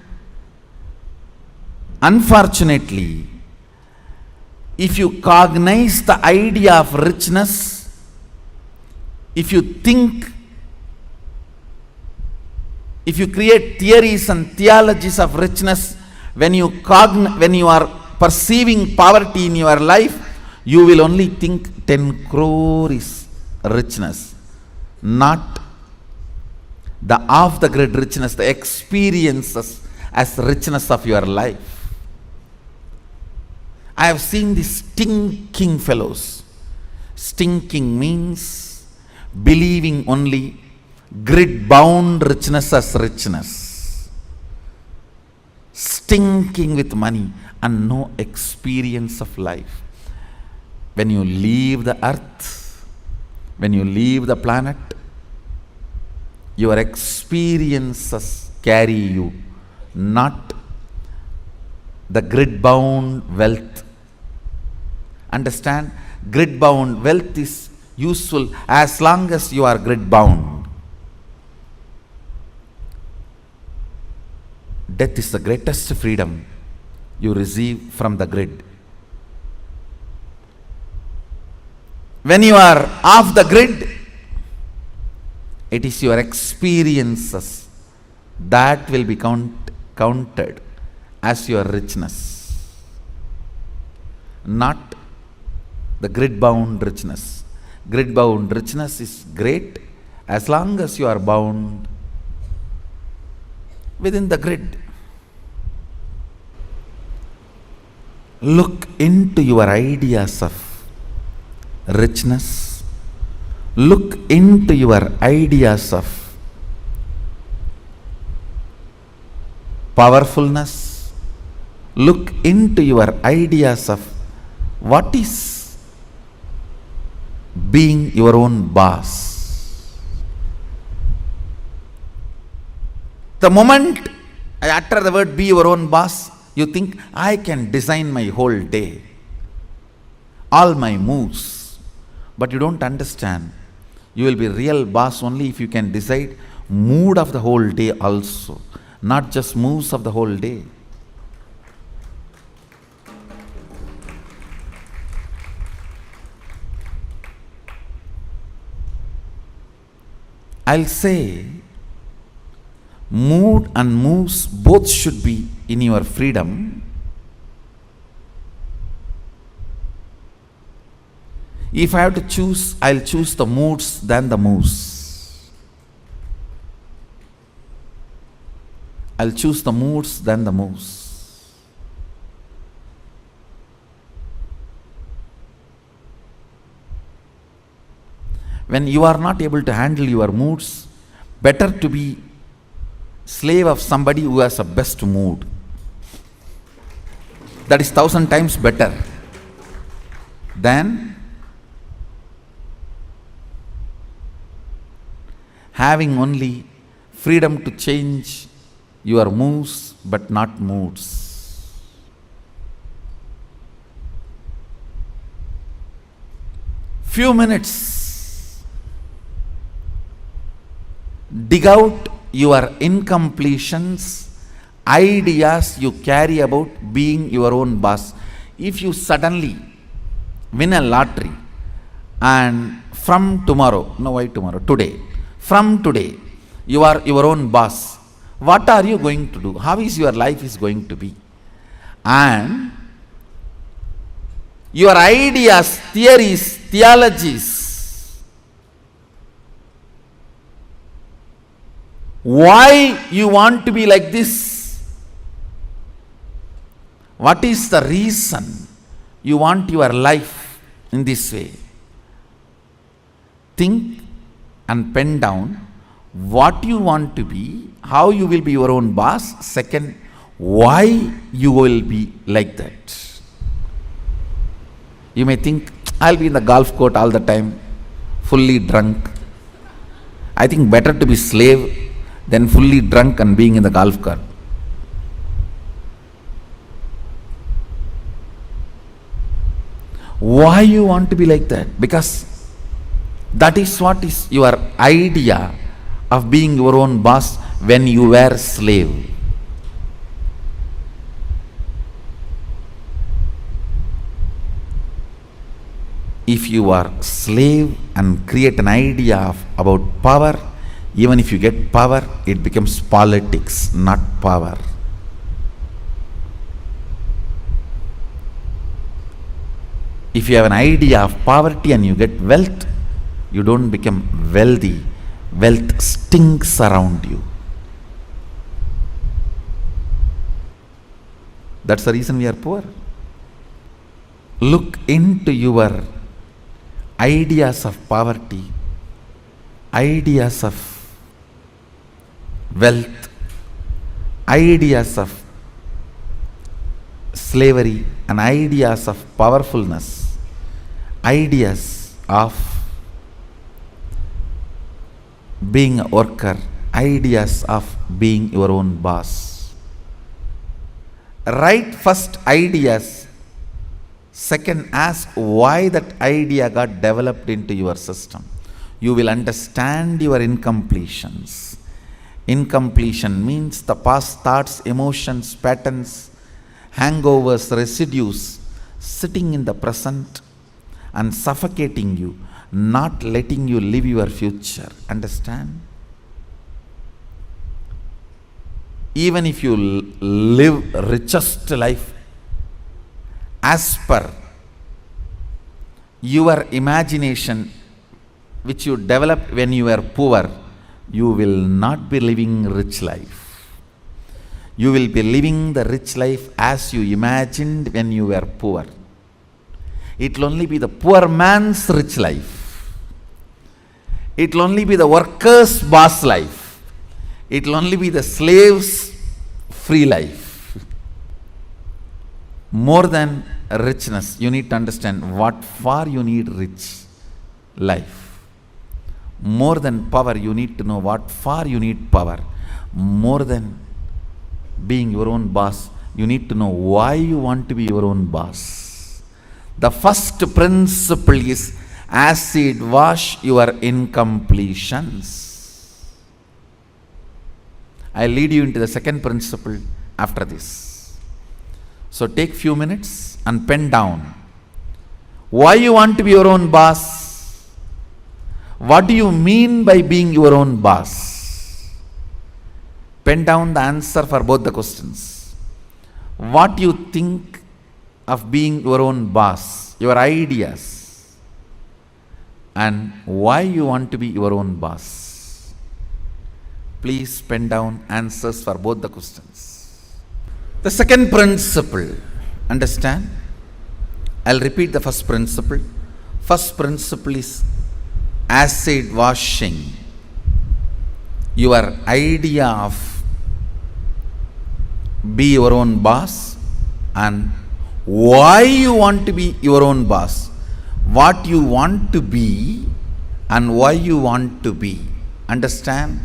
unfortunately, if you cognize the idea of richness, if you think, if you create theories and theologies of richness, when you are perceiving poverty in your life, you will only think 10 crore is richness, not the off the grid richness, the experiences as richness of your life. I have seen these stinking fellows. Stinking means believing only grid bound richness as richness. Stinking with money and no experience of life. When you leave the earth, when you leave the planet, your experiences carry you, not the grid bound wealth. Understand, grid bound wealth is useful as long as you are grid bound. Death is the greatest freedom you receive from the grid. When you are off the grid, it is your experiences that will be counted as your richness, not the grid bound richness. Grid bound richness is great as long as you are bound within the grid. Look into your ideas of richness. Look into your ideas of powerfulness. Look into your ideas of what is being your own boss. The moment I utter the word be your own boss, you think I can design my whole day, all my moves. But you don't understand. You will be real boss only if you can decide mood of the whole day also, not just moves of the whole day. I'll say mood and moves both should be in your freedom. If I have to choose, I'll choose the moods than the moves. I'll choose the moods than the moves. When you are not able to handle your moods, better to be slave of somebody who has a best mood. That is 1,000 times better than having only freedom to change your moves but not moods. Few minutes, dig out your incompletions, ideas you carry about being your own boss. If you suddenly win a lottery and from tomorrow, no why tomorrow, today, from today, you are your own boss. What are you going to do? How is your life is going to be? And your ideas, theories, theologies, why you want to be like this? What is the reason you want your life in this way? Think and pen down what you want to be, how you will be your own boss. Second, why you will be like that. You may think, I'll be in the golf court all the time, fully drunk. I think better to be slave than fully drunk and being in the golf cart. Why you want to be like that? Because that is what is your idea of being your own boss when you were a slave. If you are slave and create an idea about power, even if you get power, it becomes politics, not power. If you have an idea of poverty and you get wealth, you don't become wealthy. Wealth stinks around you. That's the reason we are poor. Look into your ideas of poverty, ideas of wealth, ideas of slavery, and ideas of powerfulness, ideas of being a worker, ideas of being your own boss. Write first ideas. Second, ask why that idea got developed into your system. You will understand your incompletions. Incompletion means the past thoughts, emotions, patterns, hangovers, residues sitting in the present and suffocating you, not letting you live your future. Understand? Even if you live richest life as per your imagination which you developed when you were poor, you will not be living rich life. You will be living the rich life as you imagined when you were poor. It will only be the poor man's rich life. It will only be the worker's boss life. It will only be the slave's free life. More than richness, you need to understand what for you need rich life. More than power, you need to know what for you need power. More than being your own boss, you need to know why you want to be your own boss. The first principle is acid wash your incompletions. I'll lead you into the second principle after this. So take few minutes and pen down why you want to be your own boss. What do you mean by being your own boss? Pen down the answer for both the questions. What you think of being your own boss, your ideas, and why you want to be your own boss. Please pen down answers for both the questions. The second principle, understand? I'll repeat the first principle. First principle is acid washing your idea of be your own boss and why you want to be your own boss, what you want to be and why you want to be. Understand?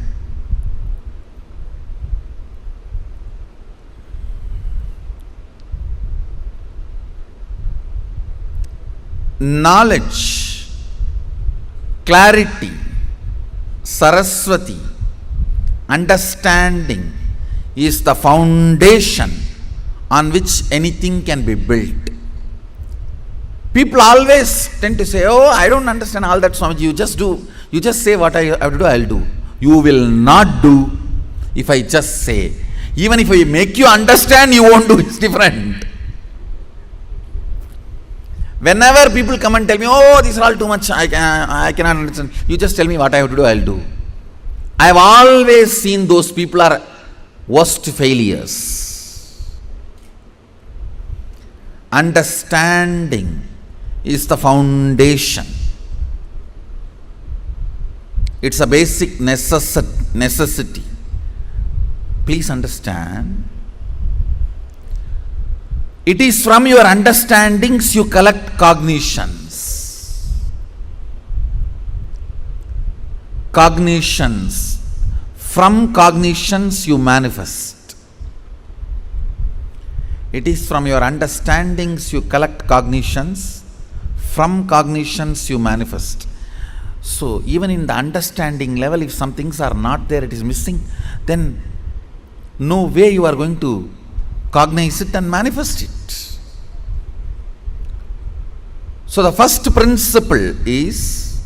Knowledge, clarity, Saraswati, understanding is the foundation on which anything can be built. People always tend to say, oh, I don't understand all that, Swamiji. You just say what I have to do, I'll do. You will not do if I just say. Even if I make you understand, you won't do. It's different. Whenever people come and tell me, oh, these are all too much, I cannot understand. You just tell me what I have to do, I'll do. I have always seen those people are worst failures. Understanding is the foundation. It's a basic necessity. Please understand. It is from your understandings you collect cognitions. Cognitions. From cognitions you manifest. It is from your understandings you collect cognitions. From cognitions you manifest. So even in the understanding level, if some things are not there, it is missing, then no way you are going to cognize it and manifest it. So the first principle is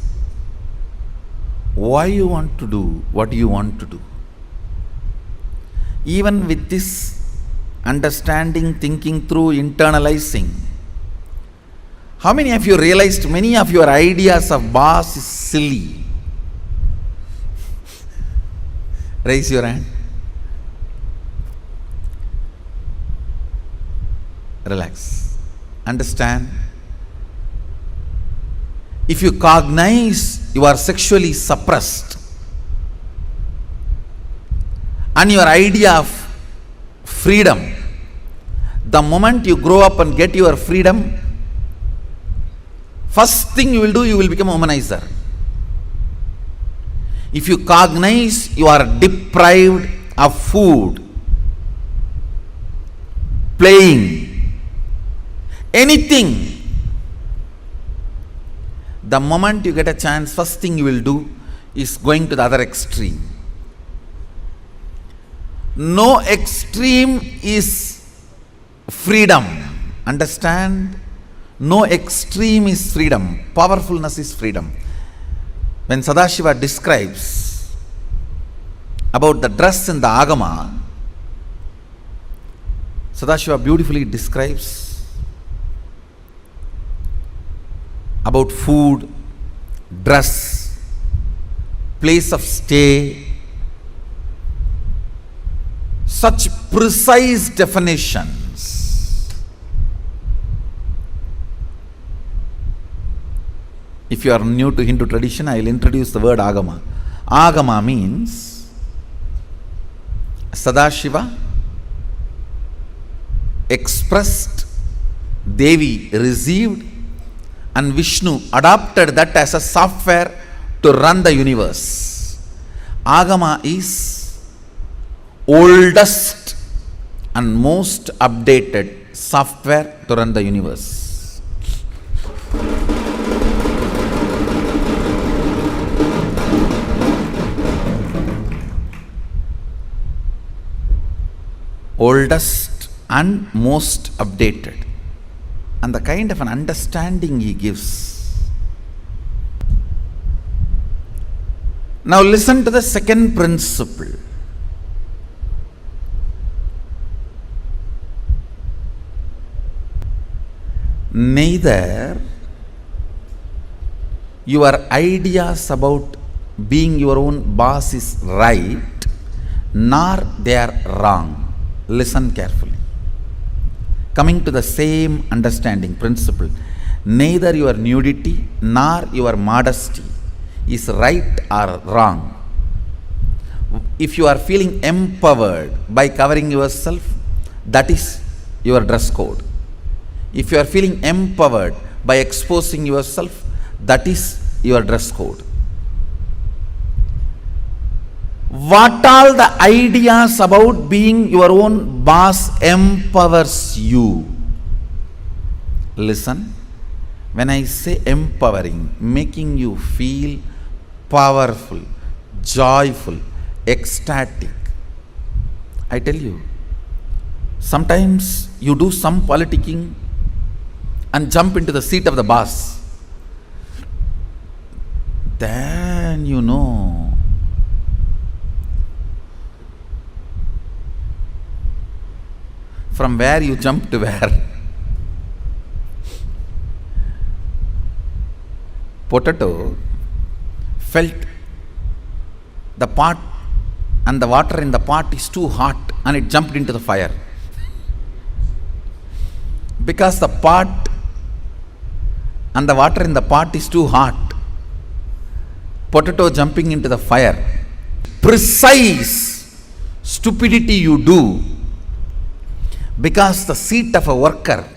why you want to do what you want to do. Even with this understanding, thinking through, internalizing, how many of you realized many of your ideas of boss is silly? Raise your hand. Relax. Understand. If you cognize you are sexually suppressed and your idea of freedom, the moment you grow up and get your freedom, first thing you will do, you will become a womanizer. If you cognize you are deprived of food, playing, anything, the moment you get a chance, first thing you will do is going to the other extreme. No extreme is freedom. Understand? No extreme is freedom. Powerfulness is freedom. When Sadashiva describes about the dress in the Agama, Sadashiva beautifully describes about food, dress, place of stay, such precise definitions. If you are new to Hindu tradition, I will introduce the word Agama. Agama means Sadashiva expressed, Devi received, and Vishnu adopted that as a software to run the universe. Agama is oldest and most updated software to run the universe. Oldest and most updated. And the kind of an understanding he gives. Now listen to the second principle. Neither your ideas about being your own boss is right, nor they are wrong. Listen carefully. Coming to the same understanding principle, neither your nudity nor your modesty is right or wrong. If you are feeling empowered by covering yourself, that is your dress code. If you are feeling empowered by exposing yourself, that is your dress code. What all the ideas about being your own boss empowers you? Listen, when I say empowering, making you feel powerful, joyful, ecstatic, I tell you, sometimes you do some politicking and jump into the seat of the boss. Then you know from where you jump to where. Potato felt the pot and the water in the pot is too hot and it jumped into the fire. Because the pot and the water in the pot is too hot, potato jumping into the fire. Precise stupidity you do because the seat of a worker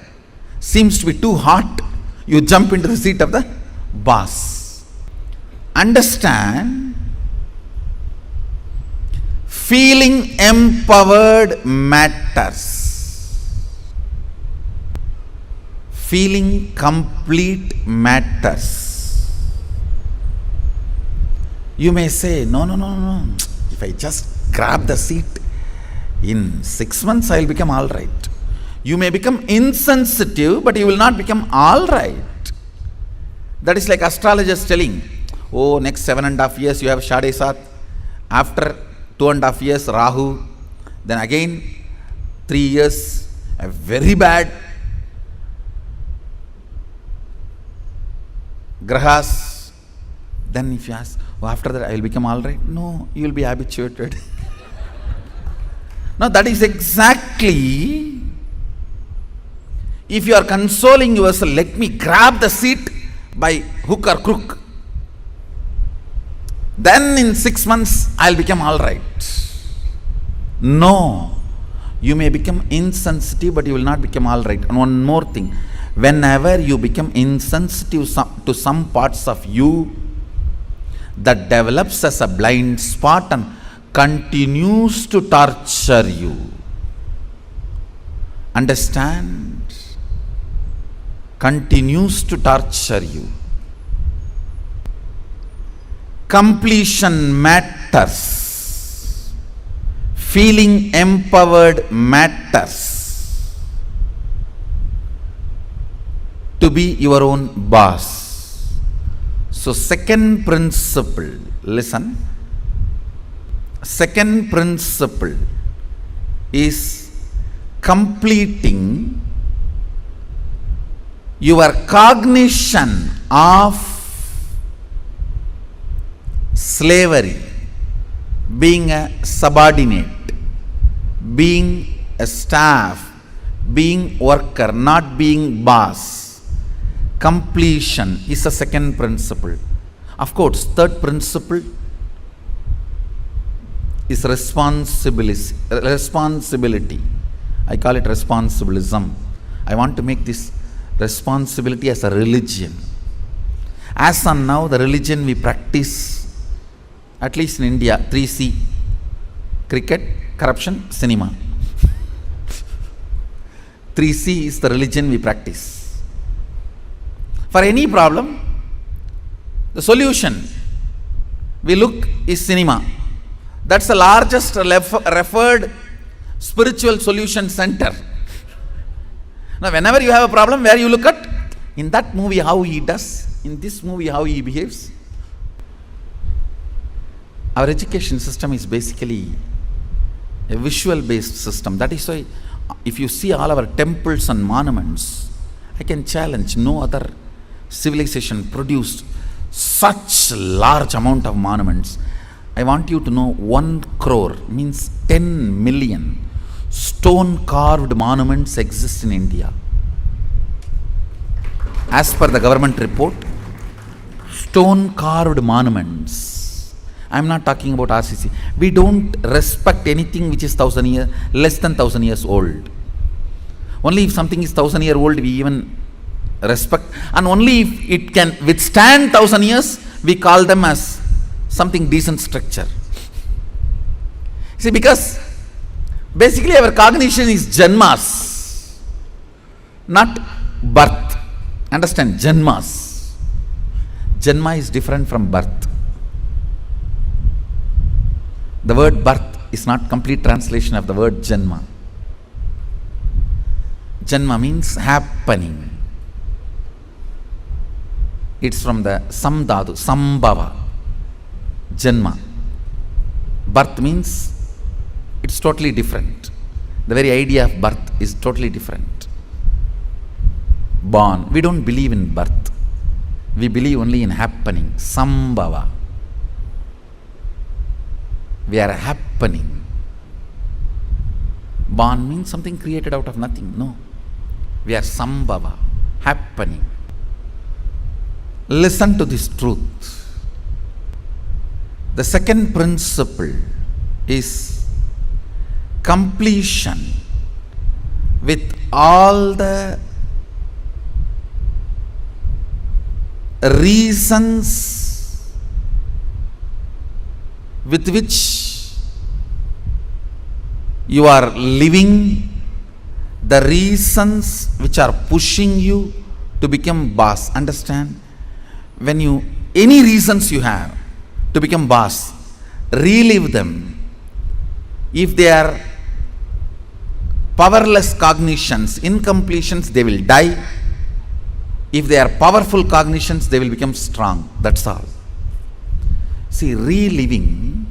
seems to be too hot, you jump into the seat of the boss. Understand, feeling empowered matters. Feeling complete matters. You may say, no, no, no, no, no. If I just grab the seat, in 6 months I'll become all right. You may become insensitive, but you will not become all right. That is like astrologers telling, oh, next 7.5 years you have Shade Sat. After 2.5 years, Rahu. Then again, 3 years, a very bad grahas. Then if you ask, oh, after that I will become all right. No, you will be habituated. Now that is exactly, if you are consoling yourself, let me grab the seat by hook or crook. Then in 6 months I will become all right. No, you may become insensitive, but you will not become all right. And one more thing, whenever you become insensitive to some parts of you, that develops as a blind spot and continues to torture you. Understand? Continues to torture you. Completion matters. Feeling empowered matters. To be your own boss. So second principle, listen. Second principle is completing your cognition of slavery, being a subordinate, being a staff, being worker, not being boss. Completion is a second principle. Of course, third principle is responsibility. I call it responsibilism. I want to make this responsibility as a religion. As on now, the religion we practice, at least in India, 3C: cricket, corruption, cinema. 3C is the religion we practice. For any problem, the solution we look is cinema. That's the largest referred spiritual solution center. Now, whenever you have a problem, where you look at, in that movie how he does, in this movie how he behaves. Our education system is basically a visual based system. That is why if you see all our temples and monuments, I can challenge, no other civilization produced such large amount of monuments. I want you to know 1 crore means 10 million stone carved monuments exist in India. As per the government report, stone carved monuments. I am not talking about RCC. We don't respect anything which is 1,000 years, less than 1,000 years old. Only if something is 1,000 years old, we even respect, and only if it can withstand 1,000 years, we call them as something decent structure. See, because basically our cognition is janmas, not birth. Understand? Janmas. Janma is different from birth. The word birth is not complete translation of the word janma. Janma means happening. It's from the samdhatu, sambhava. Janma. Birth means it's totally different. The very idea of birth is totally different. Born. We don't believe in birth. We believe only in happening. Sambhava. We are happening. Born means something created out of nothing. No. We are sambhava. Happening. Listen to this truth. The second principle is completion with all the reasons with which you are living, the reasons which are pushing you to become boss. Understand? When you, any reasons you have, to become boss. Relive them. If they are powerless cognitions, incompletions, they will die. If they are powerful cognitions, they will become strong. That's all. See, reliving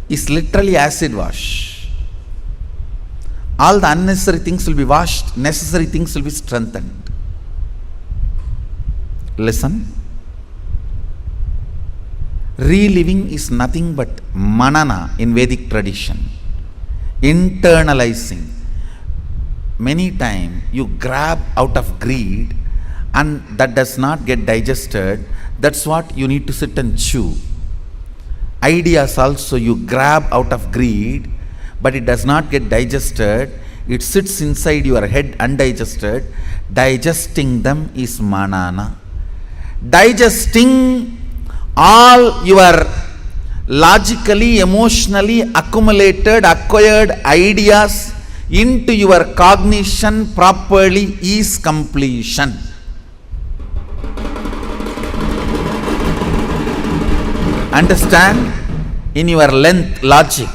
is literally acid wash. All the unnecessary things will be washed, necessary things will be strengthened. Listen. Reliving is nothing but manana in Vedic tradition. Internalizing. Many times you grab out of greed and that does not get digested. That's what you need to sit and chew. Ideas also you grab out of greed, but it does not get digested. It sits inside your head undigested. Digesting them is manana. Digesting all your logically, emotionally accumulated, acquired ideas into your cognition properly is completion. Understand? In your length, logic,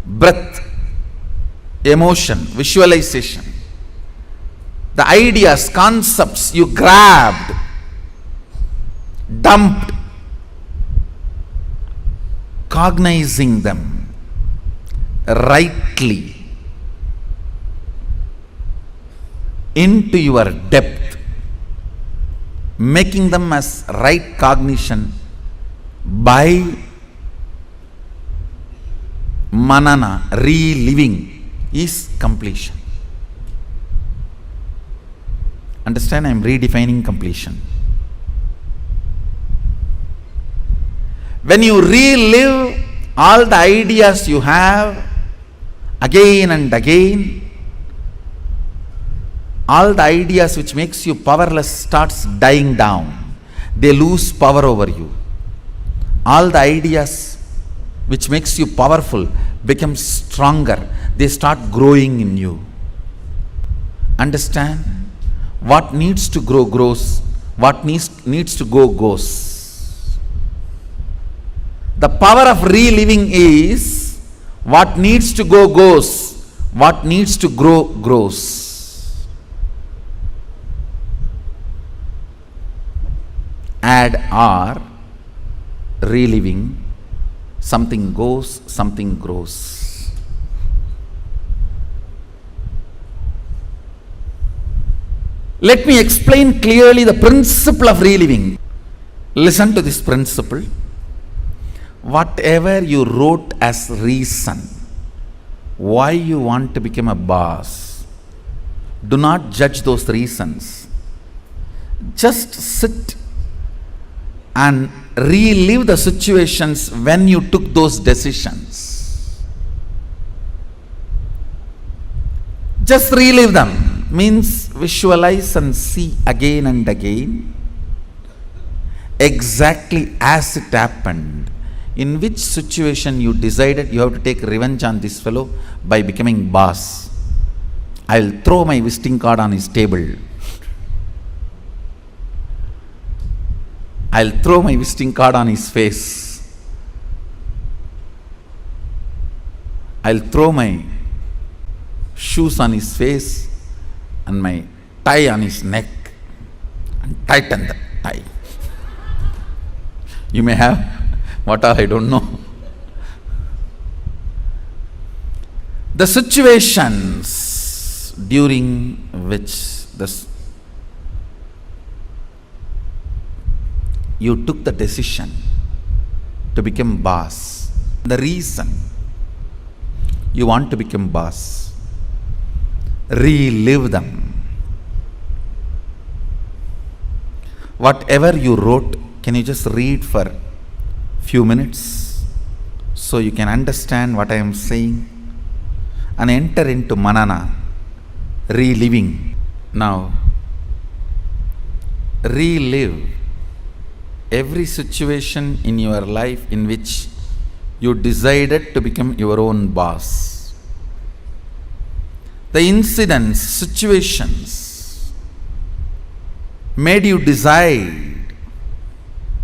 breath, emotion, visualization, the ideas, concepts you grabbed, dumped, cognizing them rightly into your depth, making them as right cognition by manana, reliving is completion. Understand? I am redefining completion. When you relive all the ideas you have again and again, all the ideas which makes you powerless starts dying down. They lose power over you. All the ideas which makes you powerful become stronger. They start growing in you. Understand? What needs to grow grows. What needs to go goes. The power of reliving is what needs to go goes, what needs to grow grows. Add or, reliving, something goes, something grows. Let me explain clearly the principle of reliving. Listen to this principle. Whatever you wrote as reason, why you want to become a boss, do not judge those reasons. Just sit and relive the situations when you took those decisions. Just relive them, means visualize and see again and again exactly as it happened. In which situation you decided you have to take revenge on this fellow by becoming boss. I'll throw my visiting card on his table. I'll throw my visiting card on his face. I'll throw my shoes on his face and my tie on his neck and tighten the tie. You may have what all I don't know. The situations during which you took the decision to become boss, the reason you want to become boss, relive them. Whatever you wrote, can you just read for few minutes so you can understand what I am saying and enter into manana, reliving. Now, relive every situation in your life in which you decided to become your own boss. The incidents, situations made you decide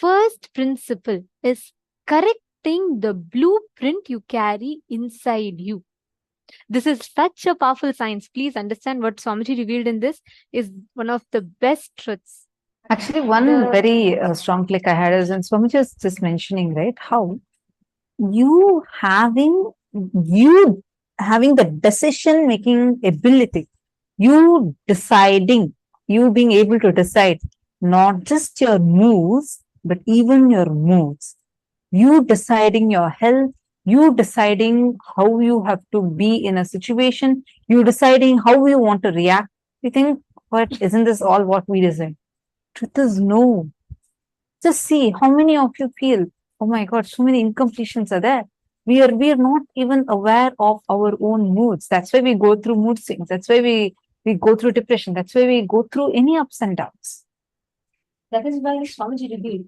First principle is correcting the blueprint you carry inside you. This is such a powerful science. Please understand what Swamiji revealed in this is one of the best truths. Actually, one very strong click I had is when Swamiji was just mentioning, right, how you having you having the decision making ability, you deciding, you being able to decide not just your moves, but even your moods. You deciding your health, you deciding how you have to be in a situation, you deciding how you want to react. You think, what isn't this all what we deserve? Truth is no. Just see how many of you feel, oh my God, so many incompletions are there. We are not even aware of our own moods. That's why we go through mood swings. That's why we go through depression. That's why we go through any ups and downs. That is why Swamiji revealed.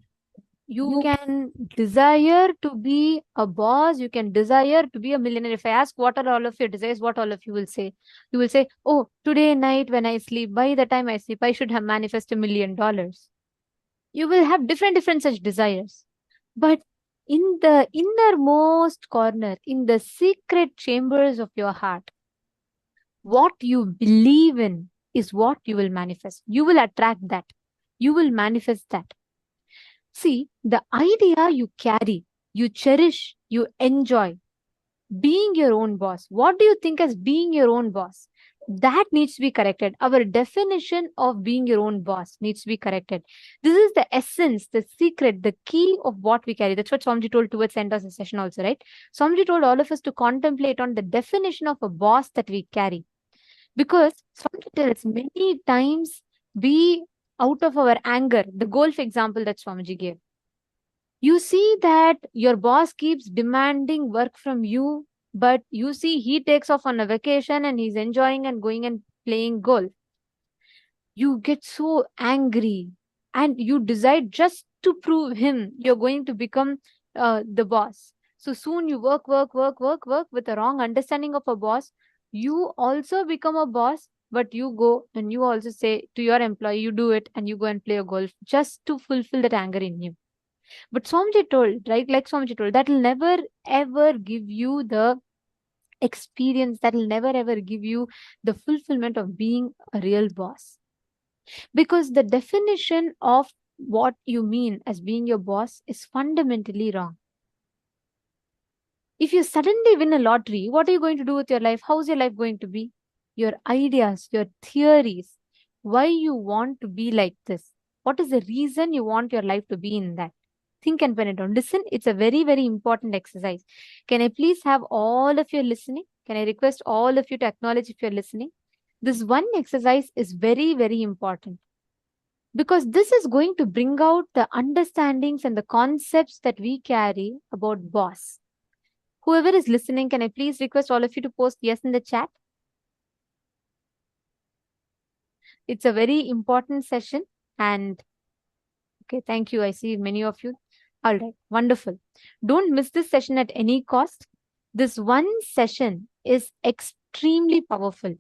You can desire to be a boss, you can desire to be a millionaire. If I ask what are all of your desires, what all of you will say? You will say, oh, today night when I sleep, by the time I sleep, I should have manifested $1 million. You will have different such desires. But in the innermost corner, in the secret chambers of your heart, what you believe in is what you will manifest. You will attract that. You will manifest that. See, the idea you carry, you cherish, you enjoy, being your own boss. What do you think as being your own boss? That needs to be corrected. Our definition of being your own boss needs to be corrected. This is the essence, the secret, the key of what we carry. That's what Swamiji told towards the end of the session also, right? Swamiji told all of us to contemplate on the definition of a boss that we carry. Because Swamiji tells many times be out of our anger. The golf example that Swamiji gave. You see that your boss keeps demanding work from you, but you see he takes off on a vacation and he's enjoying and going and playing golf. You get so angry and you decide just to prove him you're going to become the boss. So soon you work with a wrong understanding of a boss. You also become a boss, but you go and you also say to your employee, you do it and you go and play a golf just to fulfill that anger in you. But Swamiji told, right? Like Swamiji told, that will never ever give you the experience, that will never ever give you the fulfillment of being a real boss. Because the definition of what you mean as being your boss is fundamentally wrong. If you suddenly win a lottery, what are you going to do with your life? How's your life going to be? Your ideas, your theories, why you want to be like this? What is the reason you want your life to be in that? Think and pen it down. Listen, it's a very important exercise. Can I please have all of you listening? Can I request all of you to acknowledge if you're listening? This one exercise is very important. Because this is going to bring out the understandings and the concepts that we carry about boss. Whoever is listening, can I please request all of you to post yes in the chat? It's a very important session and okay, thank you. I see many of you. All right, wonderful. Don't miss this session at any cost. This one session is extremely powerful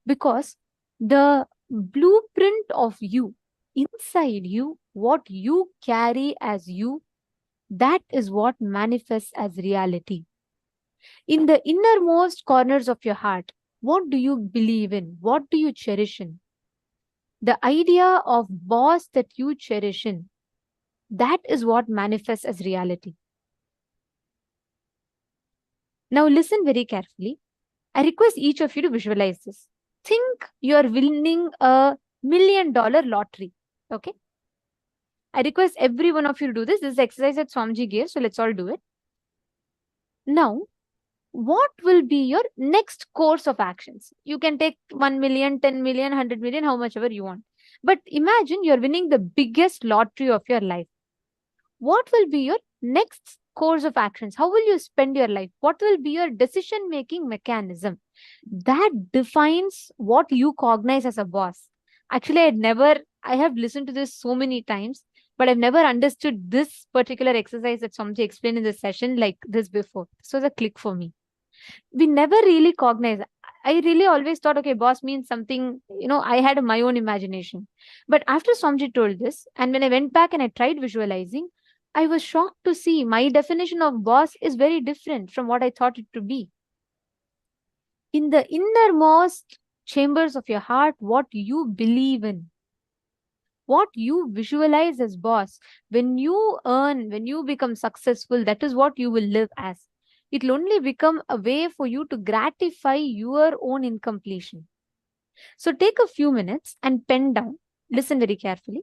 because the blueprint of you, inside you, what you carry as you, that is what manifests as reality. In the innermost corners of your heart, what do you believe in? What do you cherish in? The idea of boss that you cherish in, that is what manifests as reality. Now listen very carefully. I request each of you to visualize this. Think you are winning a $1 million lottery. Okay? I request every one of you to do this. This is the exercise that Swamiji gave, so let's all do it. Now, what will be your next course of actions? You can take 1 million, 10 million, 100 million, how much ever you want. But imagine you're winning the biggest lottery of your life. What will be your next course of actions? How will you spend your life? What will be your decision-making mechanism? That defines what you cognize as a boss. Actually, I have listened to this so many times, but I've never understood this particular exercise that Swamiji explained in this session like this before. This was a click for me. We never really cognize. I really always thought, okay, boss means something, I had my own imagination. But after Swamji told this, and when I went back and I tried visualizing, I was shocked to see my definition of boss is very different from what I thought it to be. In the innermost chambers of your heart, what you believe in, what you visualize as boss, when you earn, when you become successful, that is what you will live as. It will only become a way for you to gratify your own incompletion. So take a few minutes and pen down, listen very carefully.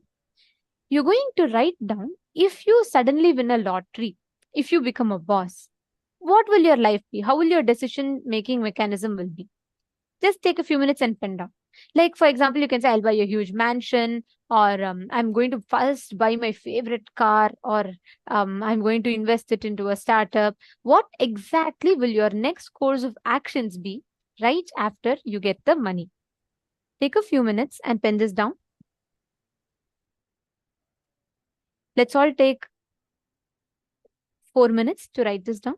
You're going to write down, if you suddenly win a lottery, if you become a boss, what will your life be? How will your decision making mechanism will be? Just take a few minutes and pen down. Like, for example, you can say, I'll buy a huge mansion, or I'm going to first buy my favorite car, or I'm going to invest it into a startup. What exactly will your next course of actions be right after you get the money? Take a few minutes and pen this down. Let's all take 4 minutes to write this down.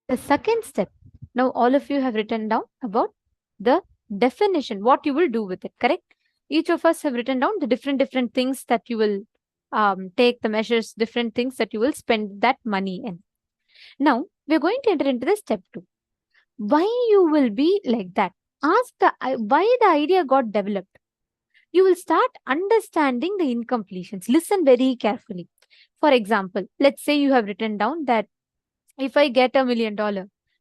The second step, now all of you have written down about the definition, what you will do with it, correct? Each of us have written down the different things that you will take, the measures, different things that you will spend that money in. Now, we're going to enter into the step 2. Why you will be like that? Ask why the idea got developed. You will start understanding the incompletions. Listen very carefully. For example, let's say you have written down that if I get $1 million,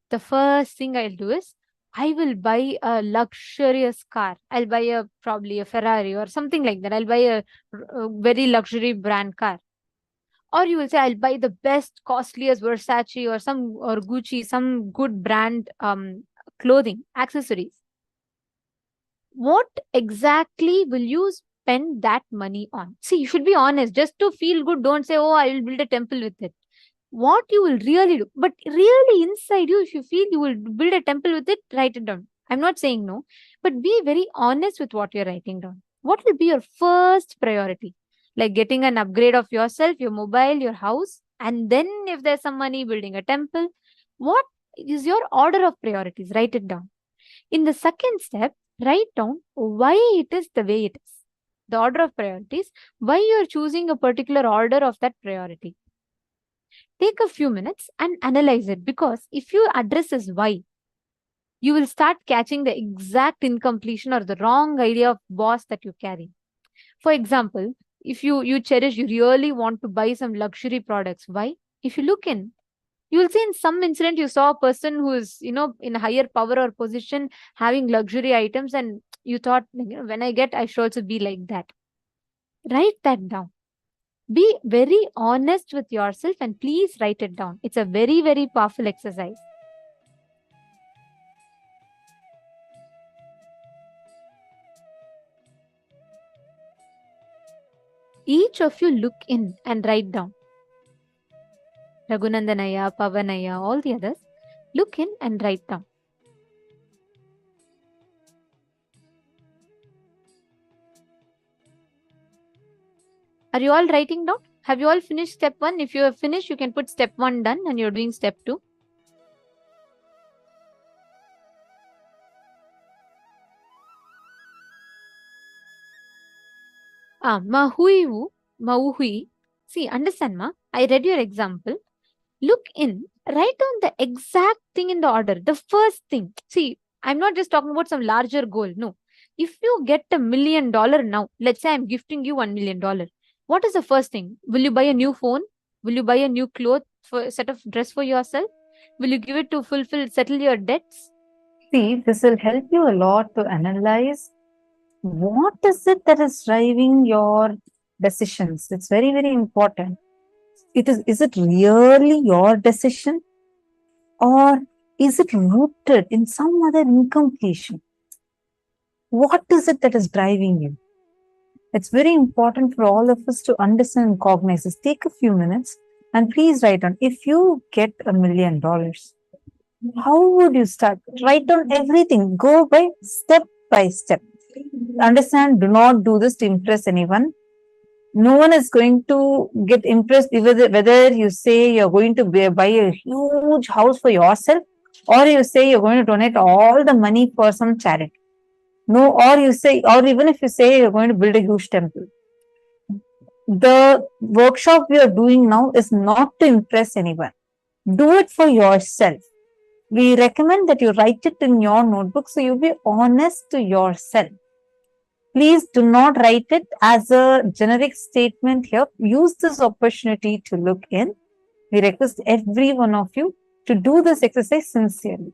the first thing I'll do is I will buy a luxurious car. I'll buy probably a Ferrari or something like that. I'll buy a very luxury brand car. Or you will say, I'll buy the best, costliest Versace or Gucci, some good brand clothing, accessories. What exactly will you spend that money on? See, you should be honest. Just to feel good, don't say, oh, I will build a temple with it. What you will really do, but really inside you, if you feel you will build a temple with it, write it down. I'm not saying no, but be very honest with what you're writing down. What will be your first priority? Like getting an upgrade of yourself, your mobile, your house, and then if there's some money, building a temple. What is your order of priorities? Write it down. In the second step, write down why it is the way it is. The order of priorities, why you're choosing a particular order of that priority. Take a few minutes and analyze it, because if you address this why, you will start catching the exact incompletion or the wrong idea of boss that you carry. For example, if you really want to buy some luxury products. Why? If you look in, you will see in some incident you saw a person who is, in a higher power or position having luxury items, and you thought, when I get, I should also be like that. Write that down. Be very honest with yourself and please write it down. It's a very, very powerful exercise. Each of you look in and write down. Raghunandanaya, Pavanaya, all the others, look in and write down. Are you all writing down? Have you all finished step 1? If you have finished, you can put step 1 done and you're doing step 2. Mahuivu, Mauhui. See, understand, ma? I read your example. Look in, write down the exact thing in the order. The first thing. See, I'm not just talking about some larger goal. No. If you get $1 million now, let's say I'm gifting you $1 million. What is the first thing? Will you buy a new phone? Will you buy a new cloth for a set of dress for yourself? Will you give it to settle your debts? See, this will help you a lot to analyze what is it that is driving your decisions. It's very, very important. Is it really your decision, or is it rooted in some other incompletion? What is it that is driving you? It's very important for all of us to understand and cognize this. Take a few minutes and please write down. If you get $1 million, how would you start? Write down everything. Go by step by step. Understand, do not do this to impress anyone. No one is going to get impressed whether you say you're going to buy a huge house for yourself, or you say you're going to donate all the money for some charity. No, or even if you say you're going to build a huge temple. The workshop we are doing now is not to impress anyone. Do it for yourself. We recommend that you write it in your notebook so you be honest to yourself. Please do not write it as a generic statement here. Use this opportunity to look in. We request every one of you to do this exercise sincerely.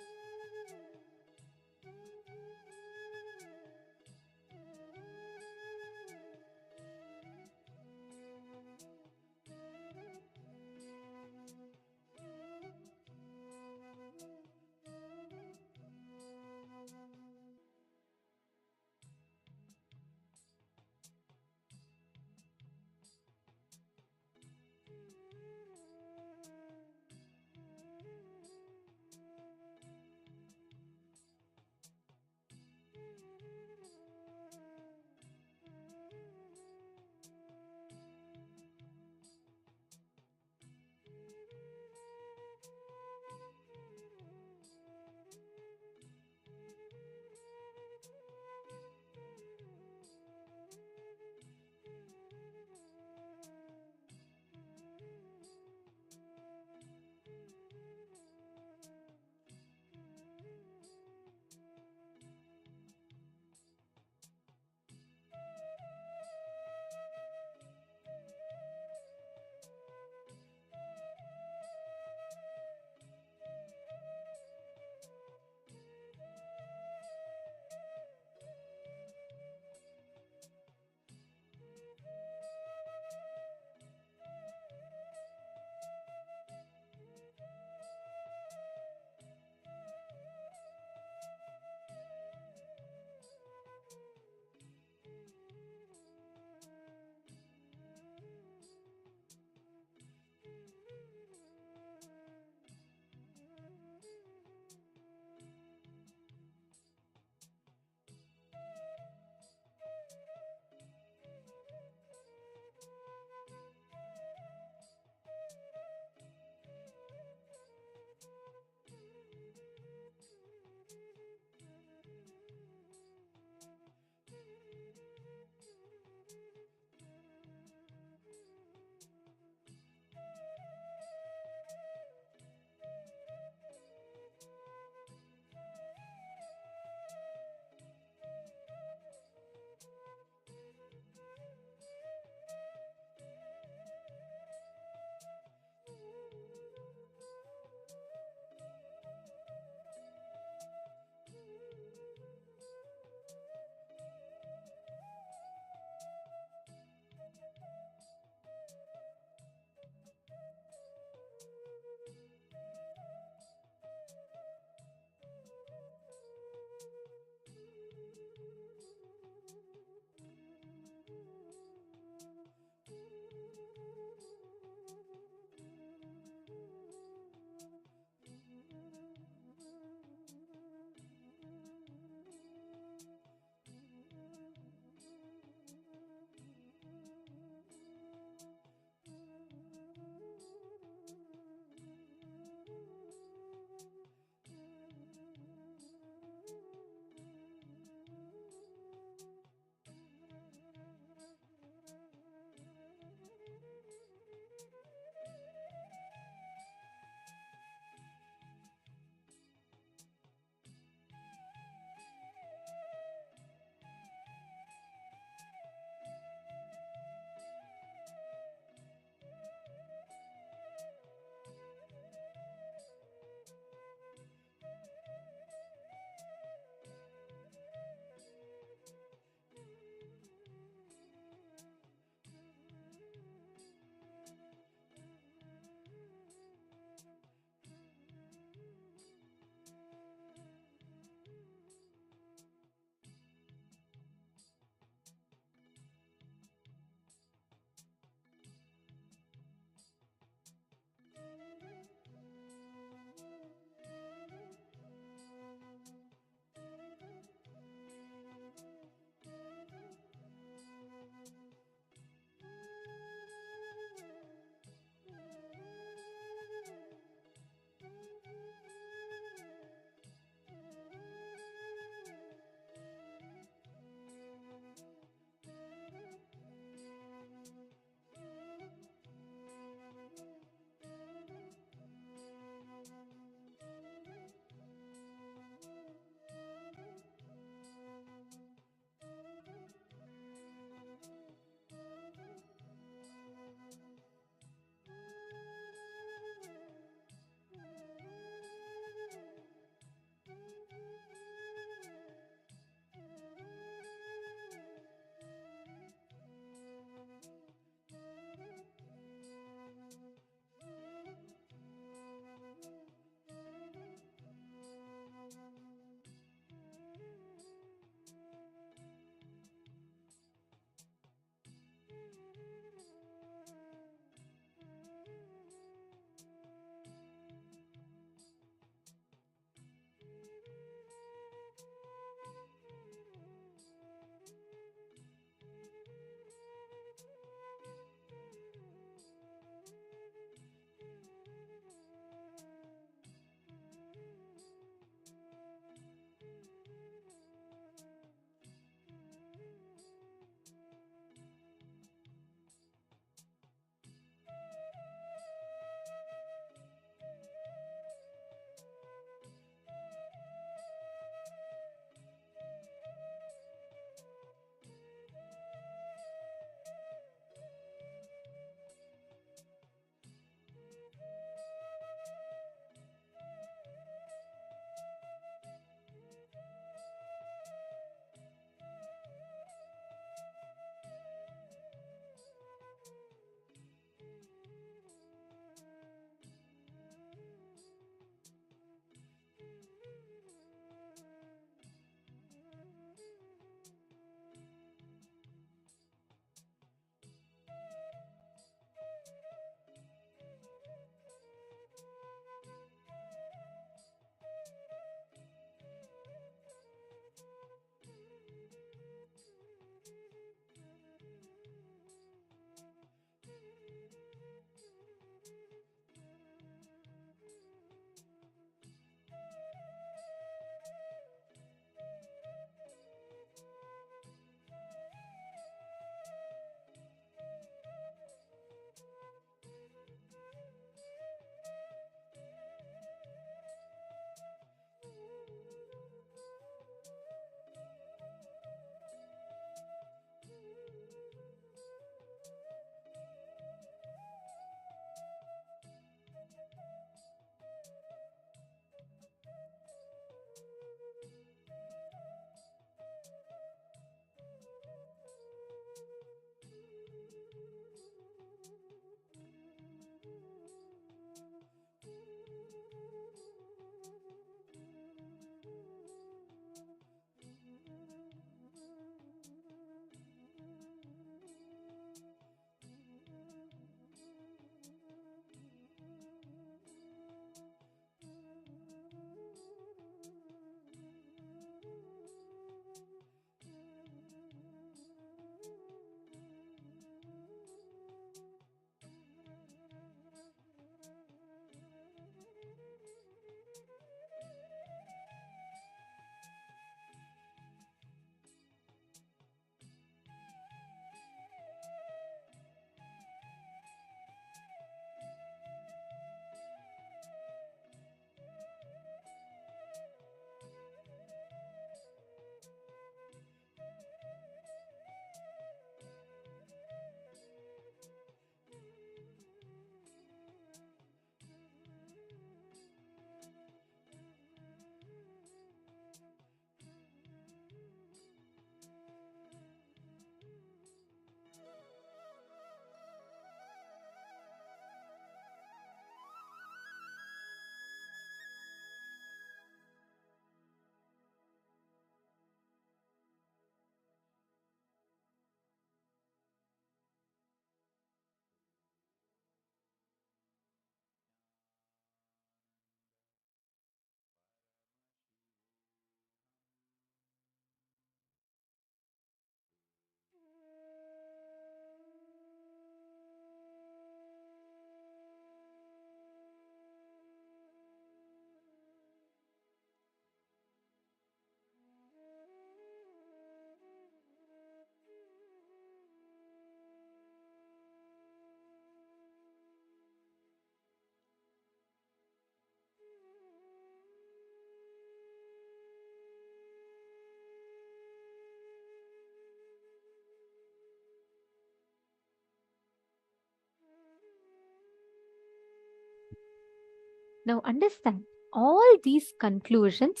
Now understand all these conclusions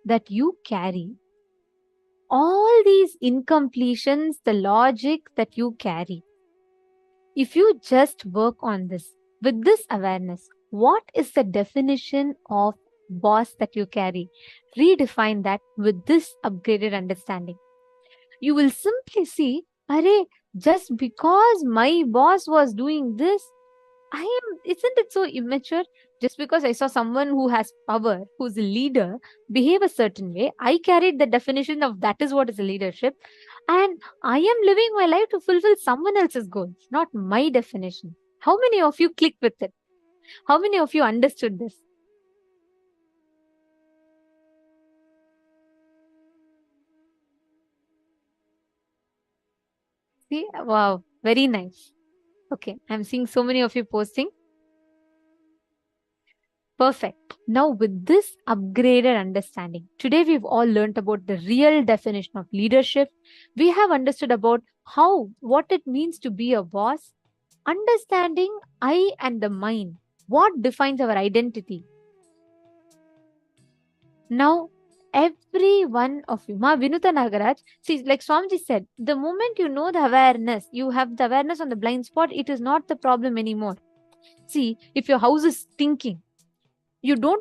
that you carry, all these incompletions, the logic that you carry. If you just work on this with this awareness, what is the definition of boss that you carry? Redefine that with this upgraded understanding. You will simply see, Arey, just because my boss was doing this, isn't it so immature? Just because I saw someone who has power, who's a leader, behave a certain way, I carried the definition of that is what is a leadership. And I am living my life to fulfill someone else's goals, not my definition. How many of you click with it? How many of you understood this? See, wow, very nice. Okay, I'm seeing so many of you posting. Perfect. Now, with this upgraded understanding, today we've all learned about the real definition of leadership. We have understood about what it means to be a boss, understanding I and the mind, what defines our identity. Now, every one of you, Ma Vinuta Nagaraj, see, like Swamiji said, the moment you know the awareness, you have the awareness on the blind spot, it is not the problem anymore. See, if your house is stinking, you don't